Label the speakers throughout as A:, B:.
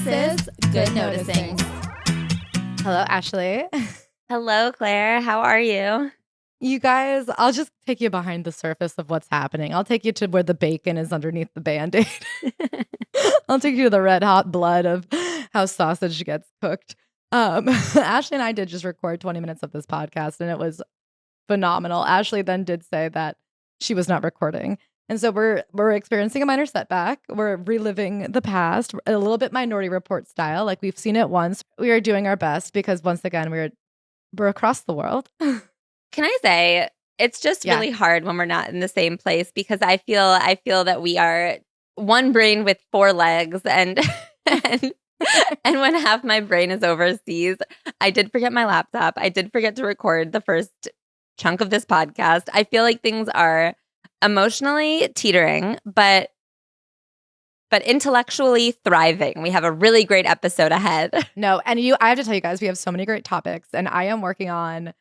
A: This is Good Noticing.
B: Hello, Ashley.
A: Hello, Claire. How are you?
B: You guys, I'll just take you behind the surface of what's happening. I'll take you to where the bacon is underneath the Band-Aid. I'll take you to the red hot blood of how sausage gets cooked. Ashley and I did just record 20 minutes of this podcast, and it was phenomenal. Ashley then did say that she was not recording. And so we're experiencing a minor setback. We're reliving the past, a little bit Minority Report style. Like we've seen it once. We are doing our best because once again, we're across the world.
A: Can I say it's just really hard when we're not in the same place because I feel that we are one brain with four legs and when half my brain is overseas. I did forget my laptop. I did forget to record the first chunk of this podcast. I feel like things are emotionally teetering, but intellectually thriving. We have a really great episode ahead.
B: No, and I have to tell you guys, we have so many great topics, and I am working on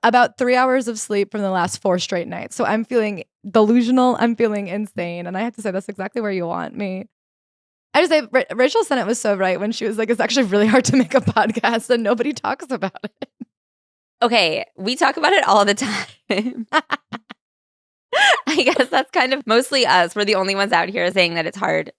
B: about 3 hours of sleep from the last 4 straight nights. So I'm feeling delusional. I'm feeling insane. And I have to say, that's exactly where you want me. I just say, Rachel Sennett was so right when she was like, it's actually really hard to make a podcast and nobody talks about it.
A: Okay, we talk about it all the time. I guess that's kind of mostly us. We're the only ones out here saying that it's hard.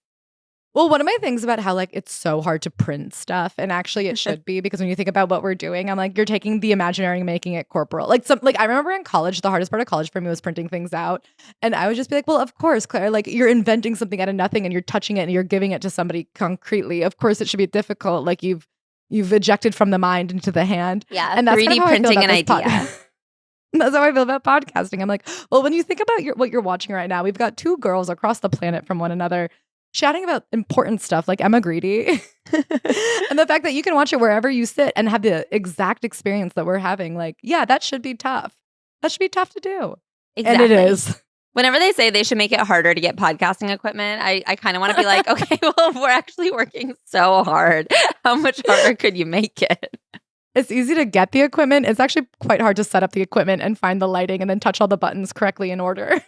B: Well, one of my things about how like it's so hard to print stuff, and actually it should be, because when you think about what we're doing, I'm like, you're taking the imaginary and making it corporal. Like I remember in college, the hardest part of college for me was printing things out. And I would just be like, well, of course, Claire, like you're inventing something out of nothing and you're touching it and you're giving it to somebody concretely. Of course it should be difficult. Like you've ejected from the mind into the hand.
A: Yeah,
B: and that's
A: 3D printing an idea.
B: That's how I feel about podcasting. I'm like, well, when you think about what you're watching right now, we've got 2 girls across the planet from one another chatting about important stuff like Emma Grede. And the fact that you can watch it wherever you sit and have the exact experience that we're having. Like, yeah, that should be tough. That should be tough to do.
A: Exactly.
B: And it is.
A: Whenever they say they should make it harder to get podcasting equipment, I kind of want to be like, okay, well, we're actually working so hard. How much harder could you make it?
B: It's easy to get the equipment. It's actually quite hard to set up the equipment and find the lighting and then touch all the buttons correctly in order.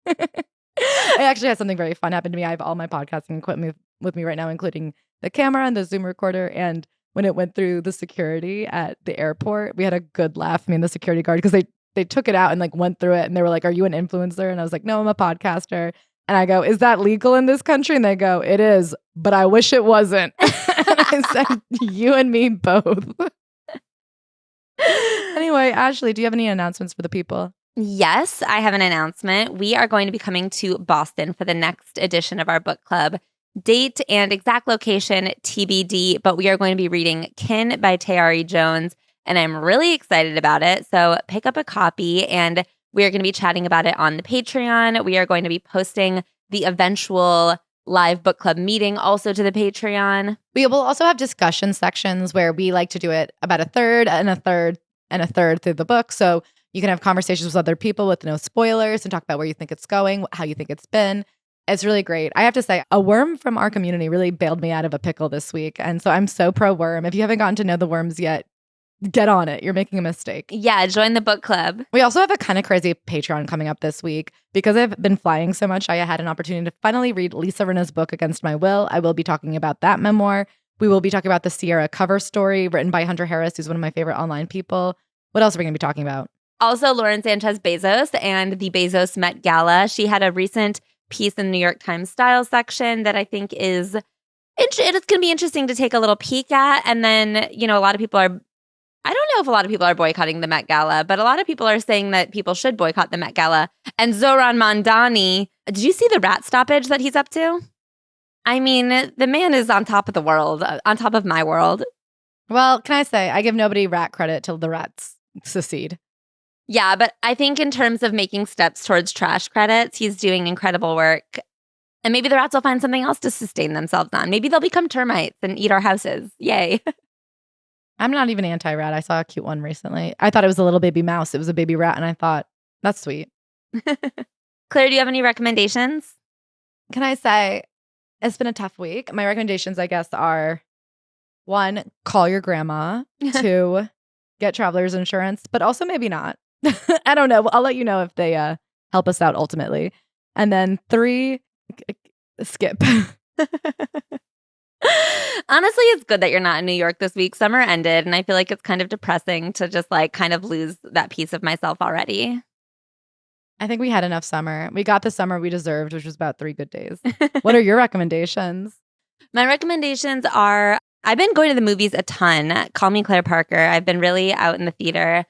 B: I actually had something very fun happen to me. I have all my podcasting equipment with me right now, including the camera and the Zoom recorder. And when it went through the security at the airport, we had a good laugh, me and the security guard, because they took it out and like went through it and they were like, are you an influencer? And I was like, no, I'm a podcaster. And I go, is that legal in this country? And they go, it is, but I wish it wasn't. And I said, you and me both. Anyway, Ashley, do you have any announcements for the people?
A: Yes, I have an announcement. We are going to be coming to Boston for the next edition of our book club. Date and exact location TBD, but we are going to be reading Kin by Tayari Jones, and I'm really excited about it. So pick up a copy, and we are going to be chatting about it on the Patreon. We are going to be posting the eventual live book club meeting also to the Patreon.
B: We will also have discussion sections where we like to do it about a third and a third and a third through the book. So you can have conversations with other people with no spoilers and talk about where you think it's going, how you think it's been. It's really great. I have to say, a worm from our community really bailed me out of a pickle this week. And so I'm so pro worm. If you haven't gotten to know the worms yet, get on it. You're making a mistake.
A: Yeah, join the book club.
B: We also have a kind of crazy Patreon coming up this week. Because I've been flying so much, I had an opportunity to finally read Lisa Rinna's book, Against My Will. I will be talking about that memoir. We will be talking about the Sierra cover story written by Hunter Harris, who's one of my favorite online people. What else are we going to be talking about?
A: Also, Lauren Sanchez Bezos and the Bezos Met Gala. She had a recent piece in the New York Times style section that I think it's going to be interesting to take a little peek at. And then, a lot of people I don't know if a lot of people are boycotting the Met Gala, but a lot of people are saying that people should boycott the Met Gala. And Zohran Mamdani, did you see the rat stoppage that he's up to? I mean, the man is on top of the world, on top of my world.
B: Well, can I say, I give nobody rat credit till the rats secede.
A: Yeah, but I think in terms of making steps towards trash credits, he's doing incredible work. And maybe the rats will find something else to sustain themselves on. Maybe they'll become termites and eat our houses. Yay.
B: I'm not even anti-rat. I saw a cute one recently. I thought it was a little baby mouse. It was a baby rat, and I thought, that's sweet.
A: Claire, do you have any recommendations?
B: Can I say, it's been a tough week. My recommendations, I guess, are 1, call your grandma. 2, get traveler's insurance, but also maybe not. I don't know. I'll let you know if they help us out ultimately. And then 3, skip.
A: Honestly, it's good that you're not in New York this week. Summer ended, and I feel like it's kind of depressing to just like kind of lose that piece of myself already.
B: I think we had enough summer. We got the summer we deserved, which was about 3 good days. What are your recommendations?
A: My recommendations are I've been going to the movies a ton. Call me Claire Parker. I've been really out in the theater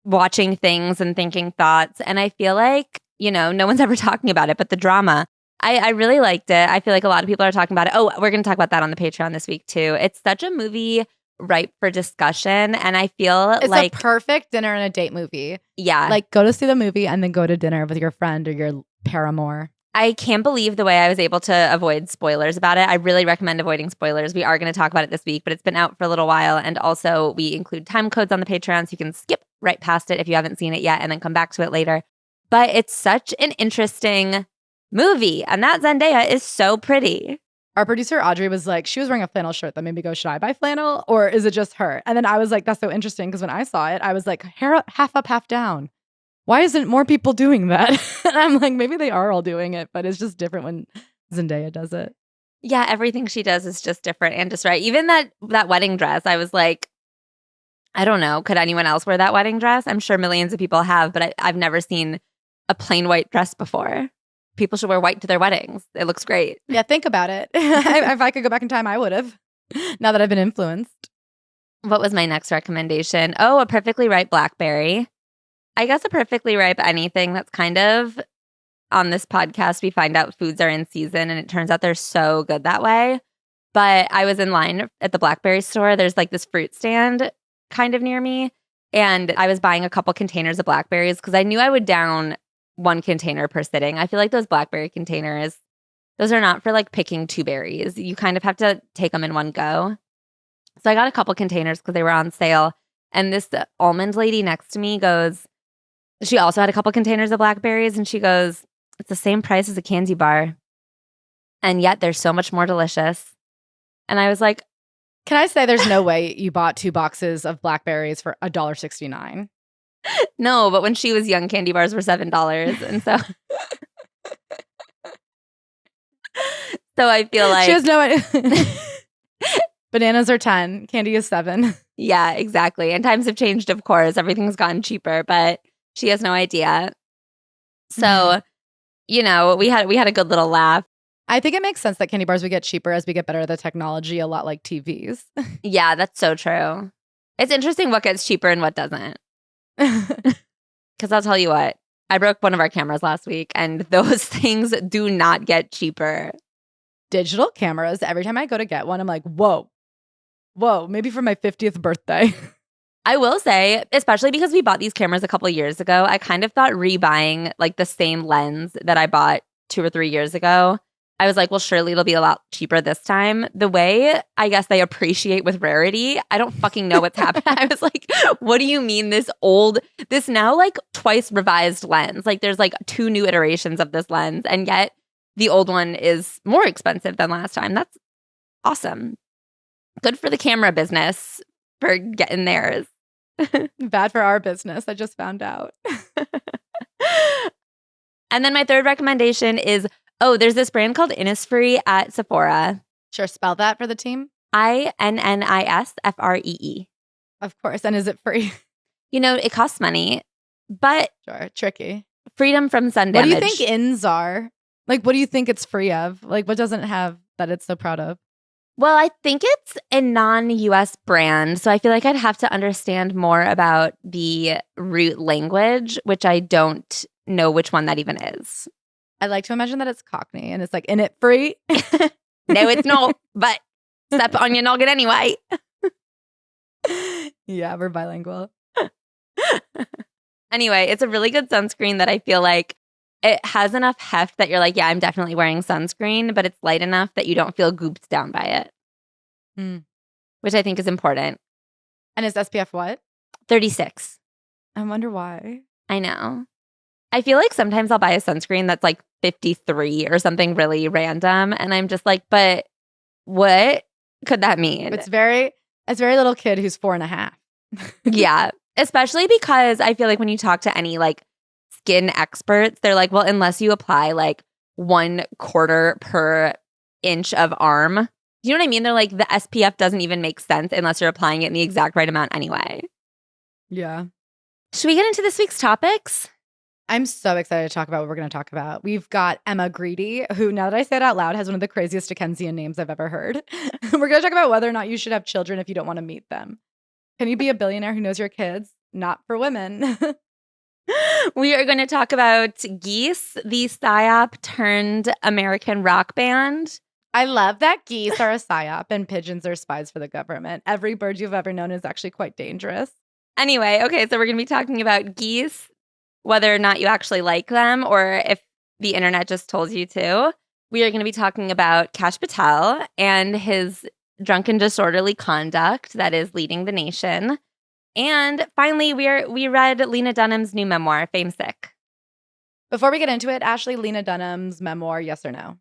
A: watching things and thinking thoughts. And I feel like, no one's ever talking about it, but the drama. I really liked it. I feel like a lot of people are talking about it. Oh, we're going to talk about that on the Patreon this week too. It's such a movie ripe for discussion. And I feel
B: it's
A: like
B: a perfect dinner and a date movie.
A: Yeah.
B: Like go to see the movie and then go to dinner with your friend or your paramour.
A: I can't believe the way I was able to avoid spoilers about it. I really recommend avoiding spoilers. We are going to talk about it this week, but it's been out for a little while. And also we include time codes on the Patreon so you can skip right past it if you haven't seen it yet and then come back to it later. But it's such an interesting movie. And that Zendaya is so pretty.
B: Our producer Audrey was like, she was wearing a flannel shirt that made me go, should I buy flannel or is it just her? And then I was like, that's so interesting because when I saw it, I was like, hair half up, half down. Why isn't more people doing that? And I'm like, maybe they are all doing it, but it's just different when Zendaya does it.
A: Yeah, everything she does is just different and just right. Even that wedding dress, I was like, I don't know. Could anyone else wear that wedding dress? I'm sure millions of people have, but I've never seen a plain white dress before. People should wear white to their weddings. It looks great.
B: Yeah, think about it. If I could go back in time, I would have. Now that I've been influenced.
A: What was my next recommendation? Oh, a perfectly ripe blackberry. I guess a perfectly ripe anything that's kind of on this podcast. We find out foods are in season and it turns out they're so good that way. But I was in line at the blackberry store. There's like this fruit stand kind of near me. And I was buying a couple containers of blackberries because I knew I would down one container per sitting. I feel like those blackberry containers, those are not for like picking 2 berries. You kind of have to take them in one go. So I got a couple containers because they were on sale. And this almond lady next to me goes, she also had a couple containers of blackberries and she goes, it's the same price as a candy bar. And yet they're so much more delicious. And I was like,
B: can I say there's no way you bought 2 boxes of blackberries for $1.69?
A: No, but when she was young, candy bars were $7. And so I feel like
B: she has no idea. Bananas are 10, candy is 7.
A: Yeah, exactly. And times have changed, of course. Everything's gotten cheaper, but she has no idea. So, we had a good little laugh.
B: I think it makes sense that candy bars would get cheaper as we get better at the technology, a lot like TVs.
A: Yeah, that's so true. It's interesting what gets cheaper and what doesn't. Because I'll tell you what, I broke one of our cameras last week and those things do not get cheaper.
B: Digital cameras, every time I go to get one, I'm like, whoa, maybe for my 50th birthday.
A: I will say, especially because we bought these cameras a couple of years ago, I kind of thought rebuying like the same lens that I bought 2 or 3 years ago, I was like, well, surely it'll be a lot cheaper this time. The way I guess they appreciate with rarity, I don't fucking know what's happening. I was like, what do you mean this now like twice revised lens? Like there's like 2 new iterations of this lens and yet the old one is more expensive than last time. That's awesome. Good for the camera business for getting theirs.
B: Bad for our business. I just found out.
A: And then my third recommendation is, there's this brand called Innisfree at Sephora.
B: Sure, spell that for the team.
A: INNISFREE.
B: Of course. And is it free?
A: It costs money, but
B: sure, tricky.
A: Freedom from sun damage.
B: What do you think ins are? Like, what do you think it's free of? Like, what doesn't it have that it's so proud of?
A: Well, I think it's a non-US brand, so I feel like I'd have to understand more about the root language, which I don't know which one that even is.
B: I like to imagine that it's Cockney and it's like, in it free?
A: No, it's not, but step on your noggin anyway.
B: Yeah, we're bilingual.
A: Anyway, it's a really good sunscreen that I feel like it has enough heft that you're like, yeah, I'm definitely wearing sunscreen, but it's light enough that you don't feel gooped down by it, which I think is important.
B: And is SPF what?
A: 36.
B: I wonder why.
A: I know. I feel like sometimes I'll buy a sunscreen that's like 53 or something really random. And I'm just like, but what could that mean?
B: It's very little kid who's 4.5.
A: Yeah. Especially because I feel like when you talk to any like skin experts, they're like, well, unless you apply like 1/4 per inch of arm Do you know what I mean? They're like, the SPF doesn't even make sense unless you're applying it in the exact right amount anyway.
B: Yeah.
A: Should we get into this week's topics?
B: I'm so excited to talk about what we're going to talk about. We've got Emma Grede, who, now that I say it out loud, has one of the craziest Dickensian names I've ever heard. We're going to talk about whether or not you should have children if you don't want to meet them. Can you be a billionaire who knows your kids? Not for women.
A: We are going to talk about Geese, the PSYOP turned American rock band.
B: I love that geese are a PSYOP and pigeons are spies for the government. Every bird you've ever known is actually quite dangerous.
A: Anyway, okay, so we're going to be talking about Geese, whether or not you actually like them or if the internet just told you to. We are going to be talking about Kash Patel and his drunken disorderly conduct that is leading the nation. And finally, we read Lena Dunham's new memoir, Famesick.
B: Before we get into it, Ashley, Lena Dunham's memoir, yes or no?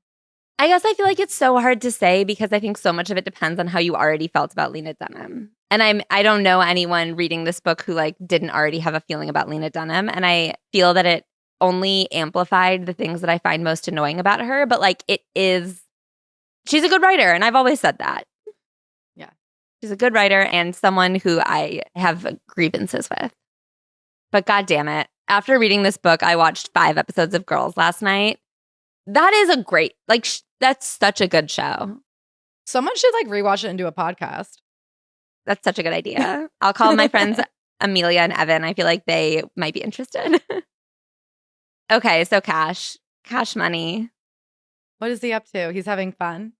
A: I guess I feel like it's so hard to say because I think so much of it depends on how you already felt about Lena Dunham. And I don't know anyone reading this book who like didn't already have a feeling about Lena Dunham. And I feel that it only amplified the things that I find most annoying about her. But like she's a good writer. And I've always said that.
B: Yeah.
A: She's a good writer and someone who I have grievances with. But God damn it. After reading this book, I watched 5 episodes of Girls last night. That is a great, like, that's such a good show.
B: Someone should like rewatch it and do a podcast.
A: That's such a good idea. I'll call my friends Amelia and Evan. I feel like they might be interested. Okay, so Cash Money.
B: What is he up to? He's having fun.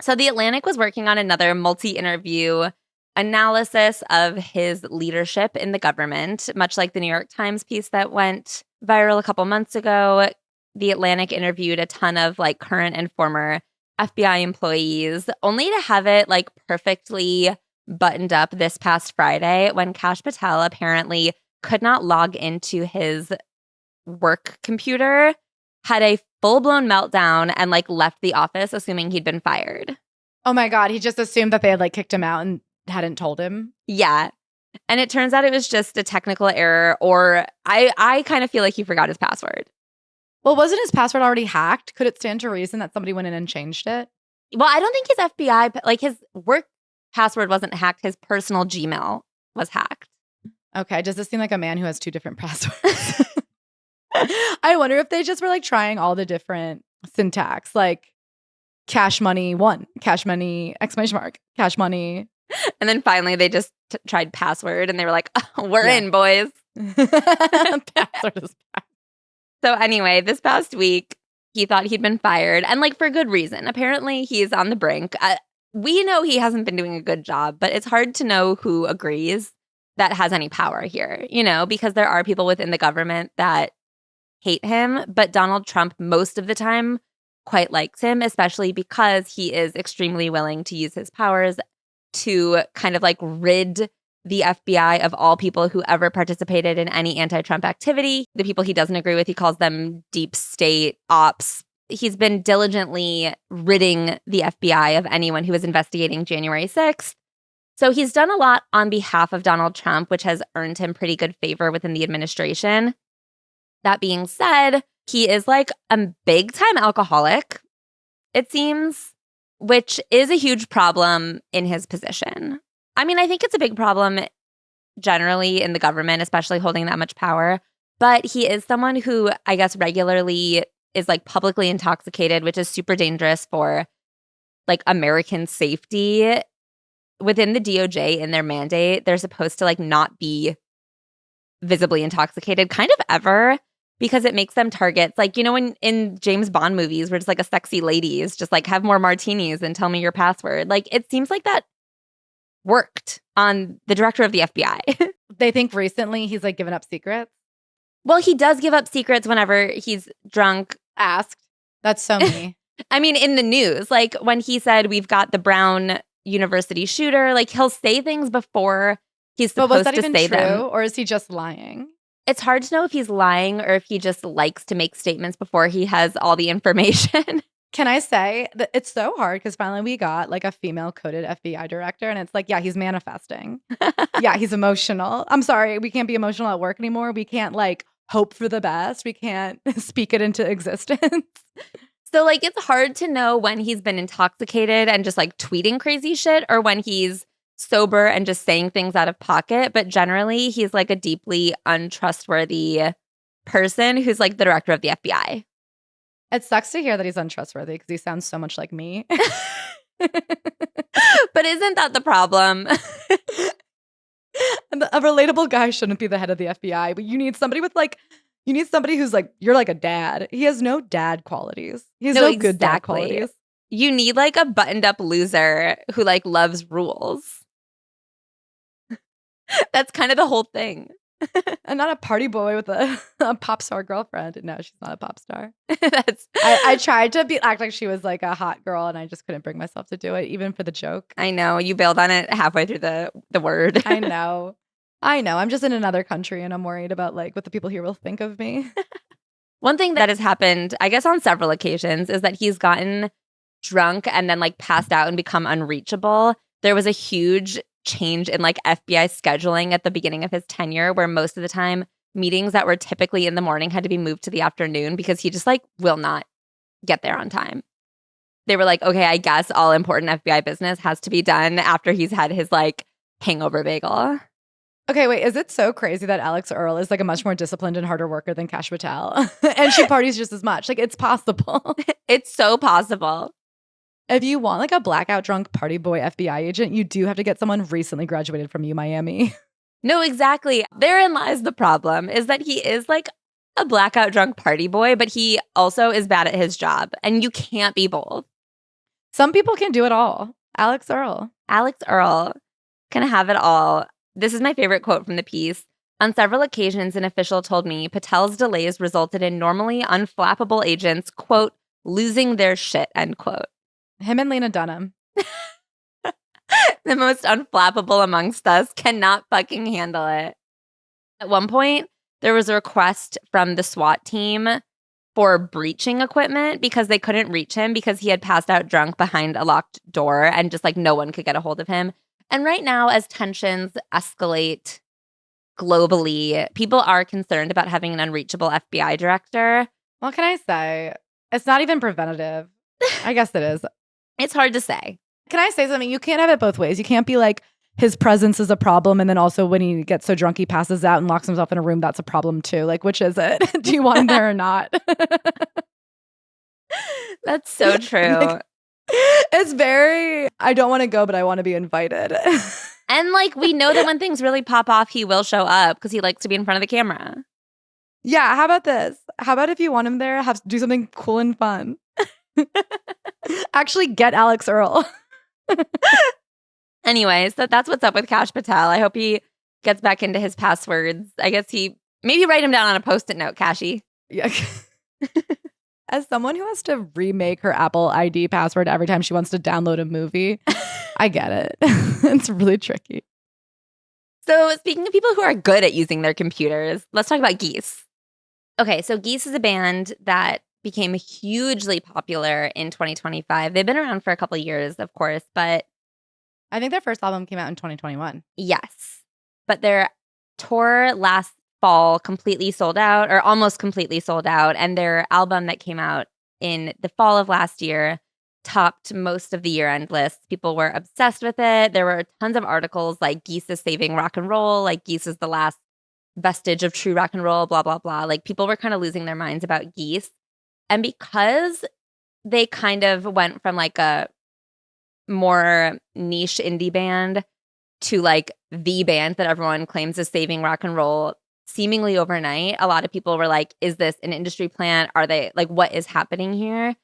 A: So The Atlantic was working on another multi-interview analysis of his leadership in the government, much like the New York Times piece that went viral a couple months ago. The Atlantic interviewed a ton of like current and former FBI employees, only to have it like perfectly buttoned up this past Friday when Kash Patel apparently could not log into his work computer, had a full-blown meltdown, and like left the office assuming he'd been fired.
B: Oh my God, he just assumed that they had like kicked him out and hadn't told him?
A: Yeah. And it turns out it was just a technical error, or I kind of feel like he forgot his password.
B: Well, wasn't his password already hacked? Could it stand to reason that somebody went in and changed it?
A: Well, I don't think his FBI, like his work password wasn't hacked. His personal Gmail was hacked.
B: Okay. Does this seem like a man who has 2 different passwords? I wonder if they just were like trying all the different syntax, like Cash Money 1, Cash Money, ! Cash Money.
A: And then finally they just tried password and they were like, oh, we're in, boys.
B: Password is back.
A: So anyway, this past week, he thought he'd been fired, and like for good reason. Apparently, he's on the brink. We know he hasn't been doing a good job, but it's hard to know who agrees that has any power here, you know, because there are people within the government that hate him, but Donald Trump most of the time quite likes him, especially because he is extremely willing to use his powers to kind of like rid the FBI of all people who ever participated in any anti-Trump activity. The people he doesn't agree with, he calls them deep state ops. He's been diligently ridding the FBI of anyone who was investigating January 6th. So he's done a lot on behalf of Donald Trump, which has earned him pretty good favor within the administration. That being said, he is like a big-time alcoholic, it seems, which is a huge problem in his position. I mean, I think it's a big problem generally in the government, especially holding that much power. But he is someone who, I guess, regularly is like publicly intoxicated, which is super dangerous for like American safety. Within the DOJ, in their mandate, they're supposed to like not be visibly intoxicated kind of ever, because it makes them targets. Like, you know, in James Bond movies where it's like a sexy lady is just like, have more martinis and tell me your password. Like, it seems like that worked on the director of the FBI.
B: They think recently he's like given up secrets.
A: Well, he does give up secrets whenever he's drunk.
B: Asked. That's so me.
A: I mean, in the news, like when he said, we've got the Brown University shooter, like he'll say things before he's supposed to say them.
B: Or is he just lying?
A: It's hard to know if he's lying or if he just likes to make statements before he has all the information.
B: Can I say that it's so hard because finally we got like a female coded FBI director and it's like, yeah, he's manifesting. Yeah, he's emotional. I'm sorry, we can't be emotional at work anymore. We can't like hope for the best. We can't speak it into existence.
A: So, like, it's hard to know when he's been intoxicated and just, like, tweeting crazy shit or when he's sober and just saying things out of pocket. But generally, he's, like, a deeply untrustworthy person who's, like, the director of the FBI.
B: It sucks to hear that he's untrustworthy because he sounds so much like me.
A: But isn't that the problem?
B: A relatable guy shouldn't be the head of the FBI, but you need somebody with like, you need somebody who's like, you're like a dad. He has no dad qualities. He has no good dad qualities.
A: You need like a buttoned up loser who like loves rules. That's kind of the whole thing.
B: And not a party boy with a pop star girlfriend. No, she's not a pop star. I tried to act like she was like a hot girl and I just couldn't bring myself to do it, even for the joke.
A: I know. You bailed on it halfway through the word.
B: I know. I'm just in another country and I'm worried about like what the people here will think of me.
A: One thing that has happened, I guess on several occasions, is that he's gotten drunk and then like passed out and become unreachable. There was a huge change in like FBI scheduling at the beginning of his tenure where most of the time meetings that were typically in the morning had to be moved to the afternoon because he just like will not get there on time. They were like, okay, I guess all important FBI business has to be done after he's had his like hangover bagel.
B: Okay, wait, is it so crazy that Alex Earl is like a much more disciplined and harder worker than Kash Patel? And she parties just as much. Like, it's possible.
A: It's so possible.
B: If you want like a blackout drunk party boy FBI agent, you do have to get someone recently graduated from Miami.
A: No, exactly. Therein lies the problem, is that he is like a blackout drunk party boy, but he also is bad at his job. And you can't be both.
B: Some people can do it all. Alex Earl
A: can have it all. This is my favorite quote from the piece. On several occasions, an official told me Patel's delays resulted in normally unflappable agents, quote, losing their shit, end quote.
B: Him and Lena Dunham.
A: The most unflappable amongst us cannot fucking handle it. At one point, there was a request from the SWAT team for breaching equipment because they couldn't reach him because he had passed out drunk behind a locked door and just like no one could get a hold of him. And right now, as tensions escalate globally, people are concerned about having an unreachable FBI director.
B: What can I say? It's not even preventative. I guess it is.
A: It's hard to say.
B: Can I say something? You can't have it both ways. You can't be like, his presence is a problem, and then also when he gets so drunk, he passes out and locks himself in a room. That's a problem too. Like, which is it? Do you want him there or not?
A: That's so true.
B: Like, it's very, I don't want to go, but I want to be invited.
A: And like, we know that when things really pop off, he will show up because he likes to be in front of the camera.
B: Yeah, how about this? How about if you want him there, do something cool and fun? Actually get Alex Earl.
A: Anyway, so that's what's up with Kash Patel. I hope he gets back into his passwords. I guess maybe write him down on a Post-it note, Kashi.
B: Yeah. As someone who has to remake her Apple ID password every time she wants to download a movie, I get it. It's really tricky.
A: So speaking of people who are good at using their computers, let's talk about Geese. Okay, so Geese is a band that became hugely popular in 2025. They've been around for a couple of years, of course, but
B: I think their first album came out in 2021.
A: Yes. But their tour last fall completely sold out, or almost completely sold out, and their album that came out in the fall of last year topped most of the year-end lists. People were obsessed with it. There were tons of articles like Geese is saving rock and roll, like Geese is the last vestige of true rock and roll, blah, blah, blah. Like people were kind of losing their minds about Geese. And because they kind of went from like a more niche indie band to like the band that everyone claims is saving rock and roll seemingly overnight, a lot of people were like, is this an industry plant? Are they like, what is happening here?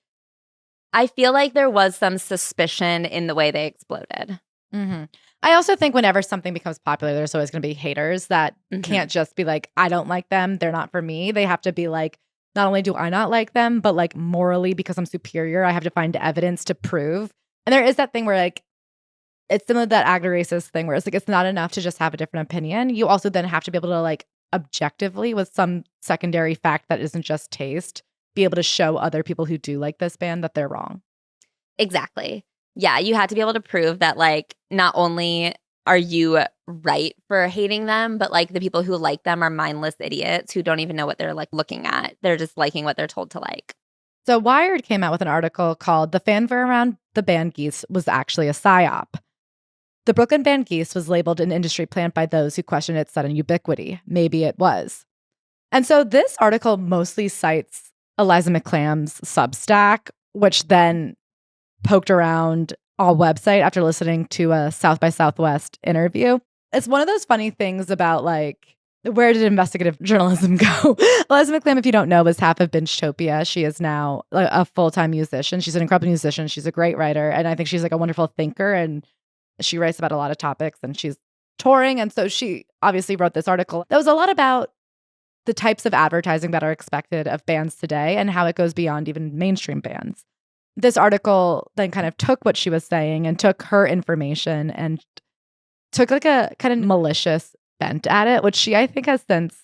A: I feel like there was some suspicion in the way they exploded.
B: Mm-hmm. I also think whenever something becomes popular, there's always going to be haters that can't just be like, I don't like them, they're not for me. They have to be like, not only do I not like them, but like morally, because I'm superior, I have to find evidence to prove. And there is that thing where like, it's similar to that agnoracist thing where it's like, it's not enough to just have a different opinion. You also then have to be able to like objectively, with some secondary fact that isn't just taste, be able to show other people who do like this band that they're wrong.
A: Exactly. Yeah, you had to be able to prove that like not only are you right for hating them, but like the people who like them are mindless idiots who don't even know what they're like looking at. They're just liking what they're told to like.
B: So Wired came out with an article called "The Fanfare Around the Band Geese Was Actually a PSYOP." The Brooklyn band Geese was labeled an industry plant by those who questioned its sudden ubiquity. Maybe it was. And so this article mostly cites Eliza McClam's Substack, which then poked around our website after listening to a South by Southwest interview. It's one of those funny things about like, where did investigative journalism go? Eliza McClam, if you don't know, was half of Binge-topia. She is now a full-time musician. She's an incredible musician. She's a great writer. And I think she's like a wonderful thinker. And she writes about a lot of topics and she's touring. And so she obviously wrote this article that was a lot about the types of advertising that are expected of bands today and how it goes beyond even mainstream bands. This article then kind of took what she was saying and took her information and took like a kind of malicious bent at it, which she, I think, has since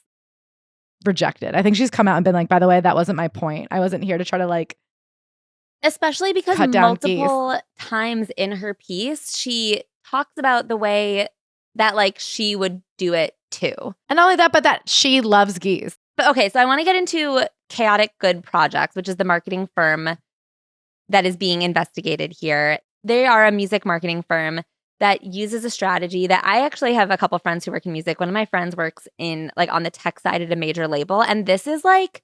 B: rejected. I think she's come out and been like, by the way, that wasn't my point. I wasn't here to try to like,
A: especially because multiple times in her piece, she talks about the way that like she would do it too.
B: And not only that, but that she loves Geese.
A: But okay, so I want to get into Chaotic Good Projects, which is the marketing firm that is being investigated here. They are a music marketing firm that uses a strategy that I actually have a couple friends who work in music. One of my friends works in like on the tech side at a major label. And this is like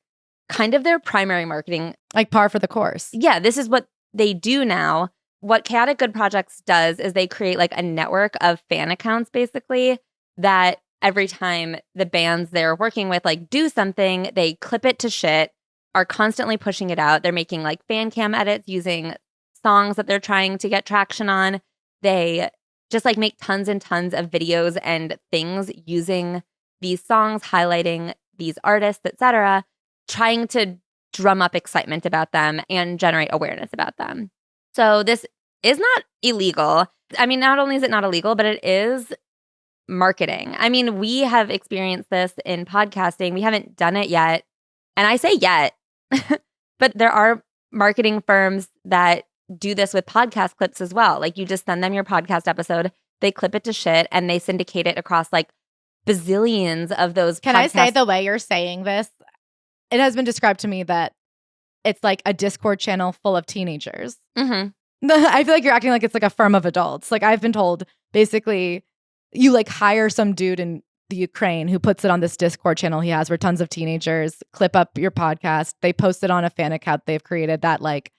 A: kind of their primary marketing.
B: Like par for the course.
A: Yeah, this is what they do now. What Chaotic Good Projects does is they create like a network of fan accounts basically that every time the bands they're working with like do something, they clip it to shit, are constantly pushing it out. They're making like fan cam edits using songs that they're trying to get traction on. They just like make tons and tons of videos and things using these songs, highlighting these artists, etc., trying to drum up excitement about them and generate awareness about them. So this is not illegal. I mean, not only is it not illegal, but it is marketing. I mean, we have experienced this in podcasting. We haven't done it yet. And I say yet, but there are marketing firms that do this with podcast clips as well. Like you just send them your podcast episode, they clip it to shit, and they syndicate it across like bazillions of those
B: Can I say the way you're saying this? It has been described to me that it's like a Discord channel full of teenagers.
A: Mm-hmm.
B: I feel like you're acting like it's like a firm of adults. Like I've been told basically you like hire some dude in the Ukraine who puts it on this Discord channel he has where tons of teenagers clip up your podcast. They post it on a fan account they've created that like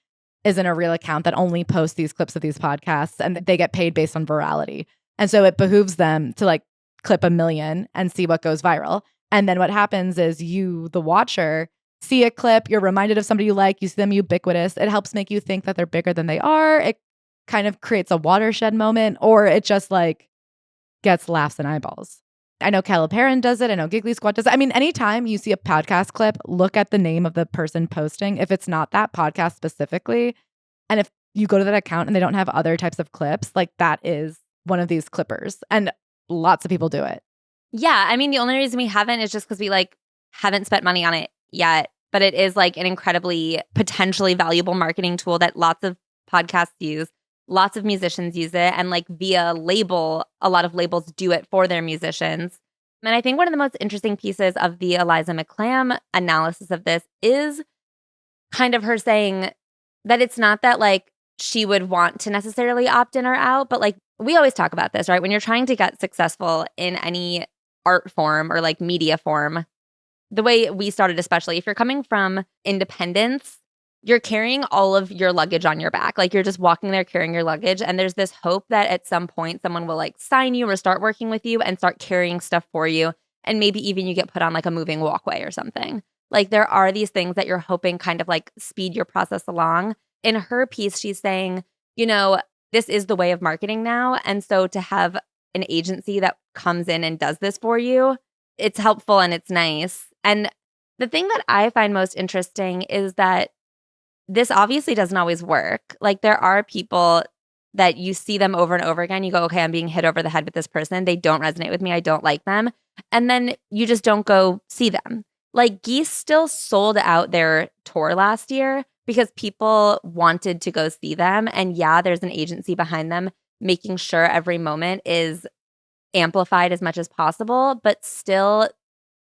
B: isn't a real account that only posts these clips of these podcasts, and they get paid based on virality. And so it behooves them to like clip 1 million and see what goes viral. And then what happens is you, the watcher, see a clip, you're reminded of somebody you like, you see them ubiquitous. It helps make you think that they're bigger than they are. It kind of creates a watershed moment, or it just like gets laughs and eyeballs. I know Caleb Perrin does it. I know Giggly Squad does it. I mean, anytime you see a podcast clip, look at the name of the person posting. If it's not that podcast specifically, and if you go to that account and they don't have other types of clips, like that is one of these clippers. And lots of people do it.
A: Yeah. I mean, the only reason we haven't is just because we like haven't spent money on it yet. But it is like an incredibly potentially valuable marketing tool that lots of podcasts use. Lots of musicians use it, and like via label, a lot of labels do it for their musicians. And I think one of the most interesting pieces of the Eliza McClam analysis of this is kind of her saying that it's not that like she would want to necessarily opt in or out, but like we always talk about this, right? When you're trying to get successful in any art form or like media form, the way we started, especially if you're coming from independence, you're carrying all of your luggage on your back. Like you're just walking there carrying your luggage. And there's this hope that at some point someone will like sign you or start working with you and start carrying stuff for you. And maybe even you get put on like a moving walkway or something. Like there are these things that you're hoping kind of like speed your process along. In her piece, she's saying, you know, this is the way of marketing now. And so to have an agency that comes in and does this for you, it's helpful and it's nice. And the thing that I find most interesting is that this obviously doesn't always work. Like there are people that you see them over and over again. You go, okay, I'm being hit over the head with this person. They don't resonate with me. I don't like them. And then you just don't go see them. Like Geese still sold out their tour last year because people wanted to go see them. And yeah, there's an agency behind them making sure every moment is amplified as much as possible, but still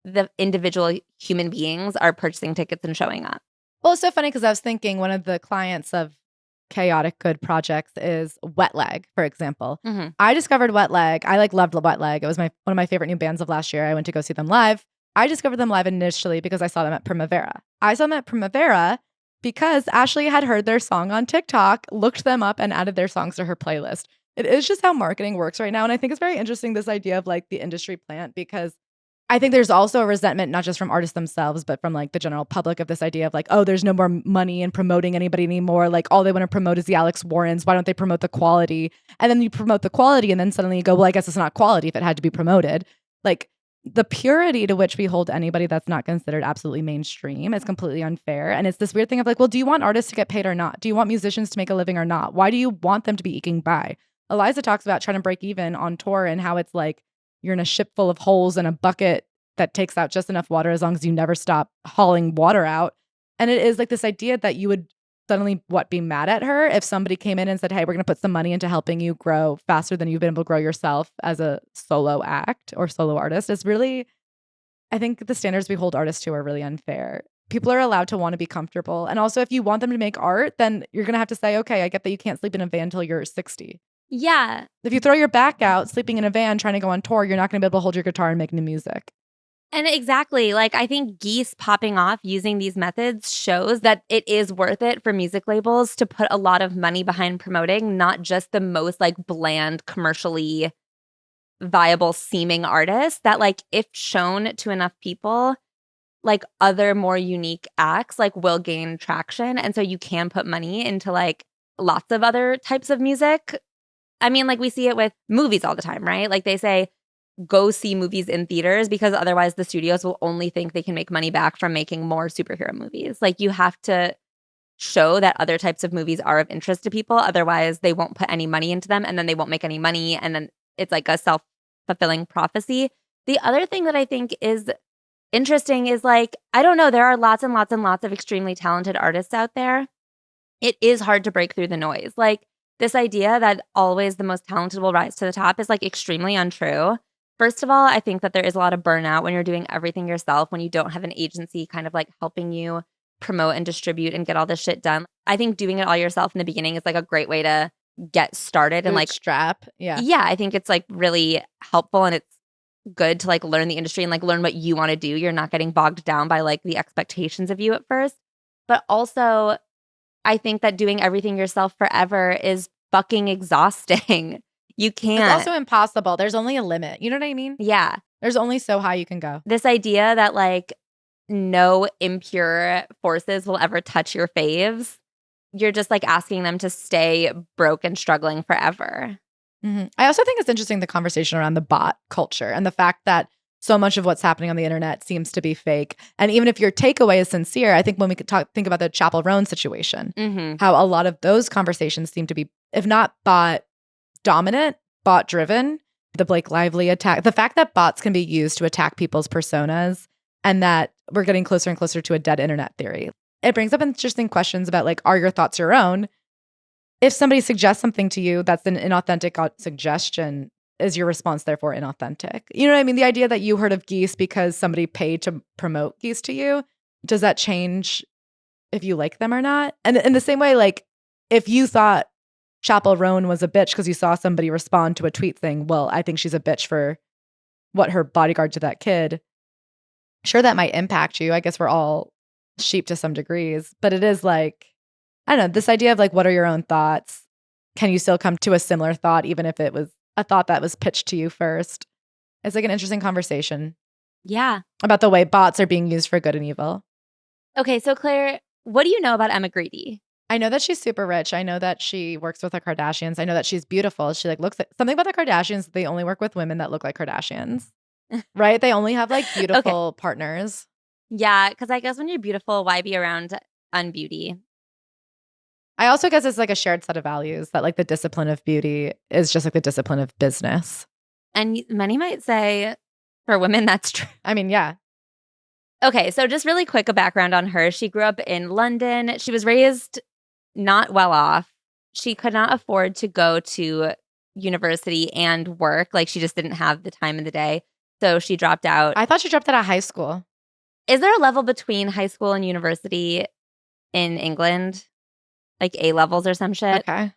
A: the individual human beings are purchasing tickets and showing up.
B: Well, it's so funny because I was thinking one of the clients of Chaotic Good projects is Wet Leg, for example.
A: Mm-hmm.
B: I discovered Wet Leg. I loved Wet Leg. It was one of my favorite new bands of last year. I went to go see them live. I discovered them live initially because I saw them at Primavera. I saw them at Primavera because Ashley had heard their song on TikTok, looked them up, and added their songs to her playlist. It is just how marketing works right now. And I think it's very interesting, this idea of like the industry plant, because I think there's also a resentment, not just from artists themselves, but from like the general public of this idea of like, oh, there's no more money in promoting anybody anymore. Like all they want to promote is the Alex Warrens. Why don't they promote the quality? And then you promote the quality and then suddenly you go, well, I guess it's not quality if it had to be promoted. Like the purity to which we hold anybody that's not considered absolutely mainstream is completely unfair. And it's this weird thing of like, well, do you want artists to get paid or not? Do you want musicians to make a living or not? Why do you want them to be eking by? Eliza talks about trying to break even on tour and how it's like, you're in a ship full of holes and a bucket that takes out just enough water as long as you never stop hauling water out. And it is like this idea that you would suddenly be mad at her if somebody came in and said, hey, we're going to put some money into helping you grow faster than you've been able to grow yourself as a solo act or solo artist. Is really, I think the standards we hold artists to are really unfair. People are allowed to want to be comfortable. And also if you want them to make art, then you're going to have to say, okay, I get that you can't sleep in a van until you're 60.
A: Yeah.
B: If you throw your back out sleeping in a van trying to go on tour, you're not going to be able to hold your guitar and make new music.
A: And exactly, like I think Geese popping off using these methods shows that it is worth it for music labels to put a lot of money behind promoting not just the most like bland, commercially viable seeming artists, that like if shown to enough people, like other more unique acts like will gain traction. And so you can put money into like lots of other types of music. I mean, like we see it with movies all the time, right? Like they say, go see movies in theaters because otherwise the studios will only think they can make money back from making more superhero movies. Like you have to show that other types of movies are of interest to people. Otherwise they won't put any money into them and then they won't make any money. And then it's like a self-fulfilling prophecy. The other thing that I think is interesting is like, I don't know, there are lots and lots and lots of extremely talented artists out there. It is hard to break through the noise. Like this idea that always the most talented will rise to the top is like extremely untrue. First of all, I think that there is a lot of burnout when you're doing everything yourself, when you don't have an agency kind of like helping you promote and distribute and get all this shit done. I think doing it all yourself in the beginning is like a great way to get started and like
B: strap. Yeah.
A: Yeah, I think it's like really helpful and it's good to like learn the industry and like learn what you want to do. You're not getting bogged down by like the expectations of you at first. But also, I think that doing everything yourself forever is fucking exhausting. You can't.
B: It's also impossible. There's only a limit. You know what I mean?
A: Yeah.
B: There's only so high you can go.
A: This idea that like no impure forces will ever touch your faves, you're just like asking them to stay broke and struggling forever.
B: Mm-hmm. I also think it's interesting the conversation around the bot culture and the fact that so much of what's happening on the internet seems to be fake. And even if your takeaway is sincere, I think when we could think about the Chapel Roan situation, how a lot of those conversations seem to be, if not bot dominant, bot driven. The Blake Lively attack, the fact that bots can be used to attack people's personas, and that we're getting closer and closer to a dead internet theory. It brings up interesting questions about like, are your thoughts your own? If somebody suggests something to you that's an inauthentic suggestion, is your response therefore inauthentic? You know what I mean? The idea that you heard of Geese because somebody paid to promote Geese to you, does that change if you like them or not? And in the same way, like if you thought Chapel Roan was a bitch because you saw somebody respond to a tweet saying, well, I think she's a bitch for what her bodyguard to that kid. Sure, that might impact you. I guess we're all sheep to some degrees, but it is like, I don't know, this idea of like, what are your own thoughts? Can you still come to a similar thought, even if it was a thought that was pitched to you first? It's like an interesting conversation.
A: Yeah.
B: About the way bots are being used for good and evil.
A: Okay, so Claire, what do you know about Emma Grede?
B: I know that she's super rich. I know that she works with the Kardashians. I know that she's beautiful. She like looks like something about the Kardashians. They only work with women that look like Kardashians, right? They only have like beautiful partners.
A: Yeah, because I guess when you're beautiful, why be around unbeauty?
B: I also guess it's like a shared set of values that like the discipline of beauty is just like the discipline of business.
A: And many might say for women, that's true.
B: I mean, yeah.
A: Okay, so just really quick a background on her. She grew up in London. She was raised not well off. She could not afford to go to university and work. Like she just didn't have the time in the day. So she dropped out.
B: I thought she dropped out of high school.
A: Is there a level between high school and university? in England, like A levels or some shit.
B: Okay.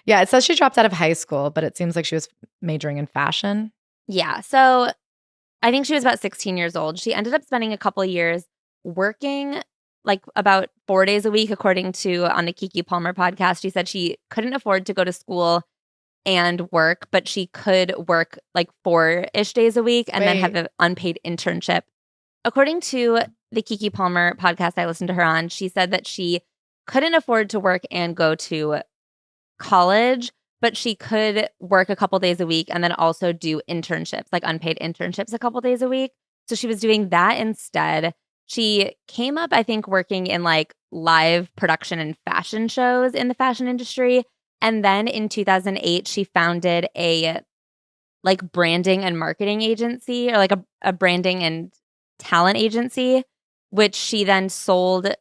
B: Yeah, it says she dropped out of high school, but it seems like she was majoring in fashion.
A: Yeah. So I think she was about 16 years old. She ended up spending a couple of years working like about 4 days a week, according to on the Keke Palmer podcast. She said she couldn't afford to go to school and work, but she could work like 4-ish days a week and then have an unpaid internship. According to the Keke Palmer podcast I listened to her on, she said that she couldn't afford to work and go to college, but she could work a couple days a week and then also do internships, like unpaid internships a couple days a week. So she was doing that instead. She came up, I think, working in like live production and fashion shows in the fashion industry. And then in 2008, she founded a like branding and marketing agency, or like a branding and talent agency, which she then sold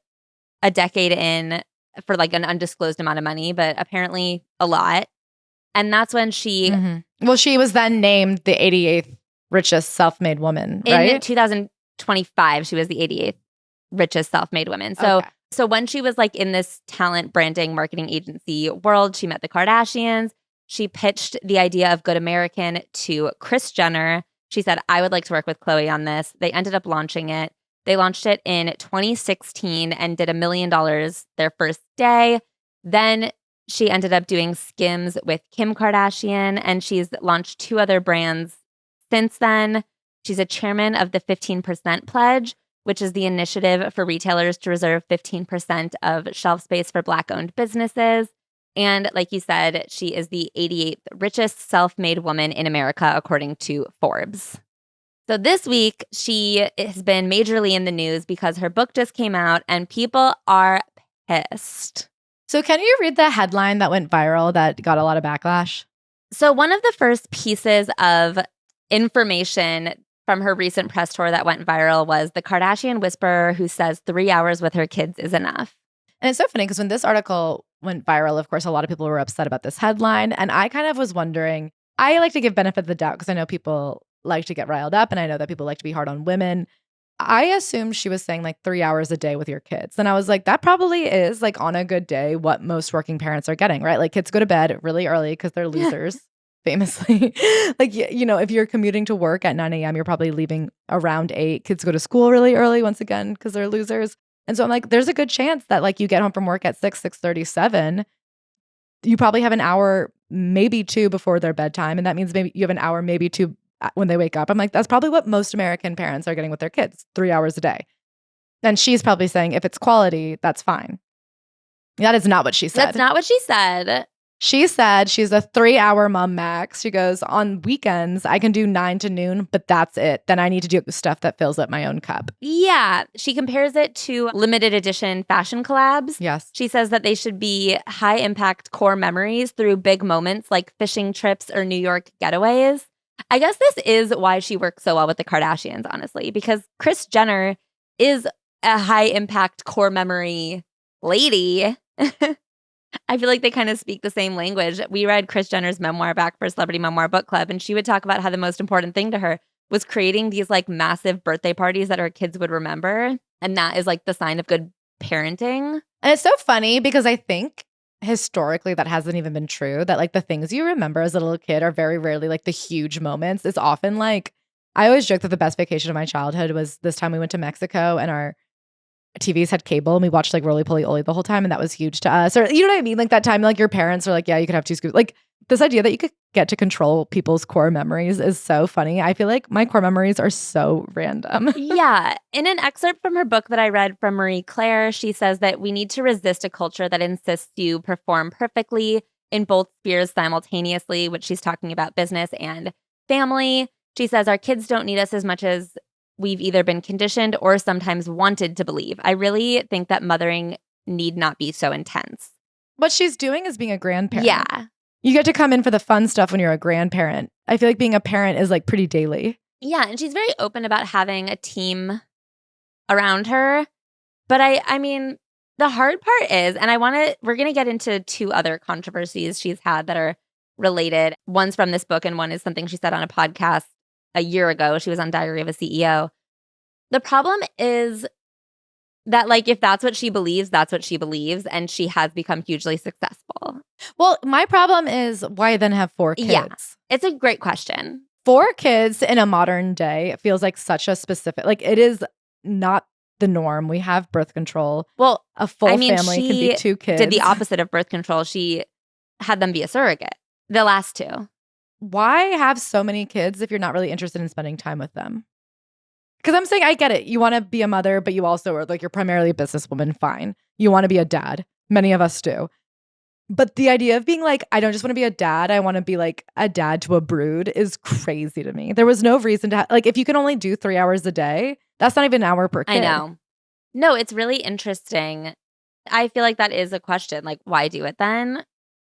A: a decade in for like an undisclosed amount of money, but apparently a lot. And that's when she...
B: Well, she was then named the 88th richest self-made woman, right?
A: In 2025, she was the 88th richest self-made woman. So when she was like in this talent branding marketing agency world, she met the Kardashians. She pitched the idea of Good American to Kris Jenner. She said, I would like to work with Khloe on this. They ended up launching it. They launched it in 2016 and did $1 million their first day. Then she ended up doing Skims with Kim Kardashian, and she's launched 2 other brands since then. She's a chairman of the 15% Pledge, which is the initiative for retailers to reserve 15% of shelf space for Black-owned businesses. And like you said, she is the 88th richest self-made woman in America, according to Forbes. So this week, she has been majorly in the news because her book just came out and people are pissed.
B: So can you read the headline that went viral that got a lot of backlash?
A: So one of the first pieces of information from her recent press tour that went viral was the Kardashian whisperer who says 3 hours with her kids is enough.
B: And it's so funny because when this article went viral, of course, a lot of people were upset about this headline. And I kind of was wondering, I like to give benefit of the doubt because I know people like to get riled up and I know that people like to be hard on women. I assumed she was saying like 3 hours a day with your kids. And I was like, that probably is like on a good day what most working parents are getting, right? Like kids go to bed really early because they're losers, famously. Like, you know, if you're commuting to work at 9 a.m., you're probably leaving around 8. Kids go to school really early once again because they're losers. And so I'm like, there's a good chance that like you get home from work at 6:37. You probably have an hour, maybe 2 before their bedtime. And that means maybe you have an hour, maybe 2 when they wake up. I'm like, that's probably what most American parents are getting with their kids, 3 hours a day. And she's probably saying if it's quality, that's fine. That is not what she said.
A: That's not what she said.
B: She said she's a 3-hour mom max. She goes, on weekends, I can do 9 to noon, but that's it. Then I need to do stuff that fills up my own cup.
A: Yeah. She compares it to limited edition fashion collabs.
B: Yes.
A: She says that they should be high impact core memories through big moments like fishing trips or New York getaways. I guess this is why she works so well with the Kardashians, honestly, because Kris Jenner is a high impact core memory lady. I feel like they kind of speak the same language. We read Kris Jenner's memoir back for Celebrity Memoir Book Club, and she would talk about how the most important thing to her was creating these like massive birthday parties that her kids would remember. And that is like the sign of good parenting.
B: And it's so funny because I think historically that hasn't even been true, that like the things you remember as a little kid are very rarely like the huge moments. It's often like, I always joke that the best vacation of my childhood was this time we went to Mexico and our TVs had cable and we watched like Roly Poly Oly the whole time, and that was huge to us. Or you know what I mean? Like that time, like your parents are like, yeah, you could have 2 scoops. Like this idea that you could get to control people's core memories is so funny. I feel like my core memories are so random.
A: Yeah. In an excerpt from her book that I read from Marie Claire, she says that we need to resist a culture that insists you perform perfectly in both spheres simultaneously, which she's talking about business and family. She says our kids don't need us as much as we've either been conditioned or sometimes wanted to believe. I really think that mothering need not be so intense.
B: What she's doing is being a grandparent.
A: Yeah.
B: You get to come in for the fun stuff when you're a grandparent. I feel like being a parent is like pretty daily.
A: Yeah, and she's very open about having a team around her. But I mean, the hard part is, and we're going to get into 2 other controversies she's had that are related. One's from this book and one is something she said on a podcast a year ago. She was on Diary of a CEO. The problem is That like if that's what she believes, that's what she believes, and she has become hugely successful.
B: Well, my problem is why then have 4 kids?
A: Yeah, it's a great question.
B: 4 kids in a modern day feels like such a specific, like it is not the norm. We have birth control.
A: Well,
B: a full family can be 2 kids.
A: Did the opposite of birth control. She had them be a surrogate. The last 2.
B: Why have so many kids if you're not really interested in spending time with them? Because I'm saying I get it. You want to be a mother, but you also are like, you're primarily a businesswoman. Fine. You want to be a dad. Many of us do. But the idea of being like, I don't just want to be a dad. I want to be like a dad to a brood is crazy to me. There was no reason to like, if you can only do 3 hours a day, that's not even an hour per kid.
A: I know. No, it's really interesting. I feel like that is a question. Like, why do it then?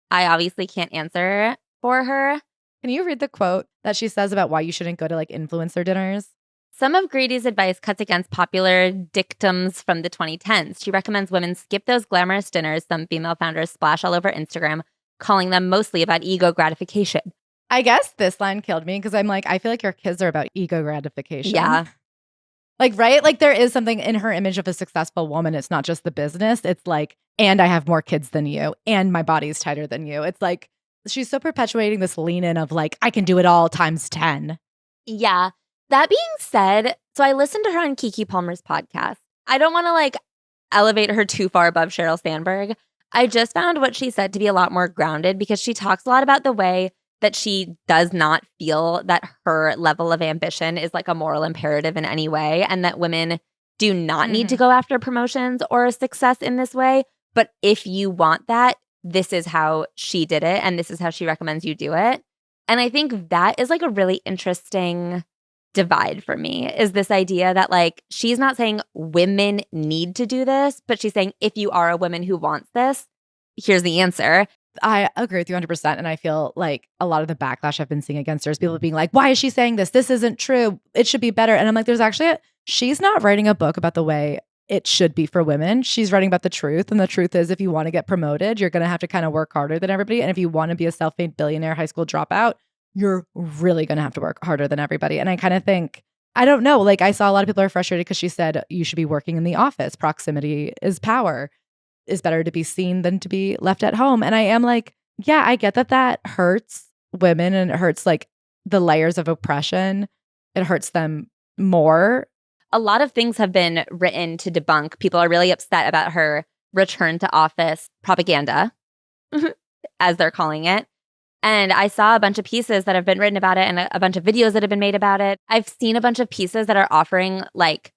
A: I obviously can't answer for her.
B: Can you read the quote that she says about why you shouldn't go to like influencer dinners?
A: Some of Grede's advice cuts against popular dictums from the 2010s. She recommends women skip those glamorous dinners some female founders splash all over Instagram, calling them mostly about ego gratification.
B: I guess this line killed me because I'm like, I feel like your kids are about ego gratification.
A: Yeah.
B: Like, right? Like there is something in her image of a successful woman. It's not just the business. It's like, and I have more kids than you and my body's tighter than you. It's like, she's so perpetuating this lean in of like, I can do it all times 10.
A: Yeah. That being said, so I listened to her on Kiki Palmer's podcast. I don't want to like elevate her too far above Sheryl Sandberg. I just found what she said to be a lot more grounded because she talks a lot about the way that she does not feel that her level of ambition is like a moral imperative in any way, and that women do not need to go after promotions or success in this way. But if you want that, this is how she did it, and this is how she recommends you do it. And I think that is like a really interesting divide for me, is this idea that like she's not saying women need to do this, but she's saying if you are a woman who wants this, here's the answer.
B: I agree with you 100%. And I feel like a lot of the backlash I've been seeing against her is people being like, why is she saying this? This isn't true. It should be better. And I'm like, there's actually she's not writing a book about the way it should be for women. She's writing about the truth. And the truth is, if you want to get promoted, you're going to have to kind of work harder than everybody. And if you want to be a self-made billionaire high school dropout, you're really going to have to work harder than everybody. And I kind of think, I don't know, like I saw a lot of people are frustrated because she said you should be working in the office. Proximity is power. Is better to be seen than to be left at home. And I am like, yeah, I get that hurts women and it hurts like the layers of oppression. It hurts them more.
A: A lot of things have been written to debunk. People are really upset about her return to office propaganda, as they're calling it. And I saw a bunch of pieces that have been written about it and a bunch of videos that have been made about it. I've seen a bunch of pieces that are offering like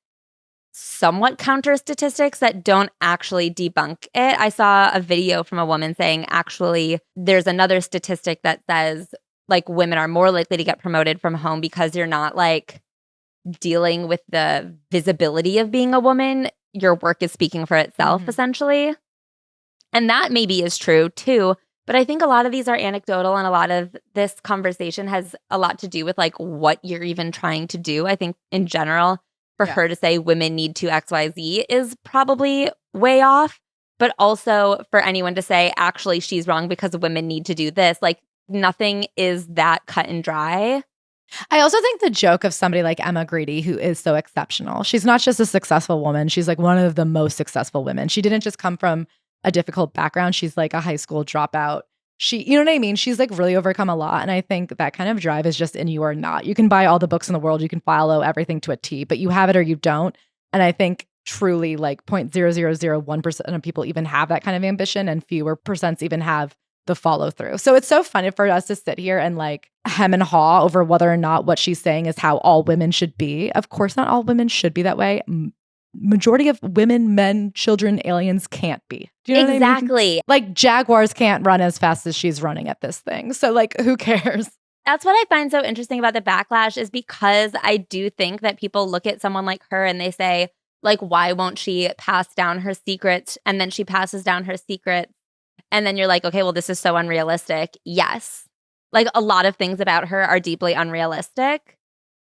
A: somewhat counter statistics that don't actually debunk it. I saw a video from a woman saying, actually, there's another statistic that says like women are more likely to get promoted from home because you're not like dealing with the visibility of being a woman. Your work is speaking for itself, essentially. And that maybe is true too. But I think a lot of these are anecdotal, and a lot of this conversation has a lot to do with like what you're even trying to do. I think in general, for her to say women need to XYZ is probably way off. But also for anyone to say, actually, she's wrong because women need to do this. Like nothing is that cut and dry.
B: I also think the joke of somebody like Emma Grede, who is so exceptional. She's not just a successful woman. She's like one of the most successful women. She didn't just come from a difficult background. She's like a high school dropout. You know what I mean? She's like really overcome a lot. And I think that kind of drive is just in you or not. You can buy all the books in the world. You can follow everything to a T, but you have it or you don't. And I think truly like 0.0001% of people even have that kind of ambition, and fewer percents even have the follow through. So it's so funny for us to sit here and like hem and haw over whether or not what she's saying is how all women should be. Of course, not all women should be that way. Majority of women, men, children, aliens can't be. Do you know
A: exactly
B: what I mean? Like jaguars can't run as fast as she's running at this thing. So like, who cares?
A: That's what I find so interesting about the backlash, is because I do think that people look at someone like her and they say, like, why won't she pass down her secrets? And then she passes down her secrets. And then you're like, okay, well, this is so unrealistic. Yes. Like a lot of things about her are deeply unrealistic.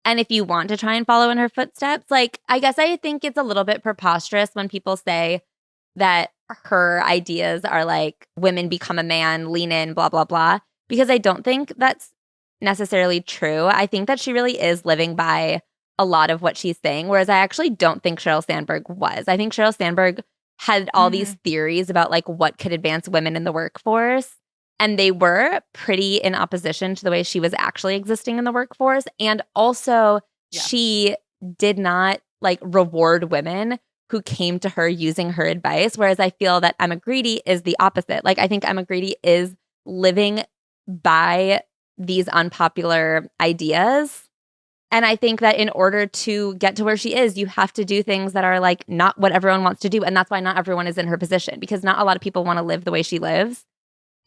A: And if you want to try and follow in her footsteps, like, I guess I think it's a little bit preposterous when people say that her ideas are like women become a man, lean in, blah, blah, blah, because I don't think that's necessarily true. I think that she really is living by a lot of what she's saying, whereas I actually don't think Sheryl Sandberg was. I think Sheryl Sandberg had all these theories about like what could advance women in the workforce, and they were pretty in opposition to the way she was actually existing in the workforce. And also, she did not like reward women who came to her using her advice, whereas I feel that Emma Grede is the opposite. Like, I think Emma Grede is living by these unpopular ideas. And I think that in order to get to where she is, you have to do things that are like not what everyone wants to do. And that's why not everyone is in her position, because not a lot of people want to live the way she lives.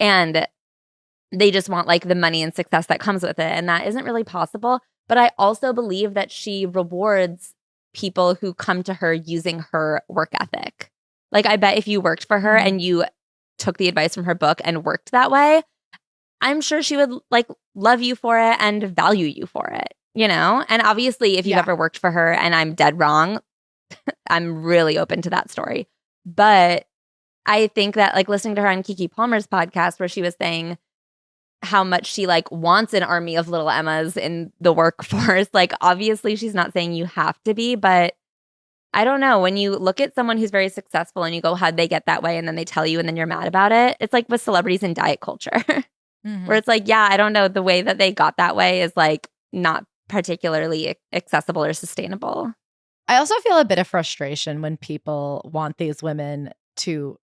A: And they just want like the money and success that comes with it. And that isn't really possible. But I also believe that she rewards people who come to her using her work ethic. Like, I bet if you worked for her and you took the advice from her book and worked that way, I'm sure she would like love you for it and value you for it, you know? And obviously, if you've ever worked for her and I'm dead wrong, I'm really open to that story. But I think that like listening to her on Keke Palmer's podcast, where she was saying how much she like wants an army of little Emmas in the workforce, like obviously she's not saying you have to be, but I don't know. When you look at someone who's very successful and you go, how'd they get that way? And then they tell you and then you're mad about it. It's like with celebrities in diet culture, where it's like, yeah, I don't know. The way that they got that way is like not particularly accessible or sustainable.
B: I also feel a bit of frustration when people want these women to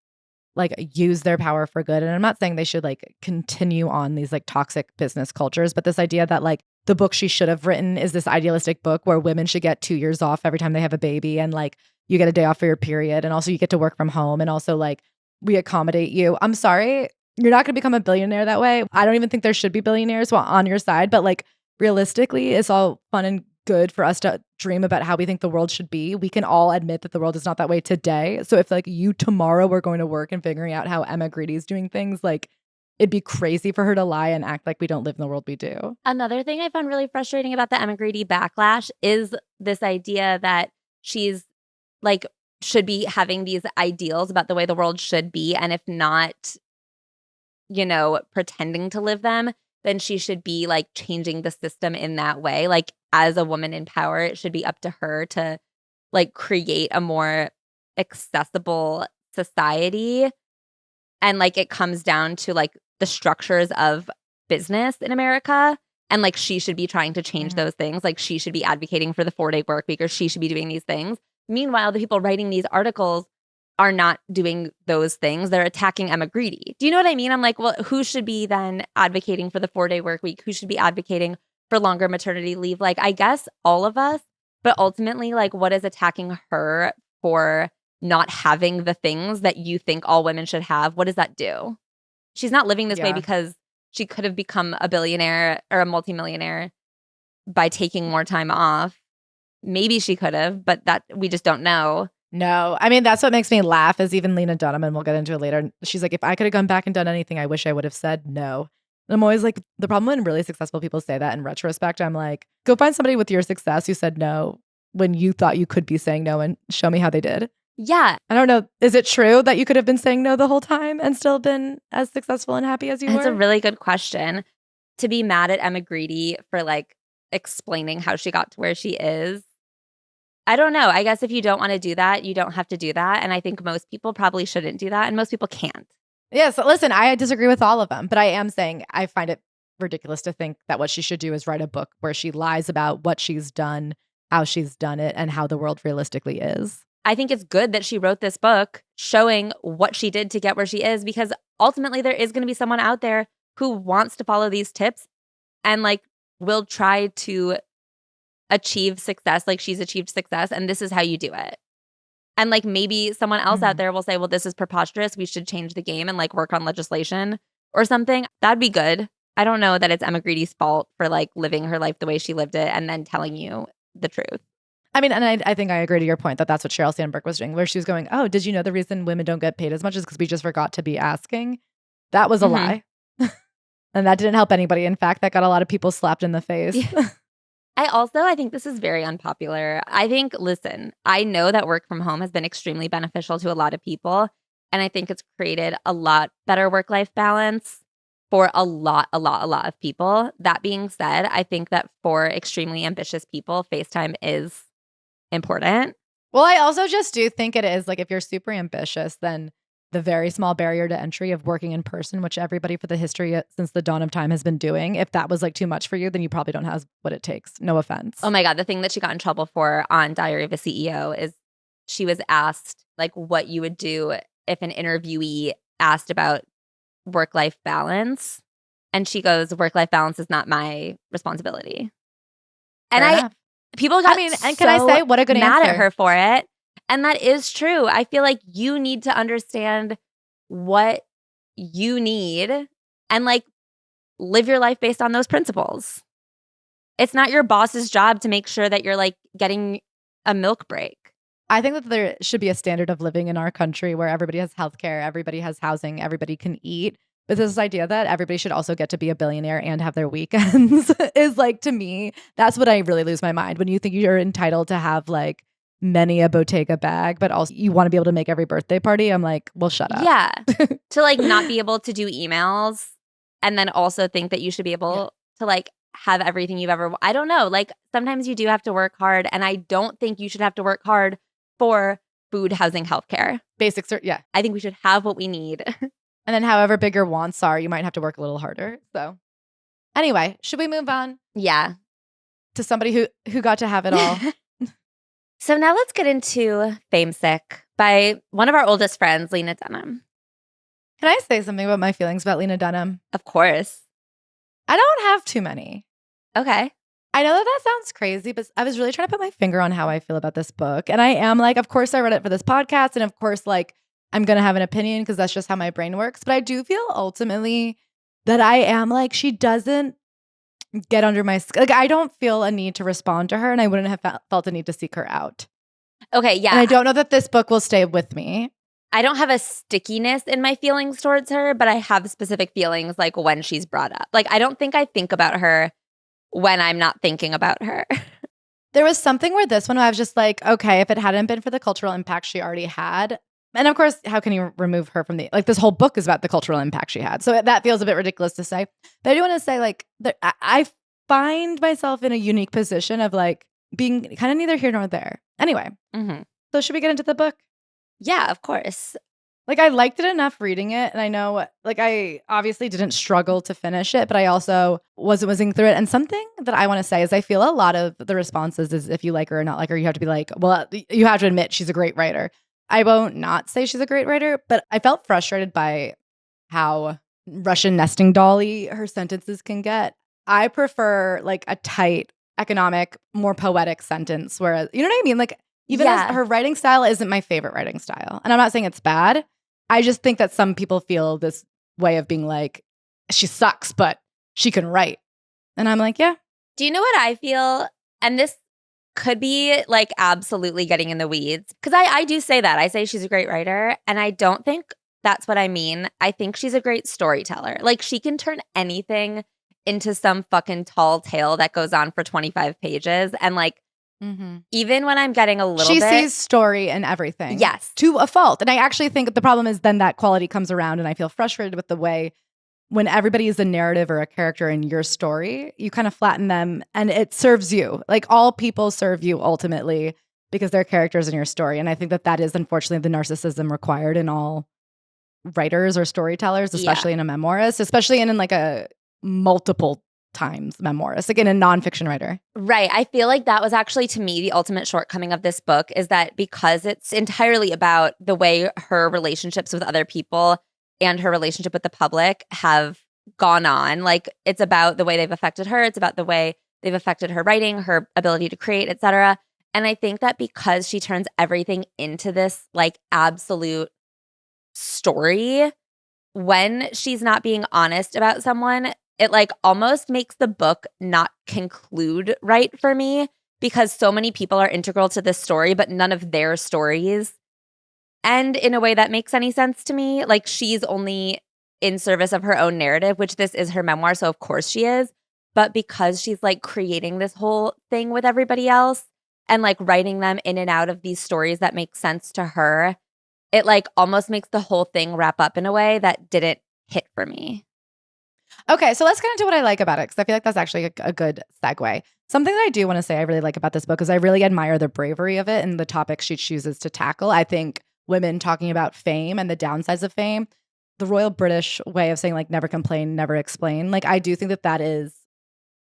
B: like use their power for good. And I'm not saying they should like continue on these like toxic business cultures, but this idea that like the book she should have written is this idealistic book where women should get 2 years off every time they have a baby, and like you get a day off for your period, and also you get to work from home, and also like we accommodate you. I'm sorry, you're not going to become a billionaire that way. I don't even think there should be billionaires on your side, but like realistically, it's all fun and good for us to dream about how we think the world should be. We can all admit that the world is not that way today. So if like you tomorrow were going to work and figuring out how Emma Grede is doing things, like it'd be crazy for her to lie and act like we don't live in the world we do.
A: Another thing I found really frustrating about the Emma Grede backlash is this idea that she's like should be having these ideals about the way the world should be, and if not, you know, pretending to live them, then she should be like changing the system in that way. Like, as a woman in power, it should be up to her to like create a more accessible society. And like it comes down to like the structures of business in America. And like she should be trying to change those things. Like she should be advocating for the 4-day work week, or she should be doing these things. Meanwhile, the people writing these articles are not doing those things. They're attacking Emma Grede. Do you know what I mean? I'm like, well, who should be then advocating for the 4-day work week? Who should be advocating for longer maternity leave? Like, I guess all of us, but ultimately, like, what is attacking her for not having the things that you think all women should have? What does that do? She's not living this way because she could have become a billionaire or a multimillionaire by taking more time off. Maybe she could have, but that we just don't know.
B: No, I mean, that's what makes me laugh is even Lena Dunham, and we'll get into it later. She's like, if I could have gone back and done anything, I wish I would have said no. And I'm always like, the problem when really successful people say that in retrospect, I'm like, go find somebody with your success who said no when you thought you could be saying no and show me how they did.
A: Yeah.
B: I don't know. Is it true that you could have been saying no the whole time and still been as successful and happy as you were?
A: That's a really good question. To be mad at Emma Grede for like explaining how she got to where she is, I don't know. I guess if you don't want to do that, you don't have to do that. And I think most people probably shouldn't do that. And most people can't.
B: Yeah. So listen, I disagree with all of them. But I am saying I find it ridiculous to think that what she should do is write a book where she lies about what she's done, how she's done it, and how the world realistically is.
A: I think it's good that she wrote this book showing what she did to get where she is, because ultimately there is going to be someone out there who wants to follow these tips and like will try to achieve success like she's achieved success, and this is how you do it. And like maybe someone else out there will say, well, this is preposterous, we should change the game and like work on legislation or something. That'd be good. I don't know that it's Emma Grede's fault for like living her life the way she lived it and then telling you the truth.
B: I mean, and I think I agree to your point that that's what Sheryl Sandberg was doing, where she was going, oh, did you know the reason women don't get paid as much is because we just forgot to be asking? That was a lie. And that didn't help anybody. In fact, that got a lot of people slapped in the face.
A: Yeah. I think this is very unpopular. I think, listen, I know that work from home has been extremely beneficial to a lot of people. And I think it's created a lot better work-life balance for a lot of people. That being said, I think that for extremely ambitious people, FaceTime is important.
B: Well, I also just do think it is like if you're super ambitious, then the very small barrier to entry of working in person, which everybody for the history since the dawn of time has been doing, if that was like too much for you, then you probably don't have what it takes. No offense.
A: Oh my God. The thing that she got in trouble for on Diary of a CEO is she was asked like what you would do if an interviewee asked about work-life balance. And she goes, work-life balance is not my responsibility. And people got
B: and can I say what a good
A: mad
B: answer
A: at her for it. And that is true. I feel like you need to understand what you need and like live your life based on those principles. It's not your boss's job to make sure that you're like getting a milk break.
B: I think that there should be a standard of living in our country where everybody has healthcare, everybody has housing, everybody can eat. But this idea that everybody should also get to be a billionaire and have their weekends is like, to me, that's what I really lose my mind. When you think you're entitled to have like many a Bottega bag, but also you want to be able to make every birthday party, I'm like, well, shut up.
A: Yeah. To like not be able to do emails and then also think that you should be able to like have everything you've ever, I don't know. Like sometimes you do have to work hard, and I don't think you should have to work hard for food, housing, healthcare.
B: Basics are,
A: I think we should have what we need.
B: And then however big your wants are, you might have to work a little harder. So anyway, should we move on?
A: Yeah.
B: To somebody who got to have it all.
A: So now let's get into Famesick by one of our oldest friends, Lena Dunham.
B: Can I say something about my feelings about Lena Dunham?
A: Of course.
B: I don't have too many.
A: Okay.
B: I know that sounds crazy, but I was really trying to put my finger on how I feel about this book. And I am like, of course I read it for this podcast. And of course, like, I'm going to have an opinion because that's just how my brain works. But I do feel ultimately that I am like, she doesn't get under my skin. Like, I don't feel a need to respond to her, and I wouldn't have felt a need to seek her out.
A: Okay, yeah.
B: And I don't know that this book will stay with me.
A: I don't have a stickiness in my feelings towards her, but I have specific feelings like when she's brought up. Like, I don't think I think about her when I'm not thinking about her.
B: There was something where this one I was just like, okay, if it hadn't been for the cultural impact she already had. And of course, how can you remove her from like this whole book is about the cultural impact she had. So that feels a bit ridiculous to say. But I do want to say like, I find myself in a unique position of like being kind of neither here nor there. Anyway, So should we get into the book?
A: Yeah, of course.
B: Like I liked it enough reading it. And I know like I obviously didn't struggle to finish it, but I also wasn't whizzing through it. And something that I want to say is I feel a lot of the responses is if you like her or not like her, you have to be like, well, you have to admit she's a great writer. I won't not say she's a great writer, but I felt frustrated by how Russian nesting dolly her sentences can get. I prefer like a tight, economic, more poetic sentence, whereas, you know what I mean? Like even as her writing style isn't my favorite writing style. And I'm not saying it's bad. I just think that some people feel this way of being like, she sucks, but she can write. And I'm like, yeah.
A: Do you know what I feel? And this could be like absolutely getting in the weeds. Because I do say that. I say she's a great writer. And I don't think that's what I mean. I think she's a great storyteller. Like she can turn anything into some fucking tall tale that goes on for 25 pages. And like, even when I'm getting a little
B: she
A: bit.
B: She sees story in everything.
A: Yes.
B: To a fault. And I actually think the problem is then that quality comes around and I feel frustrated with the way when everybody is a narrative or a character in your story, you kind of flatten them and it serves you. Like all people serve you ultimately because they're characters in your story. And I think that is unfortunately the narcissism required in all writers or storytellers, especially in a memoirist, especially in like a multiple times memoirist, like in a nonfiction writer.
A: Right. I feel like that was actually to me the ultimate shortcoming of this book is that because it's entirely about the way her relationships with other people and her relationship with the public have gone on. Like it's about the way they've affected her. It's about the way they've affected her writing, her ability to create, etc. And I think that because she turns everything into this like absolute story, when she's not being honest about someone, it like almost makes the book not conclude right for me because so many people are integral to this story, but none of their stories end in a way that makes any sense to me. Like she's only in service of her own narrative, which this is her memoir, so of course she is. But because she's like creating this whole thing with everybody else and like writing them in and out of these stories that make sense to her, it like almost makes the whole thing wrap up in a way that didn't hit for me.
B: Okay, so let's get into what I like about it because I feel like that's actually a good segue. Something that I do want to say I really like about this book is I really admire the bravery of it and the topics she chooses to tackle. I think women talking about fame and the downsides of fame, the Royal British way of saying like never complain, never explain. Like I do think that that is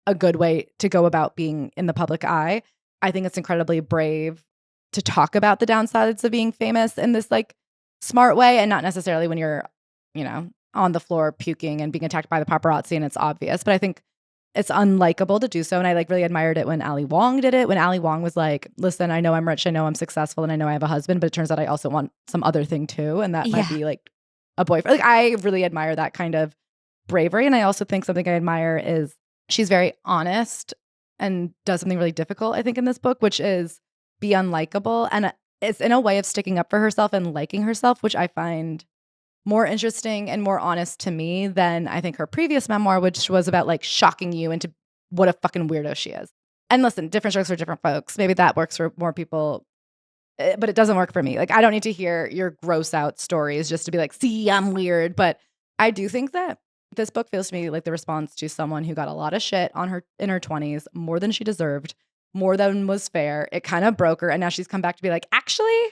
B: a good way to go about being in the public eye. I think it's incredibly brave to talk about the downsides of being famous in this like smart way and not necessarily when you're, on the floor puking and being attacked by the paparazzi and it's obvious. But I think it's unlikable to do so. And I like really admired it when Ali Wong did it. When Ali Wong was like, listen, I know I'm rich, I know I'm successful, and I know I have a husband, but it turns out I also want some other thing too. And that might be like a boyfriend. Like I really admire that kind of bravery. And I also think something I admire is she's very honest and does something really difficult, I think, in this book, which is be unlikable. And it's in a way of sticking up for herself and liking herself, which I find more interesting and more honest to me than I think her previous memoir, which was about like shocking you into what a fucking weirdo she is. And listen, different strokes for different folks. Maybe that works for more people, but it doesn't work for me. Like I don't need to hear your gross out stories just to be like, see, I'm weird. But I do think that this book feels to me like the response to someone who got a lot of shit in her 20s, more than she deserved, more than was fair. It kind of broke her. And now she's come back to be like, actually,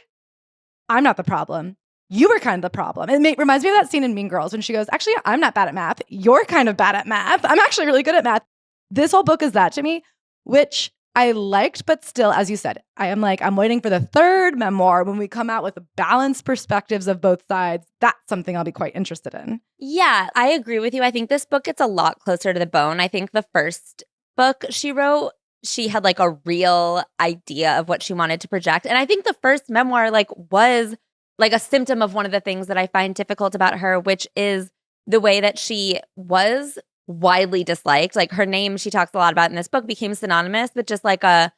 B: I'm not the problem. You were kind of the problem. It reminds me of that scene in Mean Girls when she goes, actually, I'm not bad at math. You're kind of bad at math. I'm actually really good at math. This whole book is that to me, which I liked, but still, as you said, I'm waiting for the third memoir when we come out with balanced perspectives of both sides. That's something I'll be quite interested in.
A: Yeah, I agree with you. I think this book gets a lot closer to the bone. I think the first book she wrote, she had like a real idea of what she wanted to project. And I think the first memoir was like a symptom of one of the things that I find difficult about her, which is the way that she was widely disliked. Like her name, she talks a lot about in this book, became synonymous with just like a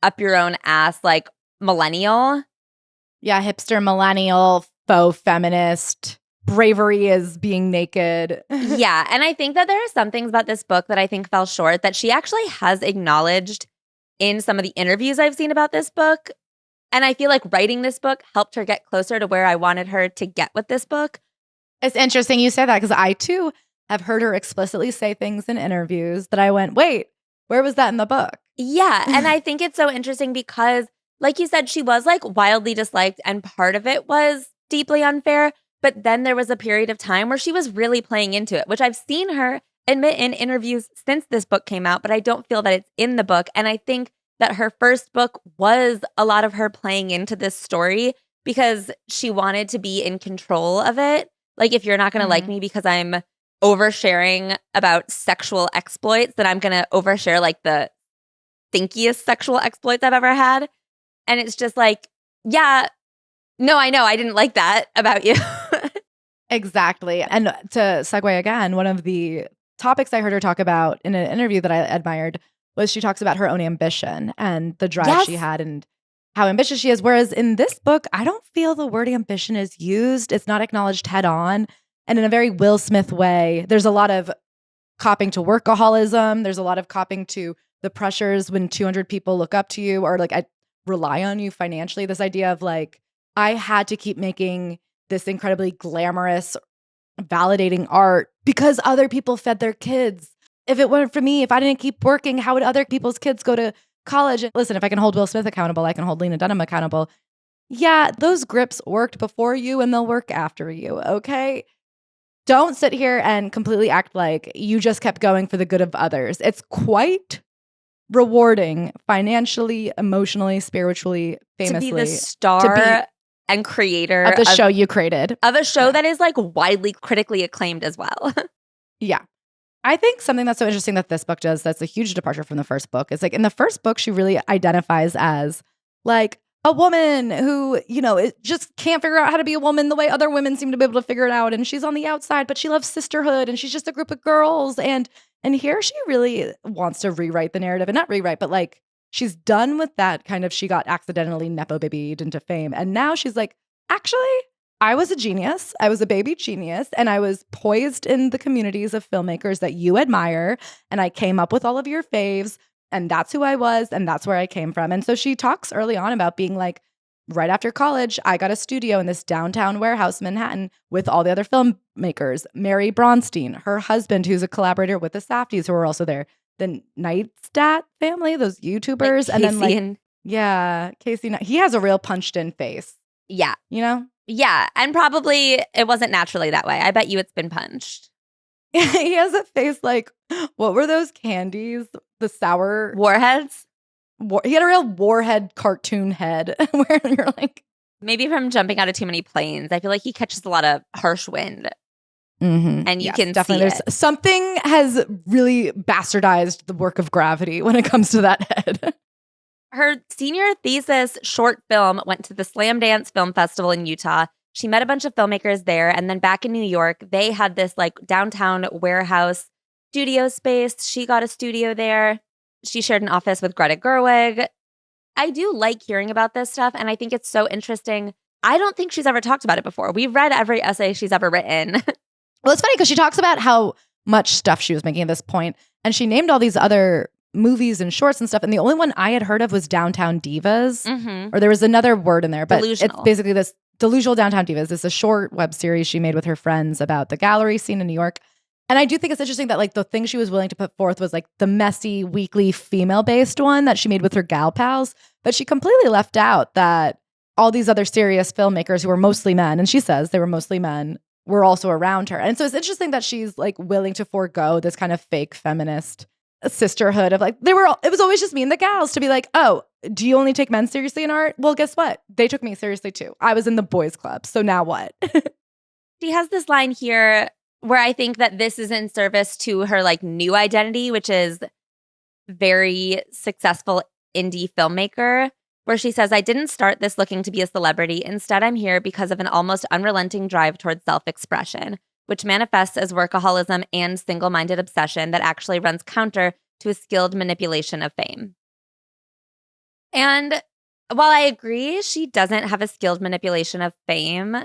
A: up your own ass, like millennial.
B: Yeah, hipster millennial, faux feminist. Bravery is being naked.
A: Yeah, and I think that there are some things about this book that I think fell short that she actually has acknowledged in some of the interviews I've seen about this book. And I feel like writing this book helped her get closer to where I wanted her to get with this book.
B: It's interesting you say that because I, too, have heard her explicitly say things in interviews that I went, wait, where was that in the book?
A: Yeah. And I think it's so interesting because, like you said, she was like wildly disliked and part of it was deeply unfair. But then there was a period of time where she was really playing into it, which I've seen her admit in interviews since this book came out, but I don't feel that it's in the book. And I think that her first book was a lot of her playing into this story because she wanted to be in control of it. Like, if you're not going to like me because I'm oversharing about sexual exploits, then I'm going to overshare like the stinkiest sexual exploits I've ever had. And it's just like, yeah, no, I know. I didn't like that about you.
B: Exactly. And to segue again, one of the topics I heard her talk about in an interview that I admired was she talks about her own ambition and the drive she had and how ambitious she is. Whereas in this book, I don't feel the word ambition is used. It's not acknowledged head on. And in a very Will Smith way, there's a lot of copping to workaholism. There's a lot of copping to the pressures when 200 people look up to you or like rely on you financially. This idea of like, I had to keep making this incredibly glamorous, validating art because other people fed their kids. If it weren't for me, if I didn't keep working, how would other people's kids go to college? Listen, if I can hold Will Smith accountable, I can hold Lena Dunham accountable. Yeah, those grips worked before you and they'll work after you, okay? Don't sit here and completely act like you just kept going for the good of others. It's quite rewarding financially, emotionally, spiritually, famously.
A: To be the star and creator
B: of the show you created.
A: Of a show that is like widely critically acclaimed as well.
B: Yeah. I think something that's so interesting that this book does that's a huge departure from the first book is like in the first book, she really identifies as like a woman who, just can't figure out how to be a woman the way other women seem to be able to figure it out. And she's on the outside, but she loves sisterhood and she's just a group of girls. And here she really wants to rewrite the narrative and not rewrite, but like she's done with that kind of she got accidentally nepo babied into fame. And now she's like, actually, I was a genius. I was a baby genius. And I was poised in the communities of filmmakers that you admire. And I came up with all of your faves. And that's who I was. And that's where I came from. And so she talks early on about being like, right after college, I got a studio in this downtown warehouse, Manhattan, with all the other filmmakers. Mary Bronstein, her husband, who's a collaborator with the Safdies, who are also there. The Neistat family, those YouTubers.
A: Like
B: and then
A: Casey and
B: yeah, Casey. He has a real punched in face.
A: yeah.
B: You know?
A: Yeah. And probably it wasn't naturally that way. I bet you it's been punched.
B: He has a face like, what were those candies? The sour
A: Warheads?
B: He had a real warhead cartoon head where you're like,
A: maybe from jumping out of too many planes. I feel like he catches a lot of harsh wind. And you can
B: definitely
A: see it.
B: Something has really bastardized the work of gravity when it comes to that head.
A: Her senior thesis short film went to the Slam Dance Film Festival in Utah. She met a bunch of filmmakers there. And then back in New York, they had this like downtown warehouse studio space. She got a studio there. She shared an office with Greta Gerwig. I do like hearing about this stuff, and I think it's so interesting. I don't think she's ever talked about it before. We've read every essay she's ever written.
B: Well, it's funny because she talks about how much stuff she was making at this point, and she named all these other movies and shorts and stuff, and the only one I had heard of was Downtown Divas, or there was another word in there, but
A: Delusional.
B: It's basically this Delusional Downtown Divas. It's a short web series she made with her friends about the gallery scene in New York. And I do think it's interesting that like the thing she was willing to put forth was like the messy, weekly, female-based one that she made with her gal pals. But she completely left out that all these other serious filmmakers who were mostly men, and she says they were mostly men, were also around her. And so it's interesting that she's like willing to forego this kind of fake feminist sisterhood of like, it was always just me and the gals to be like, oh, do you only take men seriously in art? Well, guess what? They took me seriously too. I was in the boys club. So now what?
A: She has this line here where I think that this is in service to her like new identity, which is very successful indie filmmaker, where she says, I didn't start this looking to be a celebrity. Instead, I'm here because of an almost unrelenting drive towards self-expression, which manifests as workaholism and single-minded obsession that actually runs counter to a skilled manipulation of fame. And while I agree she doesn't have a skilled manipulation of fame,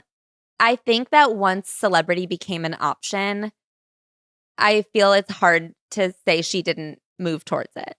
A: I think that once celebrity became an option, I feel it's hard to say she didn't move towards it.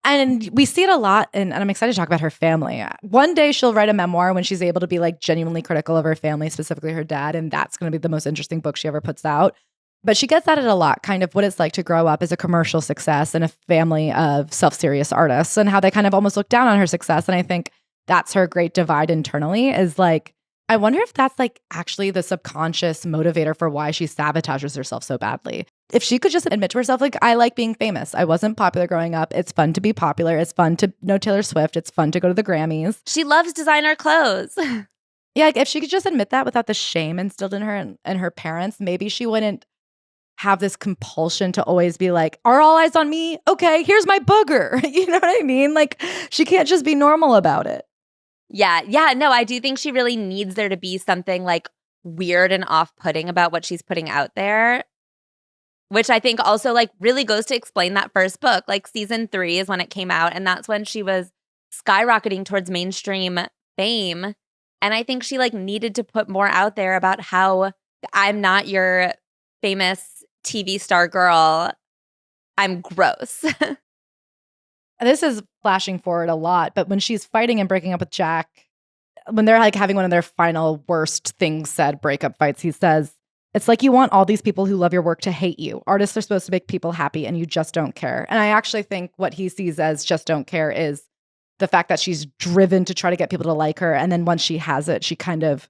B: And we see it a lot, and I'm excited to talk about her family. One day she'll write a memoir when she's able to be like genuinely critical of her family, specifically her dad, and that's going to be the most interesting book she ever puts out. But she gets at it a lot, kind of what it's like to grow up as a commercial success in a family of self-serious artists and how they kind of almost look down on her success. And I think that's her great divide internally is like, I wonder if that's like actually the subconscious motivator for why she sabotages herself so badly. If she could just admit to herself, like, I like being famous. I wasn't popular growing up. It's fun to be popular. It's fun to know Taylor Swift. It's fun to go to the Grammys.
A: She loves designer clothes.
B: Yeah, like if she could just admit that without the shame instilled in her and her parents, maybe she wouldn't have this compulsion to always be like, are all eyes on me? Okay, here's my booger. You know what I mean? Like, she can't just be normal about it.
A: Yeah. No, I do think she really needs there to be something like weird and off-putting about what she's putting out there, which I think also like really goes to explain that first book. Like season 3 is when it came out, and that's when she was skyrocketing towards mainstream fame. And I think she like needed to put more out there about how I'm not your famous TV star girl. I'm gross.
B: This is flashing forward a lot, but when she's fighting and breaking up with Jack, when they're like having one of their final worst things said breakup fights, he says, it's like you want all these people who love your work to hate you. Artists are supposed to make people happy and you just don't care. And I actually think what he sees as just don't care is the fact that she's driven to try to get people to like her. And then once she has it, she kind of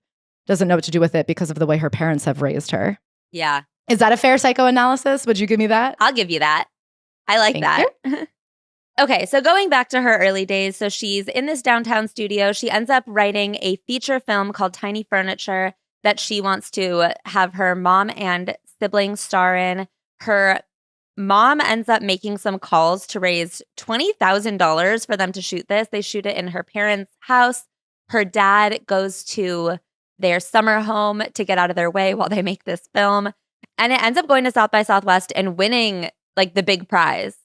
B: doesn't know what to do with it because of the way her parents have raised her.
A: Yeah.
B: Is that a fair psychoanalysis? Would you give me that?
A: I'll give you that. I like
B: Thank
A: that. Okay, so going back to her early days, so she's in this downtown studio. She ends up writing a feature film called Tiny Furniture that she wants to have her mom and siblings star in. Her mom ends up making some calls to raise $20,000 for them to shoot this. They shoot it in her parents' house. Her dad goes to their summer home to get out of their way while they make this film. And it ends up going to South by Southwest and winning like the big prize.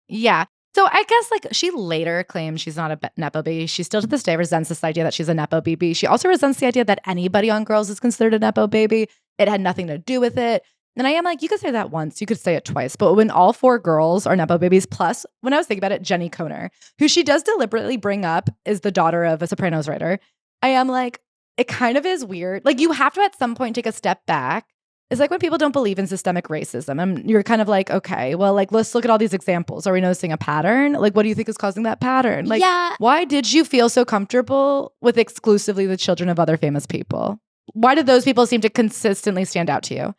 B: Yeah. So I guess like she later claims she's not a Nepo baby. She still to this day resents this idea that she's a Nepo baby. She also resents the idea that anybody on Girls is considered a Nepo baby. It had nothing to do with it. And I am like, you could say that once, you could say it twice. But when all 4 girls are Nepo babies, plus when I was thinking about it, Jenny Conner, who she does deliberately bring up is the daughter of a Sopranos writer. I am like, it kind of is weird. Like, you have to at some point take a step back. It's like when people don't believe in systemic racism and you're kind of like, okay, well, like, let's look at all these examples. Are we noticing a pattern? Like, what do you think is causing that pattern? Like, why did you feel so comfortable with exclusively the children of other famous people? Why did those people seem to consistently stand out to you?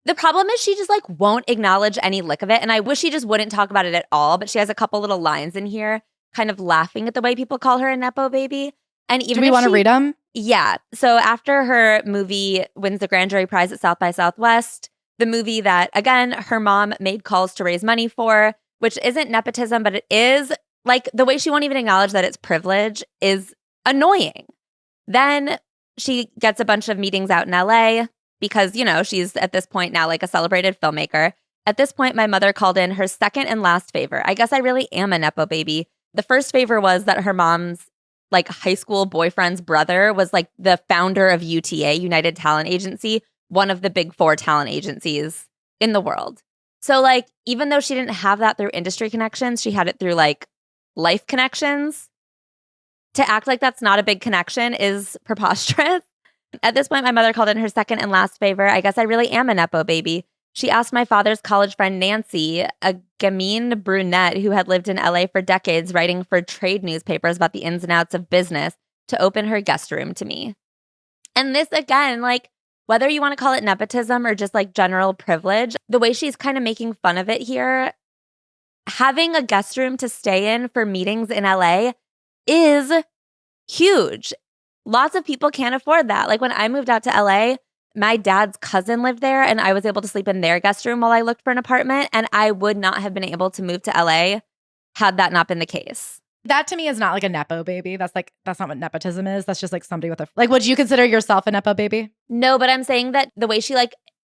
A: The problem is she just like won't acknowledge any lick of it. And I wish she just wouldn't talk about it at all. But she has a couple little lines in here kind of laughing at the way people call her a Nepo baby. And even
B: do we want to read them?
A: Yeah. So after her movie wins the Grand Jury Prize at South by Southwest, the movie that, again, her mom made calls to raise money for, which isn't nepotism, but it is like the way she won't even acknowledge that it's privilege is annoying. Then she gets a bunch of meetings out in LA because, you know, she's at this point now like a celebrated filmmaker. At this point, my mother called in her second and last favor. I guess I really am a Nepo baby. The first favor was that her mom's like high school boyfriend's brother was like the founder of UTA, United Talent Agency, one of the big 4 talent agencies in the world. So like, even though she didn't have that through industry connections, she had it through like life connections. To act like that's not a big connection is preposterous. At this point, my mother called in her second and last favor. I guess I really am a Nepo baby. She asked my father's college friend, Nancy, a gamine brunette who had lived in LA for decades, writing for trade newspapers about the ins and outs of business, to open her guest room to me. And this, again, like, whether you want to call it nepotism or just like general privilege, the way she's kind of making fun of it here, having a guest room to stay in for meetings in LA is huge. Lots of people can't afford that. Like when I moved out to LA, my dad's cousin lived there and I was able to sleep in their guest room while I looked for an apartment. And I would not have been able to move to LA had that not been the case.
B: That to me is not like a Nepo baby. That's not what nepotism is. That's just like somebody with a, like, would you consider yourself a Nepo baby?
A: No, but I'm saying that the way she like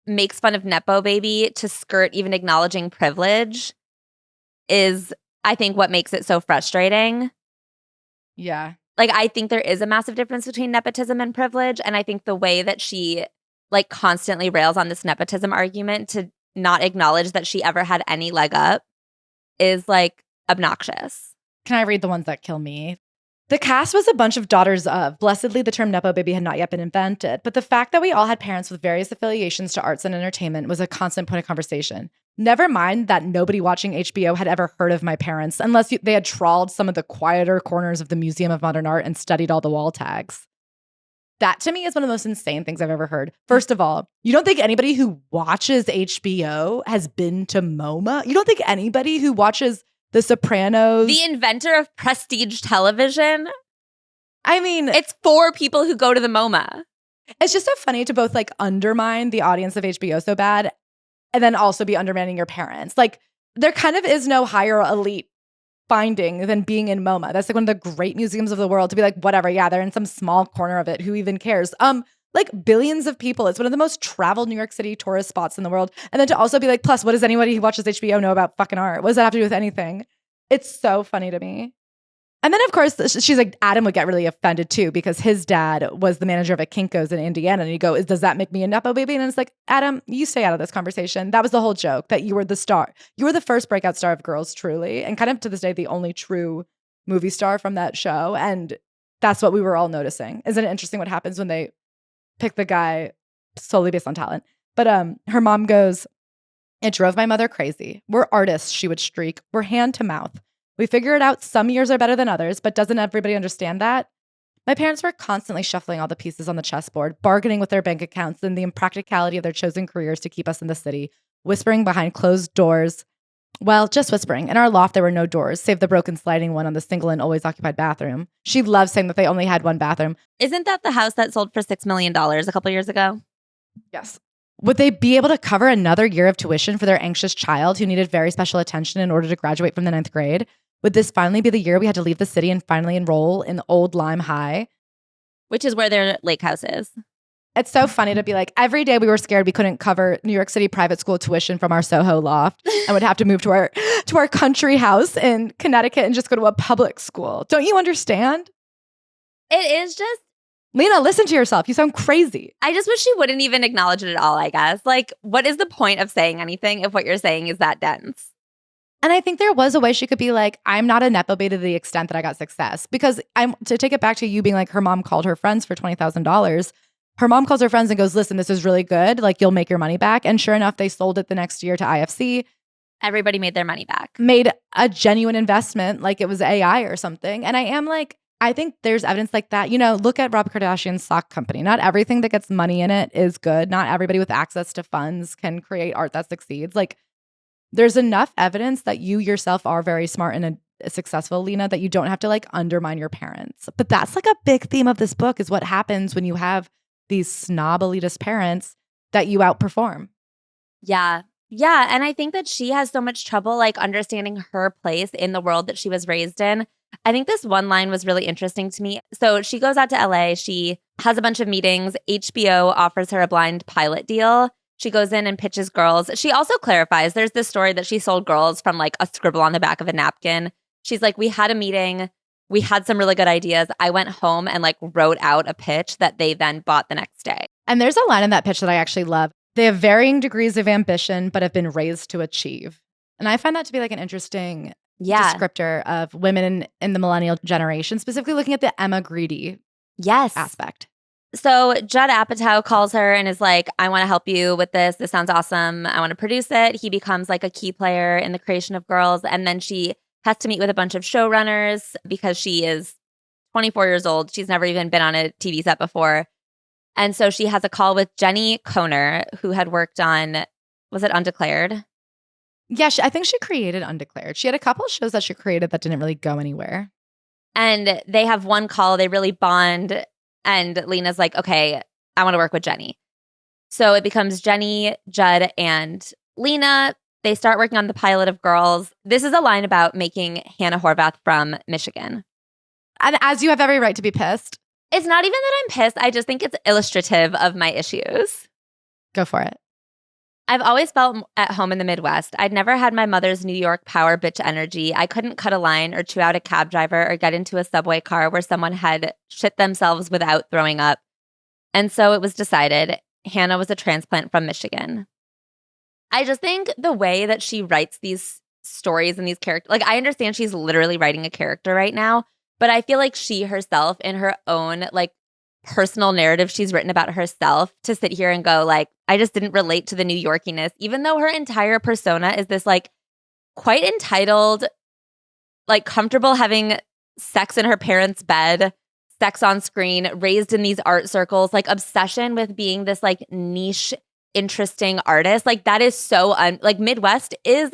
A: makes fun of Nepo baby to skirt even acknowledging privilege is, I think, what makes it so frustrating.
B: Yeah.
A: Like, I think there is a massive difference between nepotism and privilege. And I think the way that she like constantly rails on this nepotism argument to not acknowledge that she ever had any leg up is like obnoxious.
B: Can I read the ones that kill me? The cast was a bunch of daughters of. Blessedly, the term Nepo baby had not yet been invented, but the fact that we all had parents with various affiliations to arts and entertainment was a constant point of conversation. Never mind that nobody watching HBO had ever heard of my parents, unless they had trawled some of the quieter corners of the Museum of Modern Art and studied all the wall tags. That to me is one of the most insane things I've ever heard. First of all, you don't think anybody who watches HBO has been to MoMA? You don't think anybody who watches The Sopranos,
A: the inventor of prestige television?
B: I mean,
A: it's for people who go to the MoMA.
B: It's just so funny to both like undermine the audience of HBO so bad and then also be undermining your parents. Like, there kind of is no higher elite finding than being in MoMA. That's like one of the great museums of the world to be like, whatever, yeah, they're in some small corner of it. Who even cares? Like billions of people. It's one of the most traveled New York City tourist spots in the world. And then to also be like, plus, what does anybody who watches HBO know about fucking art? What does that have to do with anything? It's so funny to me. And then, of course, she's like, Adam would get really offended too because his dad was the manager of a Kinko's in Indiana. And you go, does that make me a Nepo baby? And it's like, Adam, you stay out of this conversation. That was the whole joke, that you were the star. You were the first breakout star of Girls, truly. And kind of to this day, the only true movie star from that show. And that's what we were all noticing. Isn't it interesting what happens when they pick the guy solely based on talent? But her mom goes, it drove my mother crazy. We're artists, she would shriek. We're hand to mouth. We figure it out. Some years are better than others, but doesn't everybody understand that? My parents were constantly shuffling all the pieces on the chessboard, bargaining with their bank accounts and the impracticality of their chosen careers to keep us in the city, whispering behind closed doors. Well, just whispering. In our loft, there were no doors, save the broken sliding one on the single and always occupied bathroom. She loved saying that they only had one bathroom.
A: Isn't that the house that sold for $6 million a couple years ago?
B: Yes. Would they be able to cover another year of tuition for their anxious child who needed very special attention in order to graduate from the 9th grade? Would this finally be the year we had to leave the city and finally enroll in Old Lyme High?
A: Which is where their lake house is.
B: It's so funny to be like, every day we were scared we couldn't cover New York City private school tuition from our Soho loft and would have to move to our country house in Connecticut and just go to a public school. Don't you understand?
A: It is just
B: Lena, listen to yourself. You sound crazy.
A: I just wish she wouldn't even acknowledge it at all, I guess. Like, what is the point of saying anything if what you're saying is that dense?
B: And I think there was a way she could be like, I'm not a Nepo baby to the extent that I got success. Because to take it back to you being like, her mom called her friends for $20,000. Her mom calls her friends and goes, listen, this is really good. Like, you'll make your money back. And sure enough, they sold it the next year to IFC.
A: Everybody made their money back.
B: Made a genuine investment like it was AI or something. And I think there's evidence like that. You know, look at Rob Kardashian's sock company. Not everything that gets money in it is good. Not everybody with access to funds can create art that succeeds. Like, there's enough evidence that you yourself are very smart and successful, Lena, that you don't have to like undermine your parents. But that's like a big theme of this book is what happens when you have these snob elitist parents that you outperform.
A: Yeah. Yeah. And I think that she has so much trouble like understanding her place in the world that she was raised in. I think this one line was really interesting to me. So she goes out to LA. She has a bunch of meetings. HBO offers her a blind pilot deal. She goes in and pitches girls. She also clarifies there's this story that she sold girls from like a scribble on the back of a napkin. She's like, we had a meeting. We had some really good ideas. I went home and like wrote out a pitch that they then bought the next day.
B: And there's a line in that pitch that I actually love. They have varying degrees of ambition, but have been raised to achieve. And I find that to be like an interesting descriptor of women in the millennial generation, specifically looking at the Emma Grede aspect.
A: So Judd Apatow calls her and is like, I want to help you with this. This sounds awesome. I want to produce it. He becomes like a key player in the creation of Girls. And then she has to meet with a bunch of showrunners because she is 24 years old. She's never even been on a TV set before. And so she has a call with Jenny Koner, who had worked on, was it Undeclared?
B: Yeah, I think she created Undeclared. She had a couple of shows that she created that didn't really go anywhere.
A: And they have one call. They really bond. And Lena's like, okay, I want to work with Jenny. So it becomes Jenny, Judd, and Lena. They start working on the pilot of Girls. This is a line about making Hannah Horvath from Michigan.
B: And as you have every right to be pissed.
A: It's not even that I'm pissed. I just think it's illustrative of my issues.
B: Go for it.
A: I've always felt at home in the Midwest. I'd never had my mother's New York power bitch energy. I couldn't cut a line or chew out a cab driver or get into a subway car where someone had shit themselves without throwing up. And so it was decided Hannah was a transplant from Michigan. I just think the way that she writes these stories and these characters, like I understand she's literally writing a character right now, but I feel like she herself in her own like personal narrative she's written about herself to sit here and go like, I just didn't relate to the New Yorkiness, even though her entire persona is this like quite entitled, like comfortable having sex in her parents' bed, sex on screen, raised in these art circles, like obsession with being this like niche, interesting artist. Like that is so like Midwest is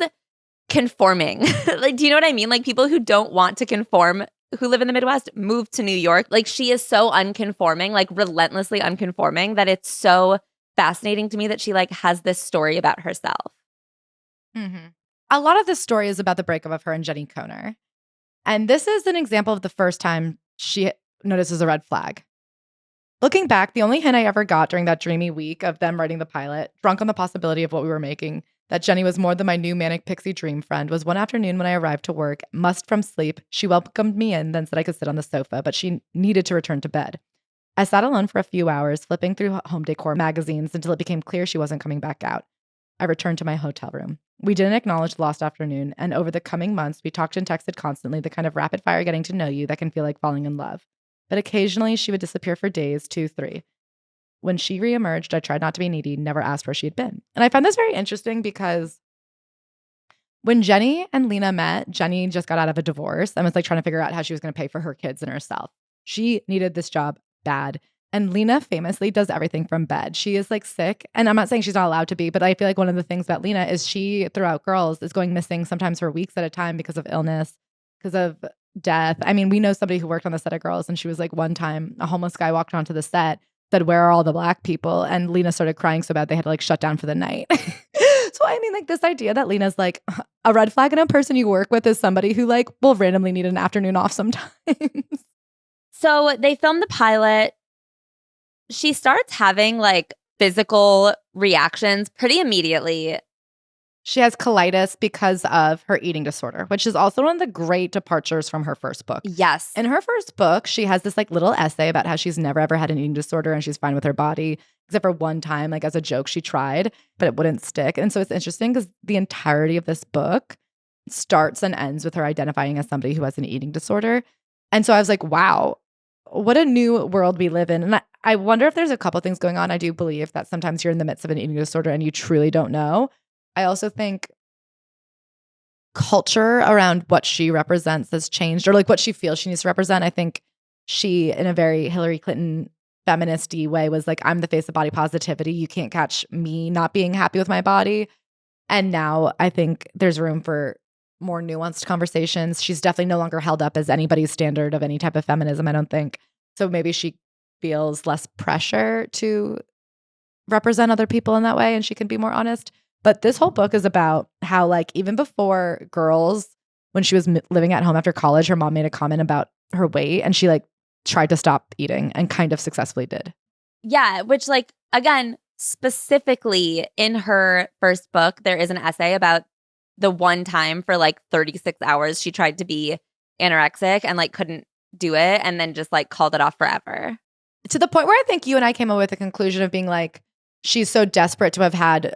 A: conforming. Like, do you know what I mean? Like people who don't want to conform, who live in the Midwest, move to New York. Like she is so unconforming, like relentlessly unconforming that it's so fascinating to me that she like has this story about herself.
B: Mm-hmm. A lot of this story is about the breakup of her and Jenny Koner. And this is an example of the first time she notices a red flag. Looking back, the only hint I ever got during that dreamy week of them writing the pilot, drunk on the possibility of what we were making, that Jenny was more than my new manic pixie dream friend, was one afternoon when I arrived to work, mussed from sleep. She welcomed me in, then said I could sit on the sofa, but she needed to return to bed. I sat alone for a few hours, flipping through home decor magazines until it became clear she wasn't coming back out. I returned to my hotel room. We didn't acknowledge the lost afternoon, and over the coming months, we talked and texted constantly, the kind of rapid-fire getting to know you that can feel like falling in love. But occasionally, she would disappear for days, 2, 3. When she reemerged, I tried not to be needy, never asked where she had been. And I found this very interesting because when Jenny and Lena met, Jenny just got out of a divorce and was like trying to figure out how she was going to pay for her kids and herself. She needed this job bad. And Lena famously does everything from bed. She is like sick. And I'm not saying she's not allowed to be, but I feel like one of the things about Lena is she, throughout Girls, is going missing sometimes for weeks at a time because of illness, because of death. I mean, we know somebody who worked on the set of Girls, and she was like, one time a homeless guy walked onto the set, said, "Where are all the black people?" And Lena started crying so bad they had to like shut down for the night. So I mean, like this idea that Lena's like a red flag in a person you work with is somebody who like will randomly need an afternoon off sometimes.
A: So they filmed the pilot. She starts having like physical reactions pretty immediately.
B: She has colitis because of her eating disorder, which is also one of the great departures from her first book.
A: Yes.
B: In her first book, she has this like little essay about how she's never ever had an eating disorder and she's fine with her body, except for one time, like as a joke, she tried, but it wouldn't stick. And so it's interesting because the entirety of this book starts and ends with her identifying as somebody who has an eating disorder. And so I was like, wow, what a new world we live in. And I wonder if there's a couple things going on. I do believe that sometimes you're in the midst of an eating disorder and you truly don't know. I also think culture around what she represents has changed, or like what she feels she needs to represent. I think she, in a very Hillary Clinton feminist-y way, was like, I'm the face of body positivity. You can't catch me not being happy with my body. And now I think there's room for more nuanced conversations. She's definitely no longer held up as anybody's standard of any type of feminism, I don't think. So maybe she feels less pressure to represent other people in that way and she can be more honest. But this whole book is about how, like, even before girls, when she was living at home after college, her mom made a comment about her weight and she, like, tried to stop eating and kind of successfully did.
A: Yeah, which, like, again, specifically in her first book, there is an essay about the one time for, like, 36 hours she tried to be anorexic and, like, couldn't do it and then just, like, called it off forever.
B: To the point where I think you and I came up with a conclusion of being like, she's so desperate to have had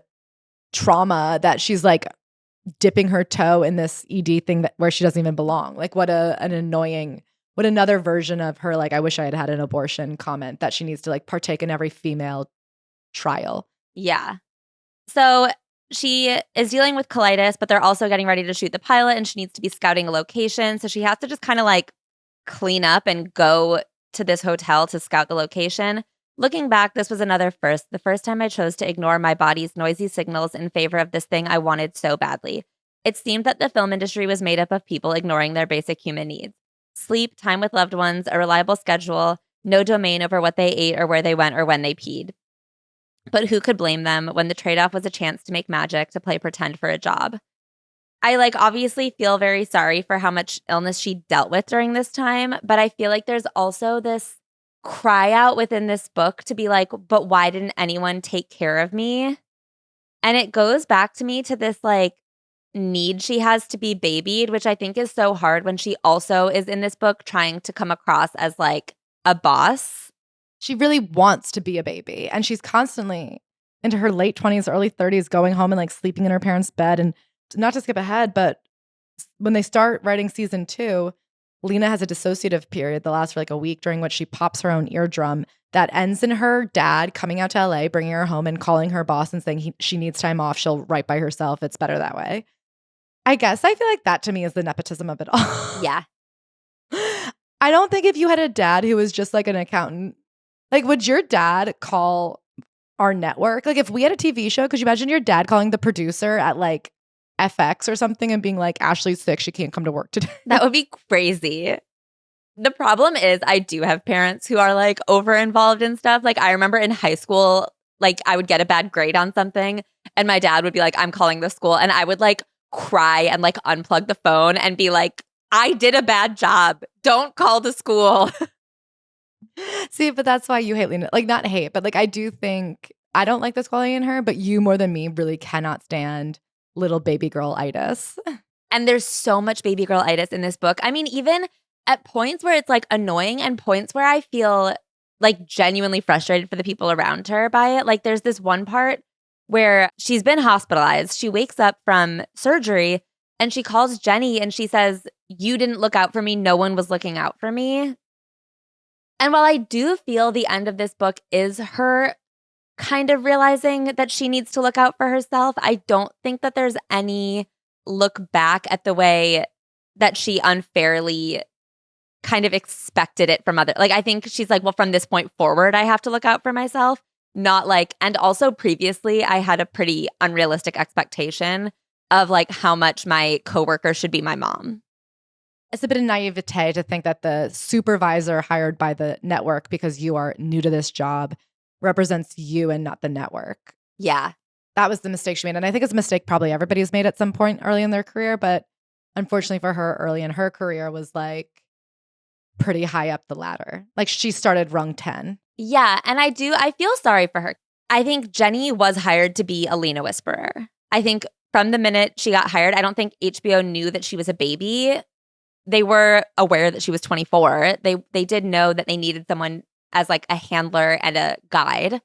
B: trauma that she's like dipping her toe in this ED thing where she doesn't even belong. Like what an annoying, what another version of her, like, I wish I had had an abortion comment that she needs to like partake in every female trial.
A: Yeah. So she is dealing with colitis, but they're also getting ready to shoot the pilot and she needs to be scouting a location. So she has to just kind of like clean up and go to this hotel to scout the location. Looking back, this was another first. The first time I chose to ignore my body's noisy signals in favor of this thing I wanted so badly. It seemed that the film industry was made up of people ignoring their basic human needs. Sleep, time with loved ones, a reliable schedule, no domain over what they ate or where they went or when they peed. But who could blame them when the trade-off was a chance to make magic, to play pretend for a job? I like obviously feel very sorry for how much illness she dealt with during this time, but I feel like there's also this cry out within this book to be like, but why didn't anyone take care of me? And it goes back to me to this like need she has to be babied, which I think is so hard when she also is in this book trying to come across as like a boss.
B: She really wants to be a baby. And she's constantly into her late 20s, early 30s, going home and like sleeping in her parents' bed. And not to skip ahead, but when they start writing season 2, Lena has a dissociative period that lasts for like a week, during which she pops her own eardrum that ends in her dad coming out to LA, bringing her home and calling her boss and saying she needs time off. She'll write by herself. It's better that way. I guess I feel like that to me is the nepotism of it all.
A: Yeah.
B: I don't think if you had a dad who was just like an accountant, like would your dad call our network? Like if we had a TV show, could you imagine your dad calling the producer at like FX or something and being like, Ashley's sick, she can't come to work today?
A: That would be crazy. The problem is I do have parents who are like over involved in stuff. Like I remember in high school, like I would get a bad grade on something and my dad would be like, I'm calling the school. And I would like cry and like unplug the phone and be like, I did a bad job. Don't call the school.
B: See, but that's why you hate Lena. Like not hate, but like I do think, I don't like this quality in her, but you more than me really cannot stand little baby girl-itis.
A: And there's so much baby girl-itis in this book. I mean, even at points where it's like annoying and points where I feel like genuinely frustrated for the people around her by it. Like there's this one part where she's been hospitalized. She wakes up from surgery and she calls Jenny and she says, you didn't look out for me. No one was looking out for me. And while I do feel the end of this book is her kind of realizing that she needs to look out for herself, I don't think that there's any look back at the way that she unfairly kind of expected it from other. Like, I think she's like, well, from this point forward, I have to look out for myself. Not like, and also previously, I had a pretty unrealistic expectation of like how much my coworker should be my mom.
B: It's a bit of naivete to think that the supervisor hired by the network because you are new to this job represents you and not the network.
A: Yeah.
B: That was the mistake she made. And I think it's a mistake probably everybody's made at some point early in their career. But unfortunately for her, early in her career was like pretty high up the ladder. Like she started rung 10.
A: Yeah. And I feel sorry for her. I think Jenny was hired to be a Lena whisperer. I think from the minute she got hired, I don't think HBO knew that she was a baby. They were aware that she was 24. They did know that they needed someone as like a handler and a guide.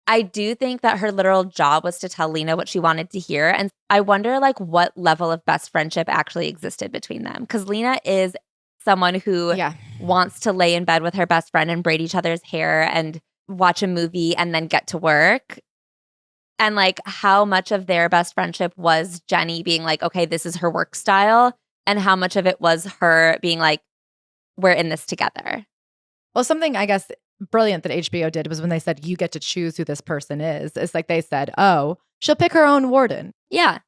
A: I do think that her literal job was to tell Lena what she wanted to hear. And I wonder like what level of best friendship actually existed between them. Because Lena is someone who wants to lay in bed with her best friend and braid each other's hair and watch a movie and then get to work. And like how much of their best friendship was Jenny being like, okay, this is her work style. And how much of it was her being like, we're in this together.
B: Well, something I guess brilliant that HBO did was when they said, you get to choose who this person is. It's like they said, oh, she'll pick her own warden.
A: Yeah.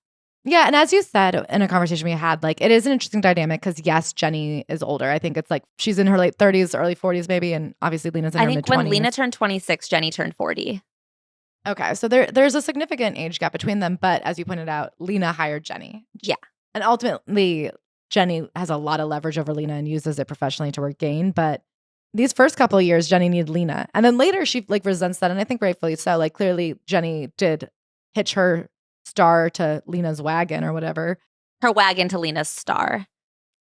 B: Yeah. And as you said in a conversation we had, like it is an interesting dynamic because yes, Jenny is older. I think it's like she's in her late 30s, early 40s maybe. And obviously Lena's in her mid-20s.
A: When Lena turned 26, Jenny turned 40.
B: Okay. So there's a significant age gap between them. But as you pointed out, Lena hired Jenny.
A: Yeah.
B: And ultimately, Jenny has a lot of leverage over Lena and uses it professionally to her gain. But these first couple of years, Jenny needed Lena. And then later she like resents that. And I think rightfully so. Like clearly Jenny did hitch her star to Lena's wagon or whatever.
A: Her wagon to Lena's star.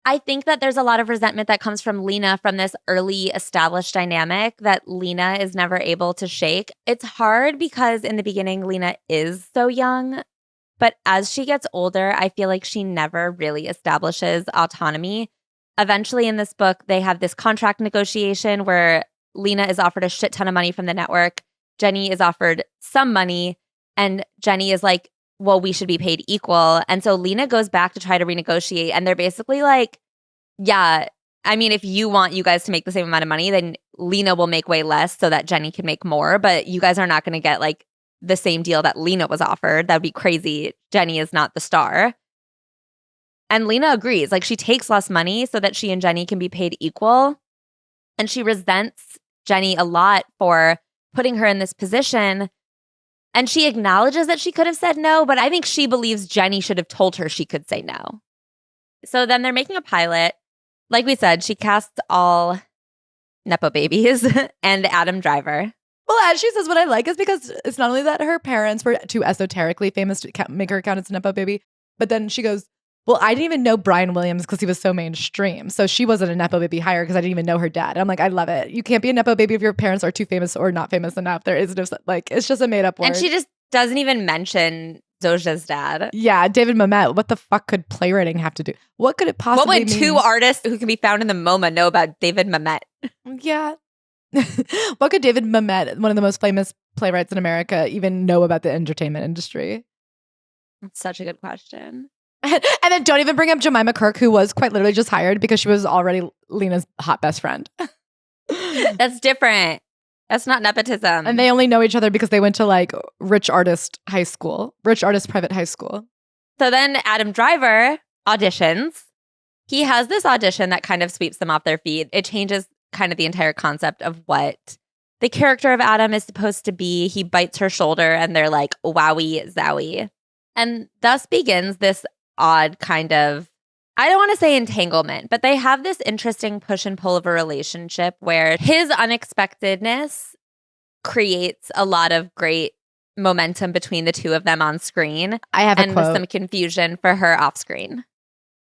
A: I think that there's a lot of resentment that comes from Lena from this early established dynamic that Lena is never able to shake. It's hard because in the beginning, Lena is so young. But as she gets older, I feel like she never really establishes autonomy. Eventually in this book, they have this contract negotiation where Lena is offered a shit ton of money from the network. Jenny is offered some money. And Jenny is like, well, we should be paid equal. And so Lena goes back to try to renegotiate. And they're basically like, yeah, I mean, if you want you guys to make the same amount of money, then Lena will make way less so that Jenny can make more. But you guys are not going to get like the same deal that Lena was offered. That would be crazy. Jenny is not the star. And Lena agrees. Like she takes less money so that she and Jenny can be paid equal. And she resents Jenny a lot for putting her in this position. And she acknowledges that she could have said no, but I think she believes Jenny should have told her she could say no. So then they're making a pilot. Like we said, she casts all Nepo babies and Adam Driver.
B: Well, as she says, what I like is because it's not only that her parents were too esoterically famous to make her count as a Nepo baby, but then she goes, well, I didn't even know Brian Williams because he was so mainstream. So she wasn't a Nepo baby hire because I didn't even know her dad. And I'm like, I love it. You can't be a Nepo baby if your parents are too famous or not famous enough. There is no, like, it's just a made up word.
A: And she just doesn't even mention Zoja's dad.
B: Yeah, David Mamet. What the fuck could playwriting have to do? What could it possibly mean?
A: What would two artists who can be found in the MoMA know about David Mamet?
B: Yeah. What could David Mamet, one of the most famous playwrights in America, even know about the entertainment industry?
A: That's such a good question.
B: And then don't even bring up Jemima Kirk, who was quite literally just hired because she was already Lena's hot best friend.
A: That's different. That's not nepotism.
B: And they only know each other because they went to like rich artist private high school.
A: So then Adam Driver auditions. He has this audition that kind of sweeps them off their feet. It changes kind of the entire concept of what the character of Adam is supposed to be. He bites her shoulder and they're like, wowie zowie. And thus begins this odd kind of, I don't want to say entanglement, but they have this interesting push and pull of a relationship where his unexpectedness creates a lot of great momentum between the two of them on screen.
B: I have a quote.
A: And some confusion for her off screen.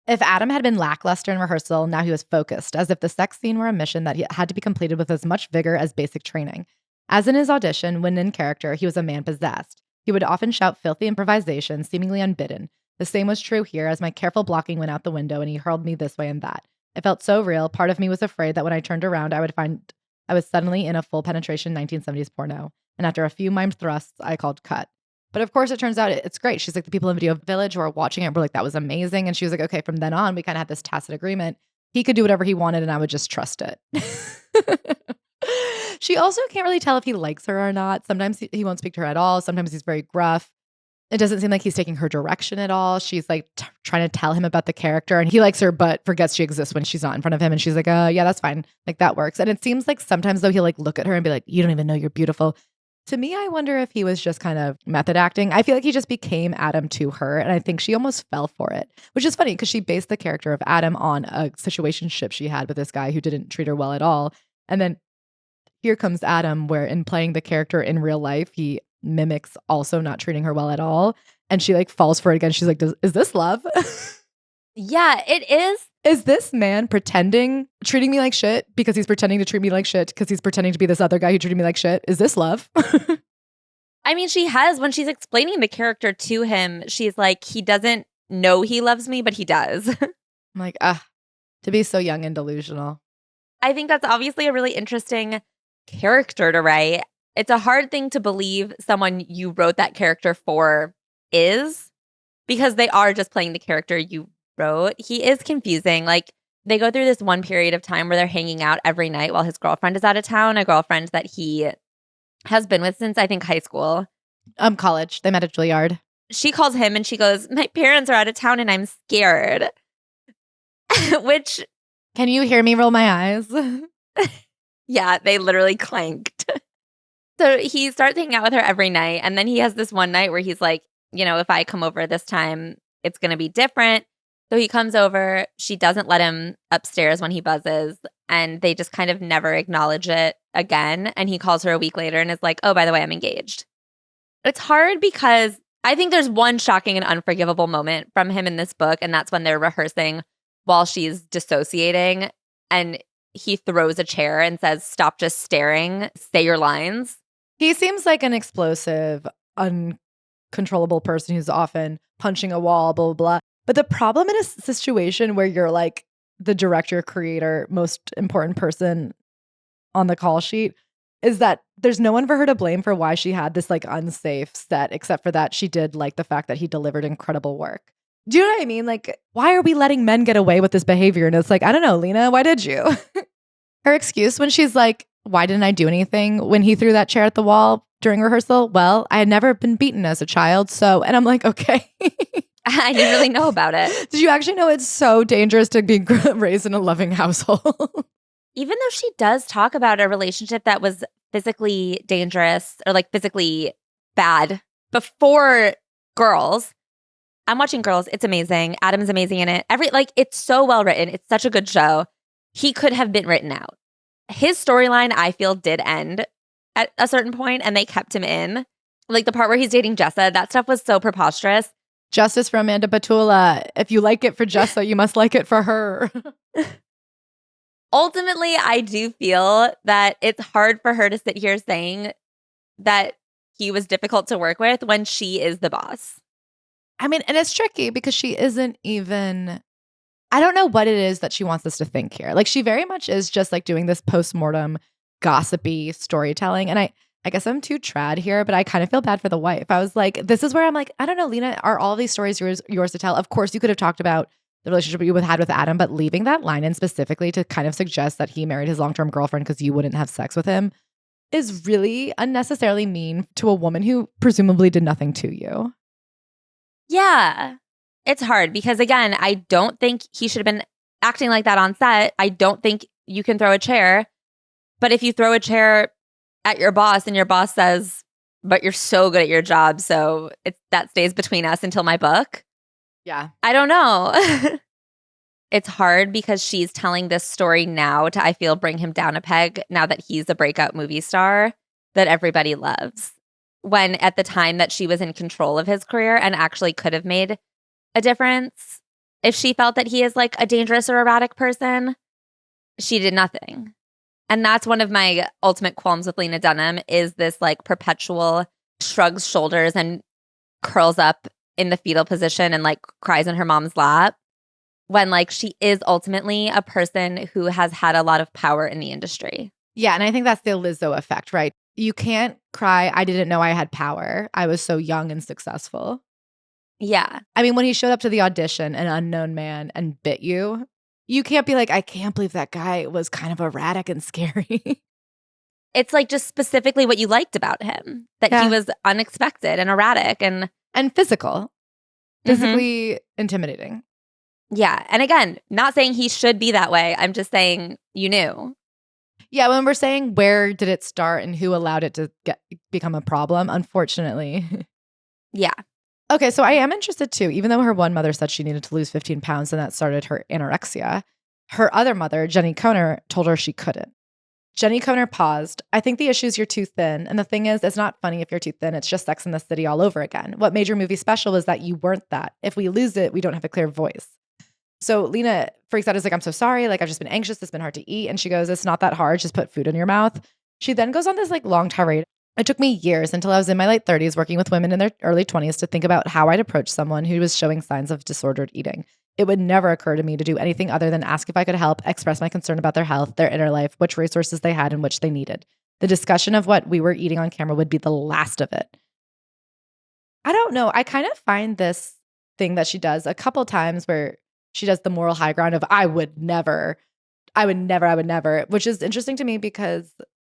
B: If Adam had been lackluster in rehearsal, now he was focused, as if the sex scene were a mission that had to be completed with as much vigor as basic training. As in his audition, when in character, he was a man possessed. He would often shout filthy improvisation, seemingly unbidden. The same was true here as my careful blocking went out the window and he hurled me this way and that. It felt so real, part of me was afraid that when I turned around, I would find I was suddenly in a full penetration 1970s porno. And after a few mimed thrusts, I called cut. But of course, it turns out it's great. She's like, the people in Video Village who are watching it were like, that was amazing. And she was like, okay, from then on, we kind of had this tacit agreement. He could do whatever he wanted and I would just trust it. She also can't really tell if he likes her or not. Sometimes he won't speak to her at all. Sometimes he's very gruff. It doesn't seem like he's taking her direction at all. She's like trying to tell him about the character and he likes her, but forgets she exists when she's not in front of him. And she's like, yeah, that's fine. Like that works. And it seems like sometimes though, he'll like look at her and be like, you don't even know you're beautiful. To me, I wonder if he was just kind of method acting. I feel like he just became Adam to her. And I think she almost fell for it, which is funny because she based the character of Adam on a situationship she had with this guy who didn't treat her well at all. And then here comes Adam, where in playing the character in real life, he mimics also not treating her well at all. and she like falls for it again. She's like, is this love?
A: Yeah, it is.
B: Is this man treating me like shit because he's pretending to treat me like shit because he's pretending to be this other guy who treated me like shit? Is this love?
A: I mean, she has, when she's explaining the character to him, she's like, he doesn't know he loves me, but he does.
B: I'm like, to be so young and delusional.
A: I think that's obviously a really interesting character to write. It's a hard thing to believe someone you wrote that character for is, because they are just playing the character you wrote. He is confusing. Like, they go through this one period of time where they're hanging out every night while his girlfriend is out of town, a girlfriend that he has been with since, I think, high school.
B: College. They met at Juilliard.
A: She calls him and she goes, my parents are out of town and I'm scared. Which...
B: Can you hear me roll my eyes?
A: Yeah, they literally clanked. So he starts hanging out with her every night. And then he has this one night where he's like, if I come over this time, it's going to be different. So he comes over. She doesn't let him upstairs when he buzzes. And they just kind of never acknowledge it again. And he calls her a week later and is like, oh, by the way, I'm engaged. It's hard because I think there's one shocking and unforgivable moment from him in this book. And that's when they're rehearsing while she's dissociating. And he throws a chair and says, stop just staring. Say your lines.
B: He seems like an explosive, uncontrollable person who's often punching a wall, blah, blah, blah. But the problem in a situation where you're like the director, creator, most important person on the call sheet is that there's no one for her to blame for why she had this like unsafe set, except for that she did like the fact that he delivered incredible work. Do you know what I mean? Like, why are we letting men get away with this behavior? And it's like, I don't know, Lena, why did you? Her excuse when she's like, why didn't I do anything when he threw that chair at the wall during rehearsal? Well, I had never been beaten as a child. So, and I'm like, okay.
A: I didn't really know about it.
B: Did you actually know it's so dangerous to be raised in a loving household?
A: Even though she does talk about a relationship that was physically dangerous or like physically bad before Girls. I'm watching Girls. It's amazing. Adam's amazing in it. It's so well written. It's such a good show. He could have been written out. His storyline, I feel, did end at a certain point, and they kept him in. Like the part where he's dating Jessa, that stuff was so preposterous.
B: Justice for Amanda Batula. If you like it for Jessa, you must like it for her.
A: Ultimately, I do feel that it's hard for her to sit here saying that he was difficult to work with when she is the boss.
B: I mean, and it's tricky because she isn't even, I don't know what it is that she wants us to think here. Like, she very much is just like doing this postmortem gossipy storytelling. And I guess I'm too trad here, but I kind of feel bad for the wife. I was like, this is where I'm like, I don't know, Lena, are all these stories yours to tell? Of course, you could have talked about the relationship you had with Adam, but leaving that line in specifically to kind of suggest that he married his long-term girlfriend because you wouldn't have sex with him is really unnecessarily mean to a woman who presumably did nothing to you.
A: Yeah. It's hard because, again, I don't think he should have been acting like that on set. I don't think you can throw a chair. But if you throw a chair at your boss and your boss says, but you're so good at your job, so that stays between us until my book.
B: Yeah.
A: I don't know. It's hard because she's telling this story now to, I feel, bring him down a peg now that he's a breakout movie star that everybody loves. When at the time that she was in control of his career and actually could have made a difference, if she felt that he is like a dangerous or erratic person, she did nothing. And that's one of my ultimate qualms with Lena Dunham is this like perpetual shrugs shoulders and curls up in the fetal position and like cries in her mom's lap when like she is ultimately a person who has had a lot of power in the industry.
B: Yeah, and I think that's the Lizzo effect, right? You can't cry, I didn't know I had power. I was so young and successful.
A: Yeah.
B: I mean, when he showed up to the audition, an unknown man, and bit you, you can't be like, I can't believe that guy was kind of erratic and scary.
A: It's like just specifically what you liked about him, that he was unexpected and erratic and
B: physical, physically intimidating.
A: Yeah. And again, not saying he should be that way. I'm just saying you knew.
B: Yeah, when we're saying where did it start and who allowed it to become a problem, unfortunately.
A: Yeah.
B: Okay, so I am interested too. Even though her one mother said she needed to lose 15 pounds and that started her anorexia, her other mother, Jenny Koner, told her she couldn't. Jenny Conner paused. I think the issue is you're too thin. And the thing is, it's not funny if you're too thin. It's just Sex and the City all over again. What made your movie special was that you weren't that. If we lose it, we don't have a clear voice. So Lena freaks out. Is like, I'm so sorry. Like, I've just been anxious. It's been hard to eat. And she goes, it's not that hard. Just put food in your mouth. She then goes on this like long tirade. It took me years until I was in my late 30s working with women in their early 20s to think about how I'd approach someone who was showing signs of disordered eating. It would never occur to me to do anything other than ask if I could help, express my concern about their health, their inner life, which resources they had and which they needed. The discussion of what we were eating on camera would be the last of it. I don't know. I kind of find this thing that she does a couple times where she does the moral high ground of I would never, which is interesting to me because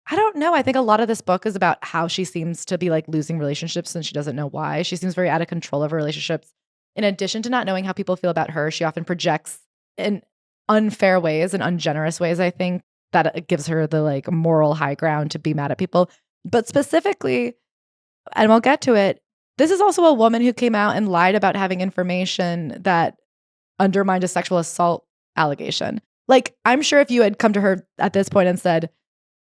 B: I don't know. I think a lot of this book is about how she seems to be like losing relationships and she doesn't know why. She seems very out of control of her relationships. In addition to not knowing how people feel about her, she often projects in unfair ways and ungenerous ways, I think, that it gives her the like moral high ground to be mad at people. But specifically, and we'll get to it, this is also a woman who came out and lied about having information that undermined a sexual assault allegation. Like, I'm sure if you had come to her at this point and said,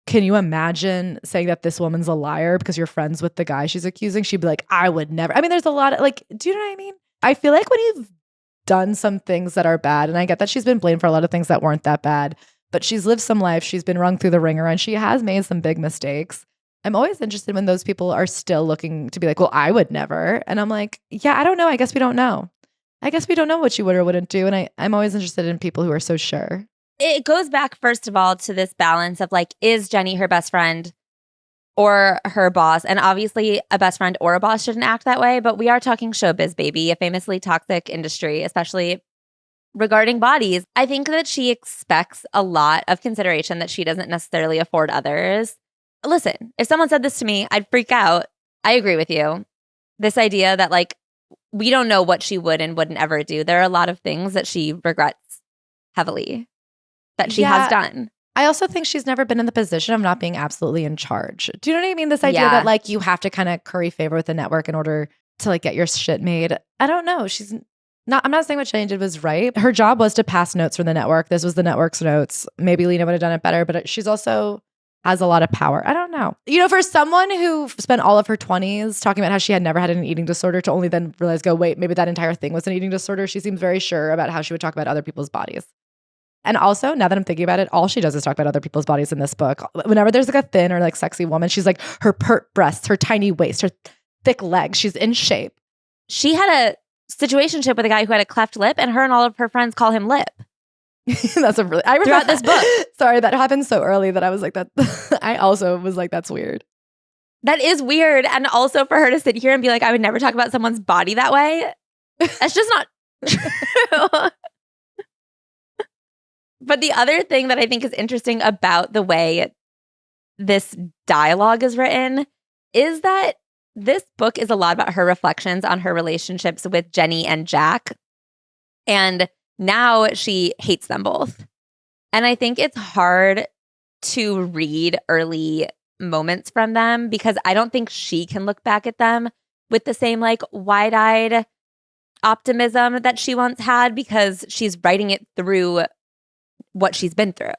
B: can you imagine saying that this woman's a liar because you're friends with the guy she's accusing? She'd be like, I would never. I mean, there's a lot of like, do you know what I mean? I feel like when you've done some things that are bad, and I get that she's been blamed for a lot of things that weren't that bad, but she's lived some life, she's been rung through the ringer, and she has made some big mistakes. I'm always interested when those people are still looking to be like, well, I would never. And I'm like, yeah, I don't know. I guess we don't know. I guess we don't know what you would or wouldn't do. And I'm always interested in people who are so sure.
A: It goes back, first of all, to this balance of like, is Jenny her best friend or her boss? And obviously a best friend or a boss shouldn't act that way, but we are talking showbiz, baby, a famously toxic industry, especially regarding bodies. I think that she expects a lot of consideration that she doesn't necessarily afford others. Listen, if someone said this to me, I'd freak out. I agree with you. This idea that like, we don't know what she would and wouldn't ever do. There are a lot of things that she regrets heavily that she has done.
B: I also think she's never been in the position of not being absolutely in charge. Do you know what I mean? This idea that like you have to kind of curry favor with the network in order to like get your shit made. I don't know. I'm not saying what Jenny did was right. Her job was to pass notes from the network. This was the network's notes. Maybe Lena would have done it better, but she's also has a lot of power. I don't know. You know, for someone who spent all of her 20s talking about how she had never had an eating disorder to only then realize, wait, maybe that entire thing was an eating disorder. She seems very sure about how she would talk about other people's bodies. And also, now that I'm thinking about it, all she does is talk about other people's bodies in this book. Whenever there's like a thin or like sexy woman, she's like her pert breasts, her tiny waist, her thick legs. She's in shape.
A: She had a situationship with a guy who had a cleft lip, and her and all of her friends call him Lip.
B: That's a really, I remember
A: throughout this book.
B: Sorry, that happened so early that I was like that. I also was like, that's weird.
A: That is weird. And also for her to sit here and be like, I would never talk about someone's body that way. That's just not true. But the other thing that I think is interesting about the way this dialogue is written is that this book is a lot about her reflections on her relationships with Jenny and Jack. And now she hates them both. And I think it's hard to read early moments from them because I don't think she can look back at them with the same like wide-eyed optimism that she once had because she's writing it through what she's been through.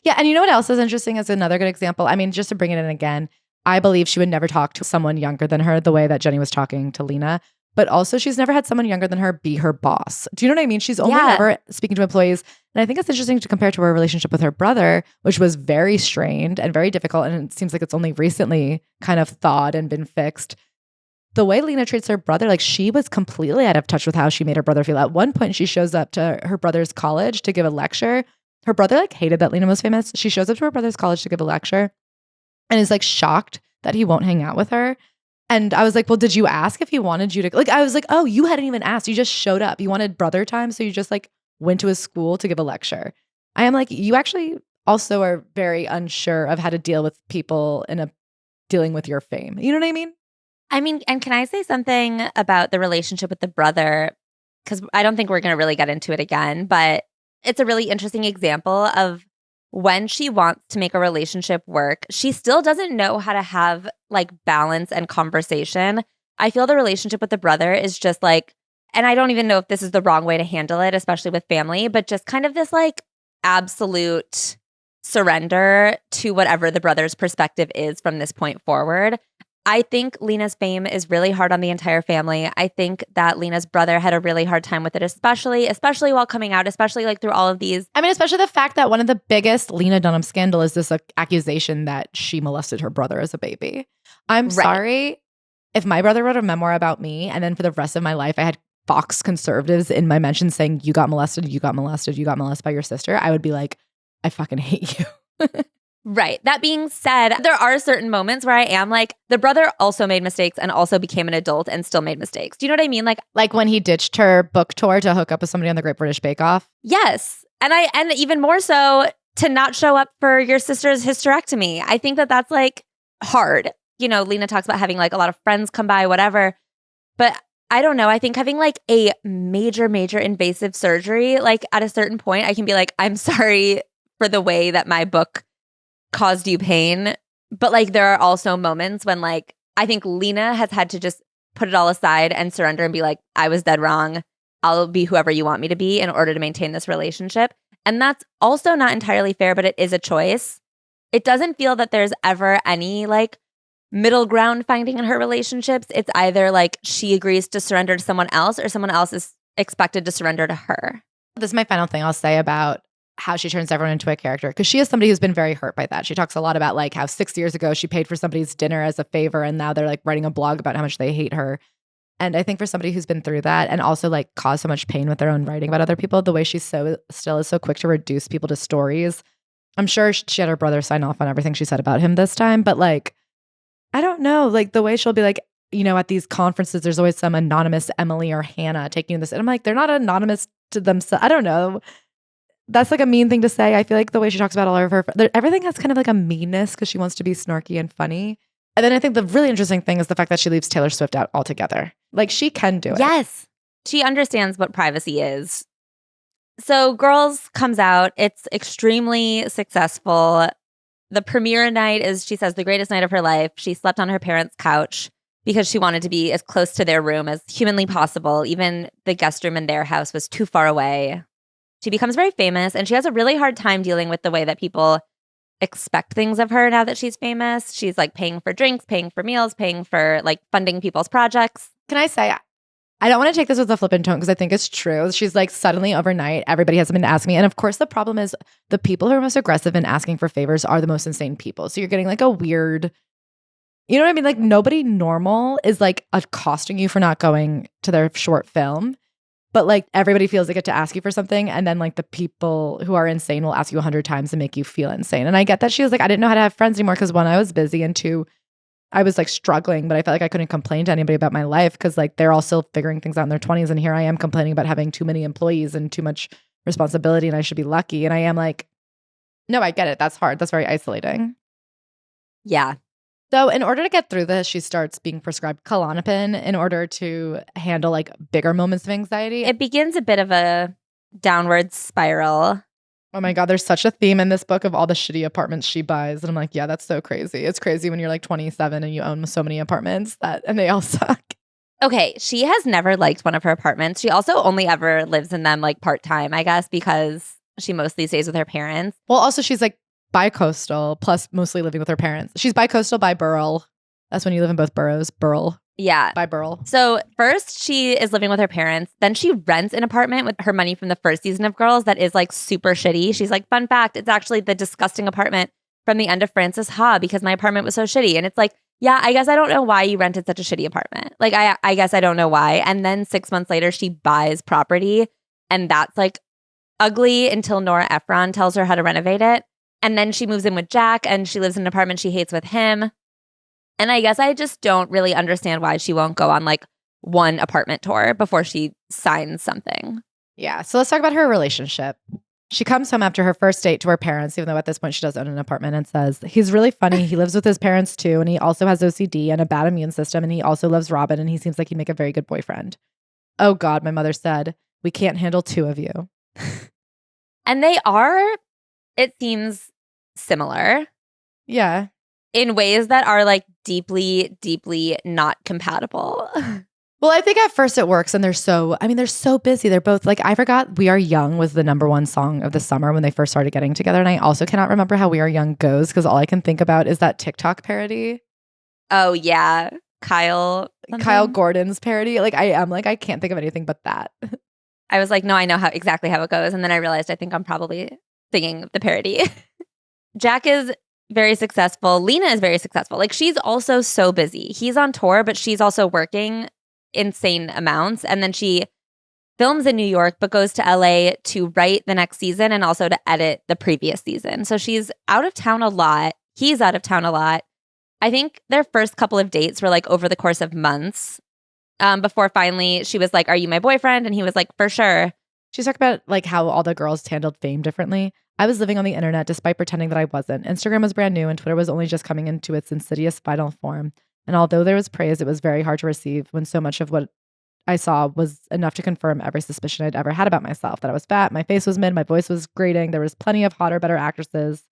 B: Yeah. And you know what else is interesting as another good example? I mean, just to bring it in again, I believe she would never talk to someone younger than her the way that Jenny was talking to Lena. But also, she's never had someone younger than her be her boss. Do you know what I mean? She's only ever speaking to employees. And I think it's interesting to compare to her relationship with her brother, which was very strained and very difficult. And it seems like it's only recently kind of thawed and been fixed. The way Lena treats her brother, like she was completely out of touch with how she made her brother feel. At one point, she shows up to her brother's college to give a lecture. Her brother like hated that Lena was famous. She shows up to her brother's college to give a lecture and is like shocked that he won't hang out with her. And I was like, well, did you ask if he wanted you to? Like, I was like, oh, you hadn't even asked. You just showed up. You wanted brother time. So you just like went to his school to give a lecture. I am like, you actually also are very unsure of how to deal with people in dealing with your fame. You know what I mean?
A: I mean, and can I say something about the relationship with the brother? Because I don't think we're going to really get into it again, but it's a really interesting example of when she wants to make a relationship work, she still doesn't know how to have like balance and conversation. I feel the relationship with the brother is just like, and I don't even know if this is the wrong way to handle it, especially with family, but just kind of this like absolute surrender to whatever the brother's perspective is from this point forward. I think Lena's fame is really hard on the entire family. I think that Lena's brother had a really hard time with it, especially while coming out, especially like through all of these.
B: I mean, especially the fact that one of the biggest Lena Dunham scandal is this accusation that she molested her brother as a baby. I'm sorry. If my brother wrote a memoir about me and then for the rest of my life I had Fox conservatives in my mentions saying you got molested, you got molested, you got molested by your sister, I would be like, I fucking hate you.
A: Right. That being said, there are certain moments where I am like, the brother also made mistakes and also became an adult and still made mistakes. Do you know what I mean?
B: Like when he ditched her book tour to hook up with somebody on the Great British Bake Off?
A: Yes. And even more so to not show up for your sister's hysterectomy. I think that that's like hard. You know, Lena talks about having like a lot of friends come by, whatever. But I don't know. I think having like a major invasive surgery, like at a certain point, I can be like, I'm sorry for the way that my book caused you pain. But like there are also moments when like I think Lena has had to just put it all aside and surrender and be like, I was dead wrong. I'll be whoever you want me to be in order to maintain this relationship. And that's also not entirely fair, but it is a choice. It doesn't feel that there's ever any like middle ground finding in her relationships. It's either like she agrees to surrender to someone else or someone else is expected to surrender to her.
B: This is my final thing I'll say about how she turns everyone into a character, because she is somebody who's been very hurt by that. She talks a lot about like how 6 years ago she paid for somebody's dinner as a favor and now they're like writing a blog about how much they hate her. And I think for somebody who's been through that and also like caused so much pain with their own writing about other people, the way she still is so quick to reduce people to stories. I'm sure she had her brother sign off on everything she said about him this time, but like, I don't know, like the way she'll be like, you know, at these conferences, there's always some anonymous Emily or Hannah taking this. And I'm like, they're not anonymous to themselves. I don't know. That's like a mean thing to say. I feel like the way she talks about all of her, everything has kind of like a meanness because she wants to be snarky and funny. And then I think the really interesting thing is the fact that she leaves Taylor Swift out altogether. Like she can do it.
A: Yes. She understands what privacy is. So Girls comes out. It's extremely successful. The premiere night is, she says, the greatest night of her life. She slept on her parents' couch because she wanted to be as close to their room as humanly possible. Even the guest room in their house was too far away. She becomes very famous, and she has a really hard time dealing with the way that people expect things of her now that she's famous. She's like paying for drinks, paying for meals, paying for like funding people's projects.
B: Can I say, I don't want to take this with a flippant tone because I think it's true. She's like suddenly overnight, everybody has something to ask me. And of course, the problem is the people who are most aggressive in asking for favors are the most insane people. So you're getting like a weird, you know what I mean? Like nobody normal is like accosting you for not going to their short film. But like everybody feels they get to ask you for something. And then like the people who are insane will ask you 100 times and make you feel insane. And I get that she was like, I didn't know how to have friends anymore because one, I was busy, and two, I was like struggling, but I felt like I couldn't complain to anybody about my life because like they're all still figuring things out in their 20s. And here I am complaining about having too many employees and too much responsibility and I should be lucky. And I am like, no, I get it. That's hard. That's very isolating.
A: Yeah.
B: So in order to get through this, she starts being prescribed Klonopin in order to handle like bigger moments of anxiety.
A: It begins a bit of a downward spiral.
B: Oh my God, there's such a theme in this book of all the shitty apartments she buys. And I'm like, yeah, that's so crazy. It's crazy when you're like 27 and you own so many apartments and they all suck.
A: Okay, she has never liked one of her apartments. She also only ever lives in them like part-time, I guess, because she mostly stays with her parents.
B: Well, also she's like bi-coastal plus mostly living with her parents. She's bi-coastal, bi-borough. That's when you live in both boroughs. Borough.
A: Yeah.
B: Bi-borough.
A: So first she is living with her parents. Then she rents an apartment with her money from the first season of Girls that is like super shitty. She's like, fun fact, it's actually the disgusting apartment from the end of Frances Ha because my apartment was so shitty. And it's like, yeah, I guess I don't know why you rented such a shitty apartment. Like, I guess I don't know why. And then 6 months later, she buys property. And that's like ugly until Nora Ephron tells her how to renovate it. And then she moves in with Jack and she lives in an apartment she hates with him. And I guess I just don't really understand why she won't go on like one apartment tour before she signs something.
B: Yeah. So let's talk about her relationship. She comes home after her first date to her parents, even though at this point she does own an apartment, and says, he's really funny. He lives with his parents too. And he also has OCD and a bad immune system. And he also loves Robin. And he seems like he'd make a very good boyfriend. Oh God, my mother said, we can't handle two of you.
A: And they are, it seems, similar.
B: Yeah.
A: In ways that are like deeply, deeply not compatible.
B: Well, I think at first it works and they're so busy. They're both like, I forgot We Are Young was the #1 song of the summer when they first started getting together. And I also cannot remember how We Are Young goes because all I can think about is that TikTok parody.
A: Oh, yeah. Kyle
B: Gordon's parody. Like I can't think of anything but that.
A: I was like, no, I know exactly how it goes. And then I realized I think I'm probably singing the parody. Jack is very successful. Lena is very successful. Like she's also so busy. He's on tour, but she's also working insane amounts. And then she films in New York, but goes to LA to write the next season and also to edit the previous season. So she's out of town a lot. He's out of town a lot. I think their first couple of dates were like over the course of months before finally she was like, "Are you my boyfriend?" And he was like, "For sure."
B: She's talking about like how all the girls handled fame differently. I was living on the internet despite pretending that I wasn't. Instagram was brand new and Twitter was only just coming into its insidious final form. And although there was praise, it was very hard to receive when so much of what I saw was enough to confirm every suspicion I'd ever had about myself. That I was fat, my face was mid, my voice was grating, there was plenty of hotter, better actresses.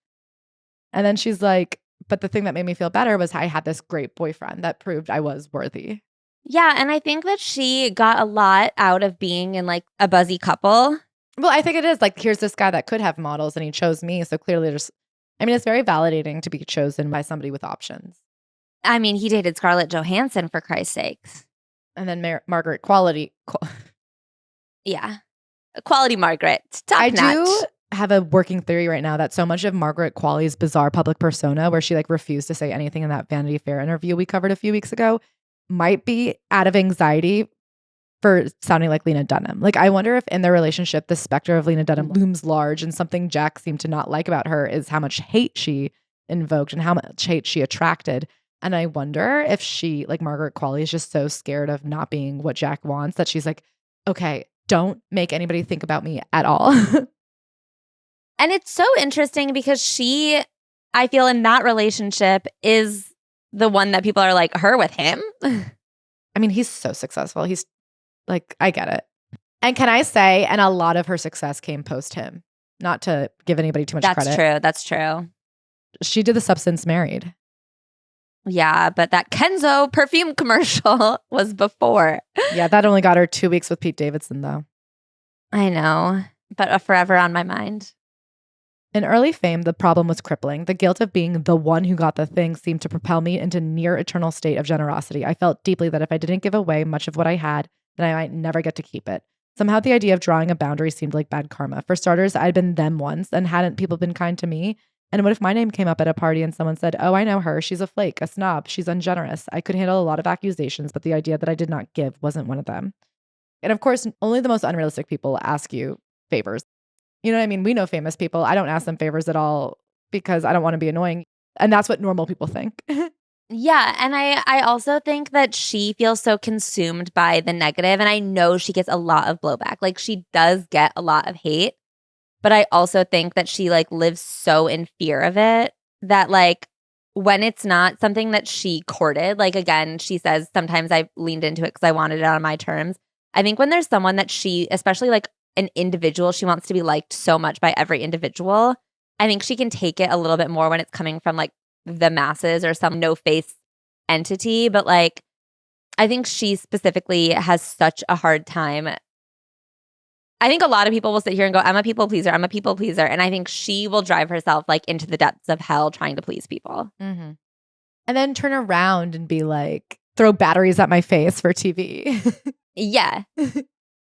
B: And then she's like, but the thing that made me feel better was I had this great boyfriend that proved I was worthy.
A: Yeah, and I think that she got a lot out of being in like a buzzy couple.
B: Well, I think it is like, here's this guy that could have models and he chose me. So clearly it's very validating to be chosen by somebody with options.
A: I mean, he dated Scarlett Johansson for Christ's sakes.
B: And then Margaret Quality.
A: Yeah. Quality Margaret. Top notch.
B: I do have a working theory right now that so much of Margaret Qualley's bizarre public persona, where she like refused to say anything in that Vanity Fair interview we covered a few weeks ago, might be out of anxiety for sounding like Lena Dunham. Like, I wonder if in their relationship, the specter of Lena Dunham looms large, and something Jack seemed to not like about her is how much hate she invoked and how much hate she attracted. And I wonder if she, like Margaret Qualley, is just so scared of not being what Jack wants that she's like, okay, don't make anybody think about me at all.
A: And it's so interesting because she, I feel in that relationship is the one that people are like, her with him.
B: I mean, he's so successful. He's like, I get it. And can I say, and a lot of her success came post him, not to give anybody too much credit.
A: That's true.
B: She did the Substance Married.
A: Yeah, but that Kenzo perfume commercial was before.
B: Yeah, that only got her 2 weeks with Pete Davidson, though.
A: I know, but forever on my mind.
B: In early fame, the problem was crippling. The guilt of being the one who got the thing seemed to propel me into near eternal state of generosity. I felt deeply that if I didn't give away much of what I had, then I might never get to keep it. Somehow the idea of drawing a boundary seemed like bad karma. For starters, I'd been them once, and hadn't people been kind to me? And what if my name came up at a party and someone said, "Oh, I know her. She's a flake, a snob. She's ungenerous." I could handle a lot of accusations, but the idea that I did not give wasn't one of them. And of course, only the most unrealistic people ask you favors. You know what I mean? We know famous people. I don't ask them favors at all because I don't want to be annoying. And that's what normal people think.
A: Yeah. And I also think that she feels so consumed by the negative. And I know she gets a lot of blowback. Like she does get a lot of hate. But I also think that she like lives so in fear of it that like when it's not something that she courted, like again, she says, sometimes I leaned into it because I wanted it on my terms. I think when there's someone that she, especially like an individual, she wants to be liked so much by every individual. I think she can take it a little bit more when it's coming from like the masses or some no face entity. But like, I think she specifically has such a hard time. I think a lot of people will sit here and go, I'm a people pleaser. I'm a people pleaser. And I think she will drive herself like into the depths of hell trying to please people.
B: Mm-hmm. And then turn around and be like, throw batteries at my face for TV.
A: Yeah.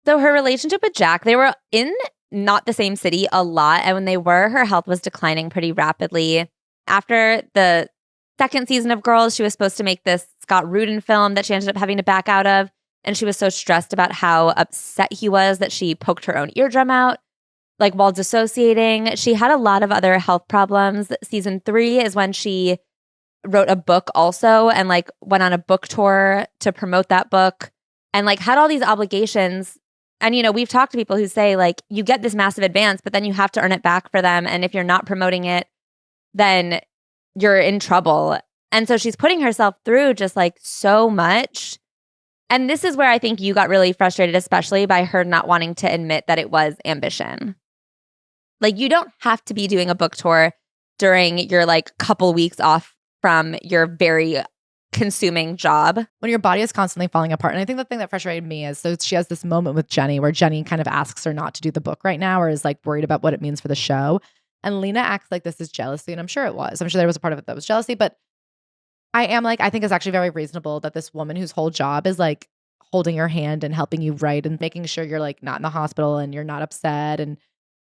A: So her relationship with Jack, they were in not the same city a lot. And when they were, her health was declining pretty rapidly. After the second season of Girls, she was supposed to make this Scott Rudin film that she ended up having to back out of. And she was so stressed about how upset he was that she poked her own eardrum out, like while dissociating. She had a lot of other health problems. Season 3 is when she wrote a book also and like went on a book tour to promote that book and like had all these obligations. And, you know, we've talked to people who say like, you get this massive advance, but then you have to earn it back for them. And if you're not promoting it, then you're in trouble. And so she's putting herself through just like so much. And this is where I think you got really frustrated, especially by her not wanting to admit that it was ambition. Like, you don't have to be doing a book tour during your like couple weeks off from your very consuming job.
B: When your body is constantly falling apart. And I think the thing that frustrated me is, so she has this moment with Jenny where Jenny kind of asks her not to do the book right now, or is like worried about what it means for the show. And Lena acts like this is jealousy. And I'm sure it was. I'm sure there was a part of it that was jealousy. But I think it's actually very reasonable that this woman whose whole job is like holding your hand and helping you write and making sure you're like not in the hospital and you're not upset. And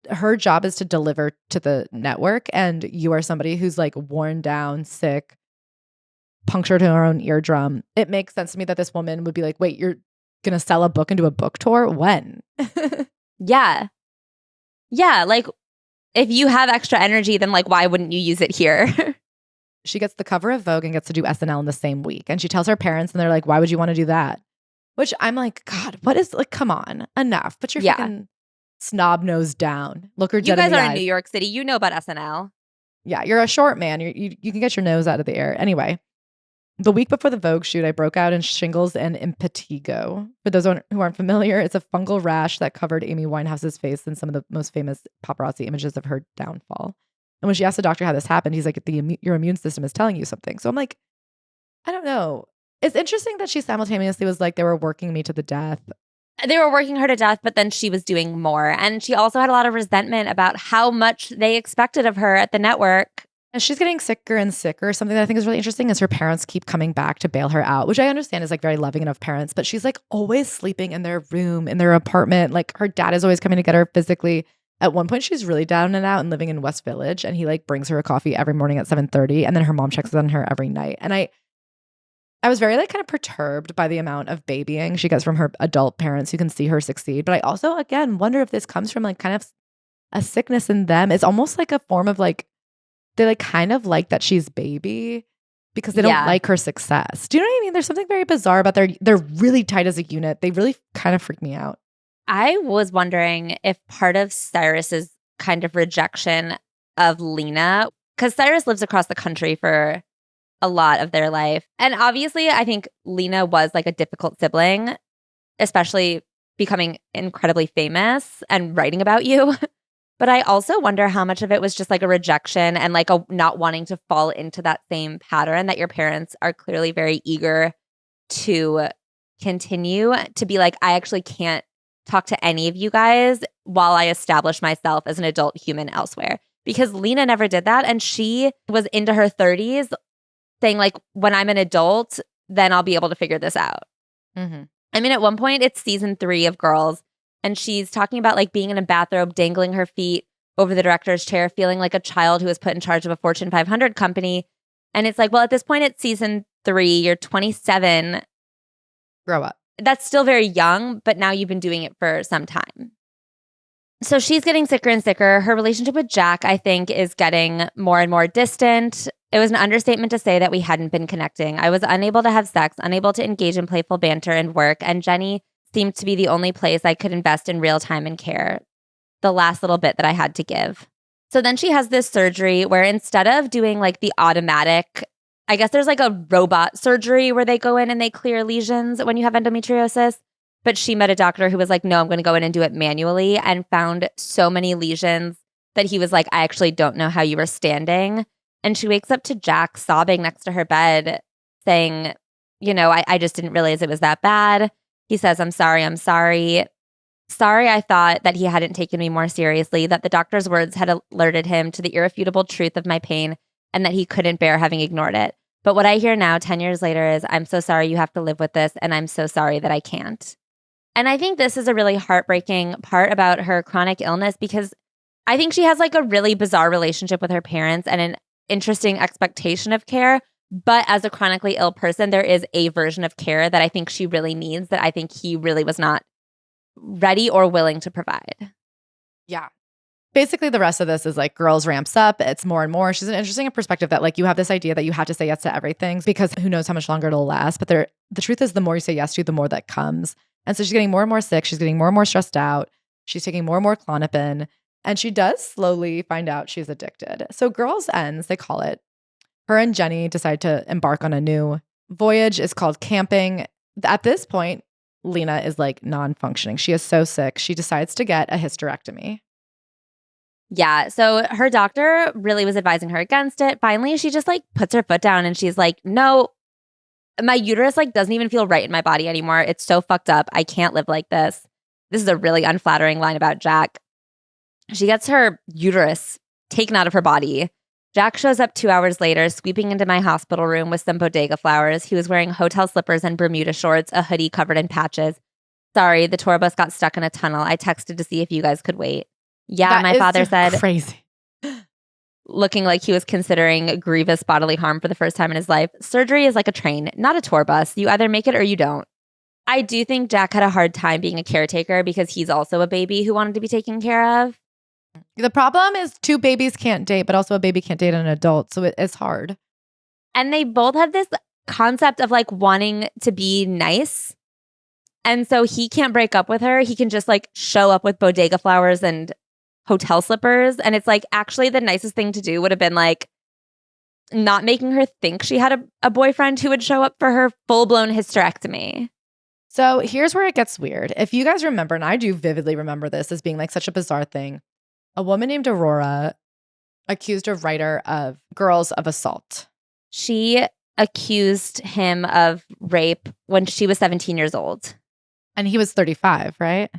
B: her job is to deliver to the network. And you are somebody who's like worn down, sick, punctured her own eardrum. It makes sense to me that this woman would be like, wait, you're going to sell a book and do a book tour? When?
A: Yeah. Yeah. Like, if you have extra energy, then like, why wouldn't you use it here?
B: She gets the cover of Vogue and gets to do SNL in the same week. And she tells her parents and they're like, why would you want to do that? Which I'm like, God, what is like, come on, enough. Put your fucking snob nose down. Look her dead in the eyes.
A: You guys are in New York City. You know about SNL.
B: Yeah, you're a short man. You can get your nose out of the air. Anyway, the week before the Vogue shoot, I broke out in shingles and impetigo. For those who aren't familiar, it's a fungal rash that covered Amy Winehouse's face in some of the most famous paparazzi images of her downfall. And when she asked the doctor how this happened, he's like, your immune system is telling you something. So I'm like, I don't know. It's interesting that she simultaneously was like, they were working me to the death.
A: They were working her to death, but then she was doing more. And she also had a lot of resentment about how much they expected of her at the network.
B: And she's getting sicker and sicker. Something that I think is really interesting is her parents keep coming back to bail her out, which I understand is like very loving enough parents, but she's like always sleeping in their room, in their apartment. Like her dad is always coming to get her physically. At one point, she's really down and out and living in West Village, and he like brings her a coffee every morning at 7:30, and then her mom checks on her every night. And I was very like kind of perturbed by the amount of babying she gets from her adult parents who can see her succeed. But I also, again, wonder if this comes from like kind of a sickness in them. It's almost like a form of like, they like kind of like that she's baby because they don't like her success. Do you know what I mean? There's something very bizarre about they're really tight as a unit. They really kind of freak me out.
A: I was wondering if part of Cyrus's kind of rejection of Lena, because Cyrus lives across the country for a lot of their life. And obviously, I think Lena was like a difficult sibling, especially becoming incredibly famous and writing about you. But I also wonder how much of it was just like a rejection and like a not wanting to fall into that same pattern that your parents are clearly very eager to continue to be like, I actually can't talk to any of you guys while I establish myself as an adult human elsewhere. Because Lena never did that. And she was into her 30s saying like, when I'm an adult, then I'll be able to figure this out.
B: Mm-hmm.
A: I mean, at one point, it's season 3 of Girls. And she's talking about like being in a bathrobe, dangling her feet over the director's chair, feeling like a child who was put in charge of a Fortune 500 company. And it's like, well, at this point, it's season 3. You're 27.
B: Grow up.
A: That's still very young, but now you've been doing it for some time. So she's getting sicker and sicker. Her relationship with Jack, I think, is getting more and more distant. It was an understatement to say that we hadn't been connecting. I was unable to have sex, unable to engage in playful banter and work, and Jenny seemed to be the only place I could invest in real time and care, the last little bit that I had to give. So then she has this surgery where instead of doing like the automatic, I guess there's like a robot surgery where they go in and they clear lesions when you have endometriosis. But she met a doctor who was like, no, I'm going to go in and do it manually, and found so many lesions that he was like, I actually don't know how you were standing. And she wakes up to Jack sobbing next to her bed saying, you know, I just didn't realize it was that bad. He says, I'm sorry. Sorry, I thought that he hadn't taken me more seriously, that the doctor's words had alerted him to the irrefutable truth of my pain and that he couldn't bear having ignored it. But what I hear now, 10 years later, is I'm so sorry you have to live with this, and I'm so sorry that I can't. And I think this is a really heartbreaking part about her chronic illness, because I think she has like a really bizarre relationship with her parents and an interesting expectation of care. But as a chronically ill person, there is a version of care that I think she really needs that I think he really was not ready or willing to provide.
B: Yeah. Basically, the rest of this is like Girls ramps up. It's more and more. She's an interesting perspective that like you have this idea that you have to say yes to everything because who knows how much longer it'll last. But the truth is the more you say yes to, the more that comes. And so she's getting more and more sick. She's getting more and more stressed out. She's taking more and more Klonopin. And she does slowly find out she's addicted. So Girls ends, they call it. Her and Jenny decide to embark on a new voyage. It's called camping. At this point, Lena is like non-functioning. She is so sick. She decides to get a hysterectomy.
A: Yeah. So her doctor really was advising her against it. Finally, she just like puts her foot down and she's like, no, my uterus like doesn't even feel right in my body anymore. It's so fucked up. I can't live like this. This is a really unflattering line about Jack. She gets her uterus taken out of her body. Jack shows up 2 hours later, sweeping into my hospital room with some bodega flowers. He was wearing hotel slippers and Bermuda shorts, a hoodie covered in patches. Sorry, the tour bus got stuck in a tunnel. I texted to see if you guys could wait. Yeah,
B: That
A: my
B: is
A: father said,
B: crazy.
A: looking like he was considering grievous bodily harm for the first time in his life. Surgery is like a train, not a tour bus. You either make it or you don't. I do think Jack had a hard time being a caretaker because he's also a baby who wanted to be taken care of.
B: The problem is two babies can't date, but also a baby can't date an adult. So it's hard.
A: And they both have this concept of like wanting to be nice. And so he can't break up with her. He can just like show up with bodega flowers and hotel slippers. And it's like actually the nicest thing to do would have been like not making her think she had a boyfriend who would show up for her full-blown hysterectomy.
B: So here's where it gets weird. If you guys remember, and I do vividly remember this as being like such a bizarre thing, a woman named Aurora accused a writer of girls of assault.
A: She accused him of rape when she was 17 years old.
B: And he was 35, right?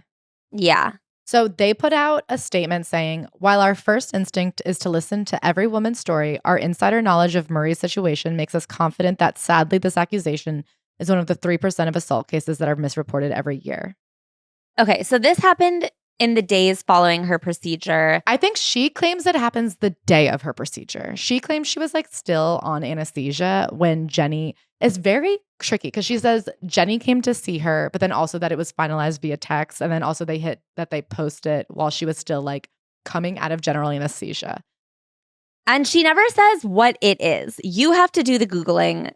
A: Yeah.
B: So they put out a statement saying, while our first instinct is to listen to every woman's story, our insider knowledge of Murray's situation makes us confident that sadly this accusation is one of the 3% of assault cases that are misreported every year.
A: Okay, so this happened in the days following her procedure.
B: I think she claims it happens the day of her procedure. She claims she was like still on anesthesia when Jenny is very tricky because she says Jenny came to see her, but then also that it was finalized via text. And then also they post it while she was still like coming out of general anesthesia.
A: And she never says what it is. You have to do the Googling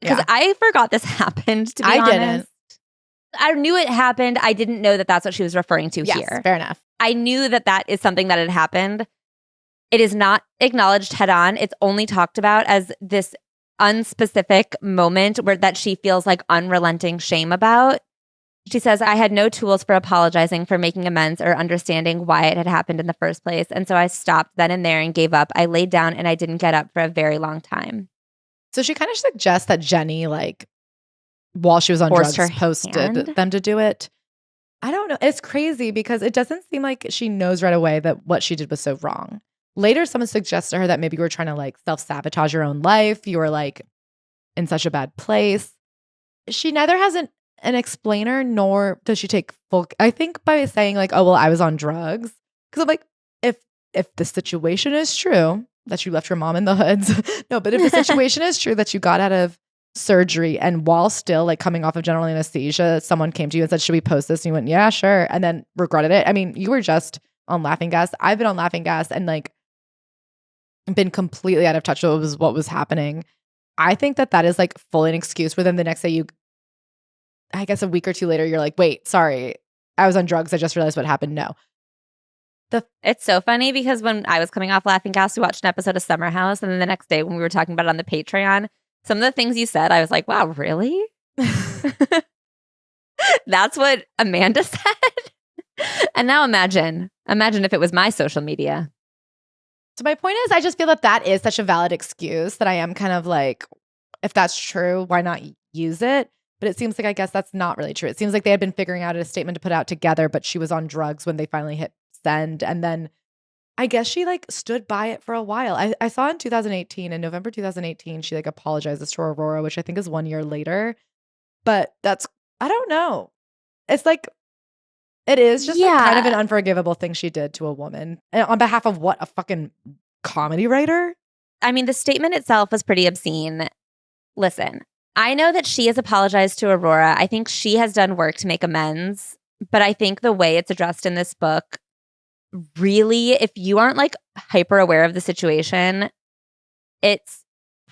A: because I forgot this happened, to be honest.
B: Didn't.
A: I knew it happened. I didn't know that that's what she was referring to here.
B: Fair enough.
A: I knew that that is something that had happened. It is not acknowledged head on. It's only talked about as this unspecific moment where that she feels like unrelenting shame about. She says, I had no tools for apologizing, for making amends, or understanding why it had happened in the first place. And so I stopped then and there and gave up. I laid down and I didn't get up for a very long time.
B: So she kind of suggests that Jenny, like, while she was on drugs, posted them to do it. I don't know. It's crazy because it doesn't seem like she knows right away that what she did was so wrong. Later, someone suggests to her that maybe you were trying to like self-sabotage your own life. You were like in such a bad place. She neither has an explainer nor does she take full. I think by saying like, oh, well, I was on drugs. Because I'm like, if the situation is true that you left your mom in the hoods. No, but if the situation is true that you got out of surgery and while still like coming off of general anesthesia, someone came to you and said, should we post this? And you went, yeah, sure. And then regretted it. I mean, you were just on laughing gas. I've been on laughing gas and like been completely out of touch with what was happening. I think that is like fully an excuse for them. The next day I guess a week or two later, you're like, wait, sorry, I was on drugs. I just realized what happened. No.
A: It's so funny because when I was coming off laughing gas, we watched an episode of Summer House. And then the next day when we were talking about it on the Patreon, some of the things you said, I was like, wow, really? That's what Amanda said? And now imagine if it was my social media.
B: So my point is, I just feel that is such a valid excuse that I am kind of like, if that's true, why not use it? But it seems like, I guess that's not really true. It seems like they had been figuring out a statement to put out together, but she was on drugs when they finally hit send. And then I guess she like stood by it for a while. I saw in 2018, in November 2018, she like apologizes to Aurora, which I think is 1 year later. But I don't know. It's like, it is just like kind of an unforgivable thing she did to a woman. And on behalf of what? A fucking comedy writer?
A: I mean, the statement itself was pretty obscene. Listen, I know that she has apologized to Aurora. I think she has done work to make amends. But I think the way it's addressed in this book, really, if you aren't like hyper aware of the situation, it's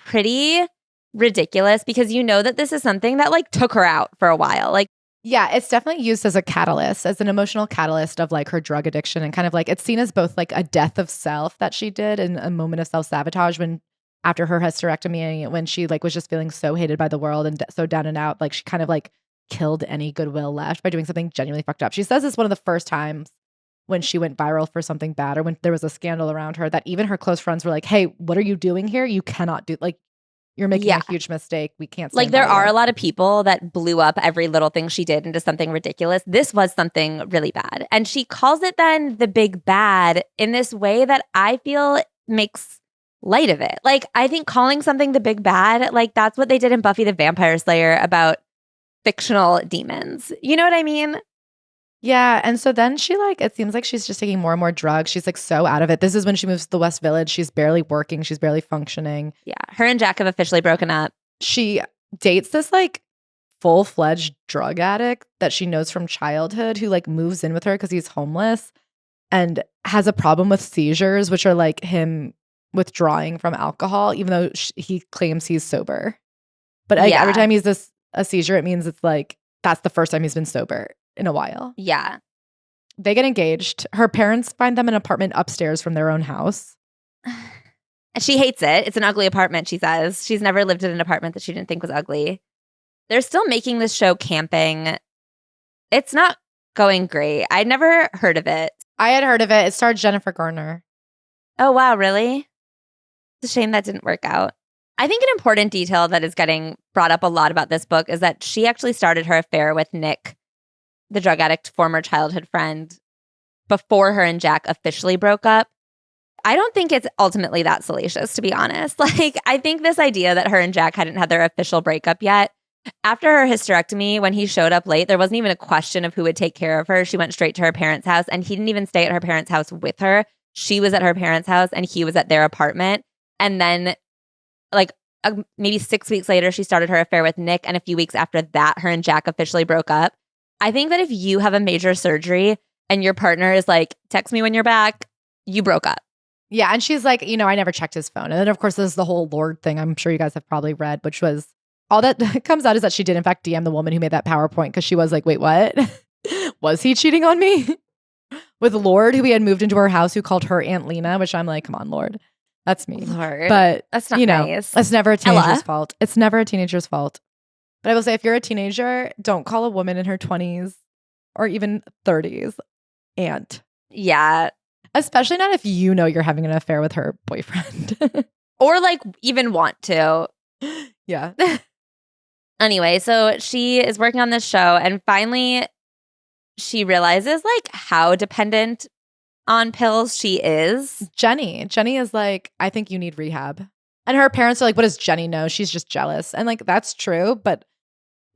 A: pretty ridiculous because you know that this is something that like took her out for a while. Like,
B: yeah, it's definitely used as a catalyst, as an emotional catalyst of like her drug addiction, and kind of like it's seen as both like a death of self that she did and a moment of self-sabotage when after her hysterectomy, when she like was just feeling so hated by the world and so down and out, like she kind of like killed any goodwill left by doing something genuinely fucked up. She says it's one of the first times when she went viral for something bad or when there was a scandal around her that even her close friends were like, hey, what are you doing here? You cannot do, like, You're making a huge mistake. We can't stand
A: like there
B: by
A: are
B: you.
A: a lot of people that blew up every little thing she did into something ridiculous. This was something really bad. And she calls it then the big bad in this way that I feel makes light of it. Like, I think calling something the big bad, like that's what they did in Buffy the Vampire Slayer about fictional demons. You know what I mean?
B: Yeah. And so then she like, it seems like she's just taking more and more drugs. She's like so out of it. This is when she moves to the West Village. She's barely working. She's barely functioning.
A: Yeah. Her and Jack have officially broken up.
B: She dates this like full-fledged drug addict that she knows from childhood who like moves in with her because he's homeless and has a problem with seizures, which are like him withdrawing from alcohol, even though he claims he's sober. But like, every time he's a seizure, it means it's like that's the first time he's been sober in a while.
A: Yeah.
B: They get engaged. Her parents find them an apartment upstairs from their own house.
A: She hates it. It's an ugly apartment, she says. She's never lived in an apartment that she didn't think was ugly. They're still making this show Camping. It's not going great. I'd never heard of it.
B: I had heard of it. It starred Jennifer Garner.
A: Oh, wow, really? It's a shame that didn't work out. I think an important detail that is getting brought up a lot about this book is that she actually started her affair with Nick, the drug addict former childhood friend, before her and Jack officially broke up. I don't think it's ultimately that salacious, to be honest. Like, I think this idea that her and Jack hadn't had their official breakup yet, after her hysterectomy, when he showed up late, there wasn't even a question of who would take care of her. She went straight to her parents' house, and he didn't even stay at her parents' house with her. She was at her parents' house, and he was at their apartment. And then, like, maybe 6 weeks later, she started her affair with Nick, and a few weeks after that, her and Jack officially broke up. I think that if you have a major surgery and your partner is like, text me when you're back, you broke up.
B: Yeah, and she's like, I never checked his phone. And then, of course, there's the whole Lord thing I'm sure you guys have probably read, which was all that comes out is that she did, in fact, DM the woman who made that PowerPoint because she was like, wait, what? Was he cheating on me? With Lord, who he had moved into her house, who called her Aunt Lena, which I'm like, come on, Lord. That's me.
A: Lord.
B: But,
A: that's not nice.
B: It's never a teenager's fault. It's never a teenager's fault. But I will say, if you're a teenager, don't call a woman in her 20s or even 30s aunt.
A: Yeah.
B: Especially not if you know you're having an affair with her boyfriend.
A: Or like even want to.
B: Yeah.
A: Anyway, so she is working on this show and finally she realizes like how dependent on pills she is.
B: Jenny is like, I think you need rehab. And her parents are like, what does Jenny know? She's just jealous. And like, that's true. But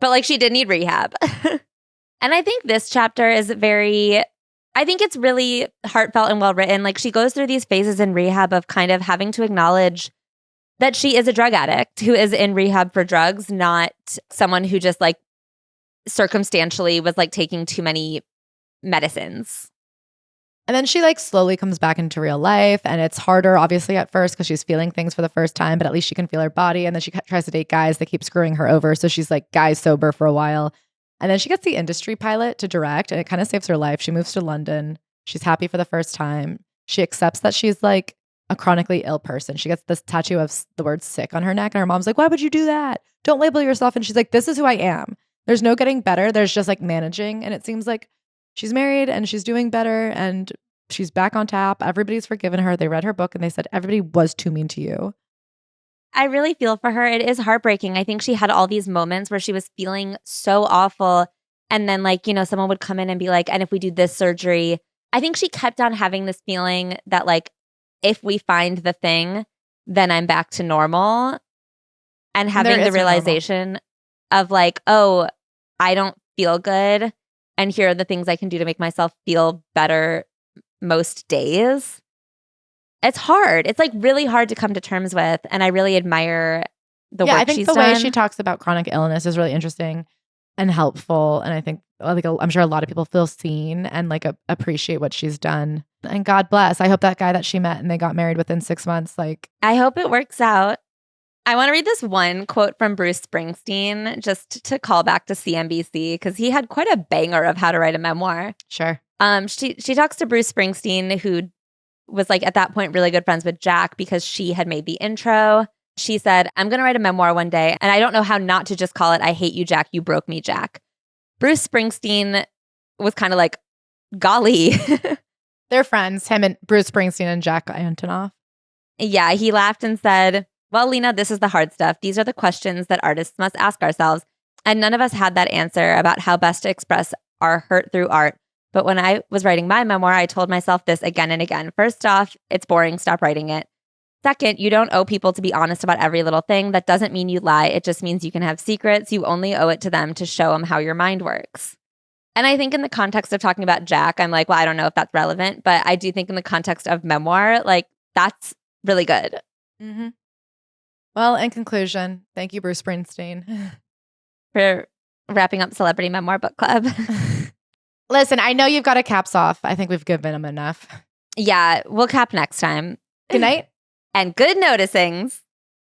A: like she did need rehab. And I think this chapter is I think it's really heartfelt and well written. Like she goes through these phases in rehab of kind of having to acknowledge that she is a drug addict who is in rehab for drugs, not someone who just like circumstantially was like taking too many medicines.
B: And then she like slowly comes back into real life, and it's harder obviously at first because she's feeling things for the first time, but at least she can feel her body. And then she tries to date guys that keep screwing her over. So she's like guy sober for a while. And then she gets the industry pilot to direct, and it kind of saves her life. She moves to London. She's happy for the first time. She accepts that she's like a chronically ill person. She gets this tattoo of the word sick on her neck, and her mom's like, why would you do that? Don't label yourself. And she's like, this is who I am. There's no getting better. There's just like managing. And it seems like she's married and she's doing better and she's back on tap. Everybody's forgiven her. They read her book and they said, everybody was too mean to you.
A: I really feel for her. It is heartbreaking. I think she had all these moments where she was feeling so awful. And then like, someone would come in and be like, and if we do this surgery, I think she kept on having this feeling that like, if we find the thing, then I'm back to normal. And having the realization of like, oh, I don't feel good. And here are the things I can do to make myself feel better most days. It's hard. It's like really hard to come to terms with. And I really admire the work she's done.
B: I think the way she talks about chronic illness is really interesting and helpful. And I think like I'm sure a lot of people feel seen and like appreciate what she's done. And God bless. I hope that guy that she met and they got married within 6 months. Like,
A: I hope it works out. I want to read this one quote from Bruce Springsteen just to call back to CNBC because he had quite a banger of how to write a memoir.
B: Sure.
A: She talks to Bruce Springsteen, who was like at that point really good friends with Jack because she had made the intro. She said, I'm going to write a memoir one day, and I don't know how not to just call it I Hate You, Jack. You Broke Me, Jack. Bruce Springsteen was kind of like, golly.
B: They're friends, him and Bruce Springsteen and Jack Antonoff.
A: Yeah, he laughed and said, Well, Lena, this is the hard stuff. These are the questions that artists must ask ourselves. And none of us had that answer about how best to express our hurt through art. But when I was writing my memoir, I told myself this again and again. First off, it's boring. Stop writing it. Second, you don't owe people to be honest about every little thing. That doesn't mean you lie. It just means you can have secrets. You only owe it to them to show them how your mind works. And I think in the context of talking about Jack, I'm like, well, I don't know if that's relevant, but I do think in the context of memoir, like that's really good.
B: Mm-hmm. Well, in conclusion, thank you, Bruce Springsteen,
A: for wrapping up Celebrity Memoir Book Club.
B: Listen, I know you've got a caps off. I think we've given him enough.
A: Yeah, we'll cap next time.
B: Good night.
A: And good noticings.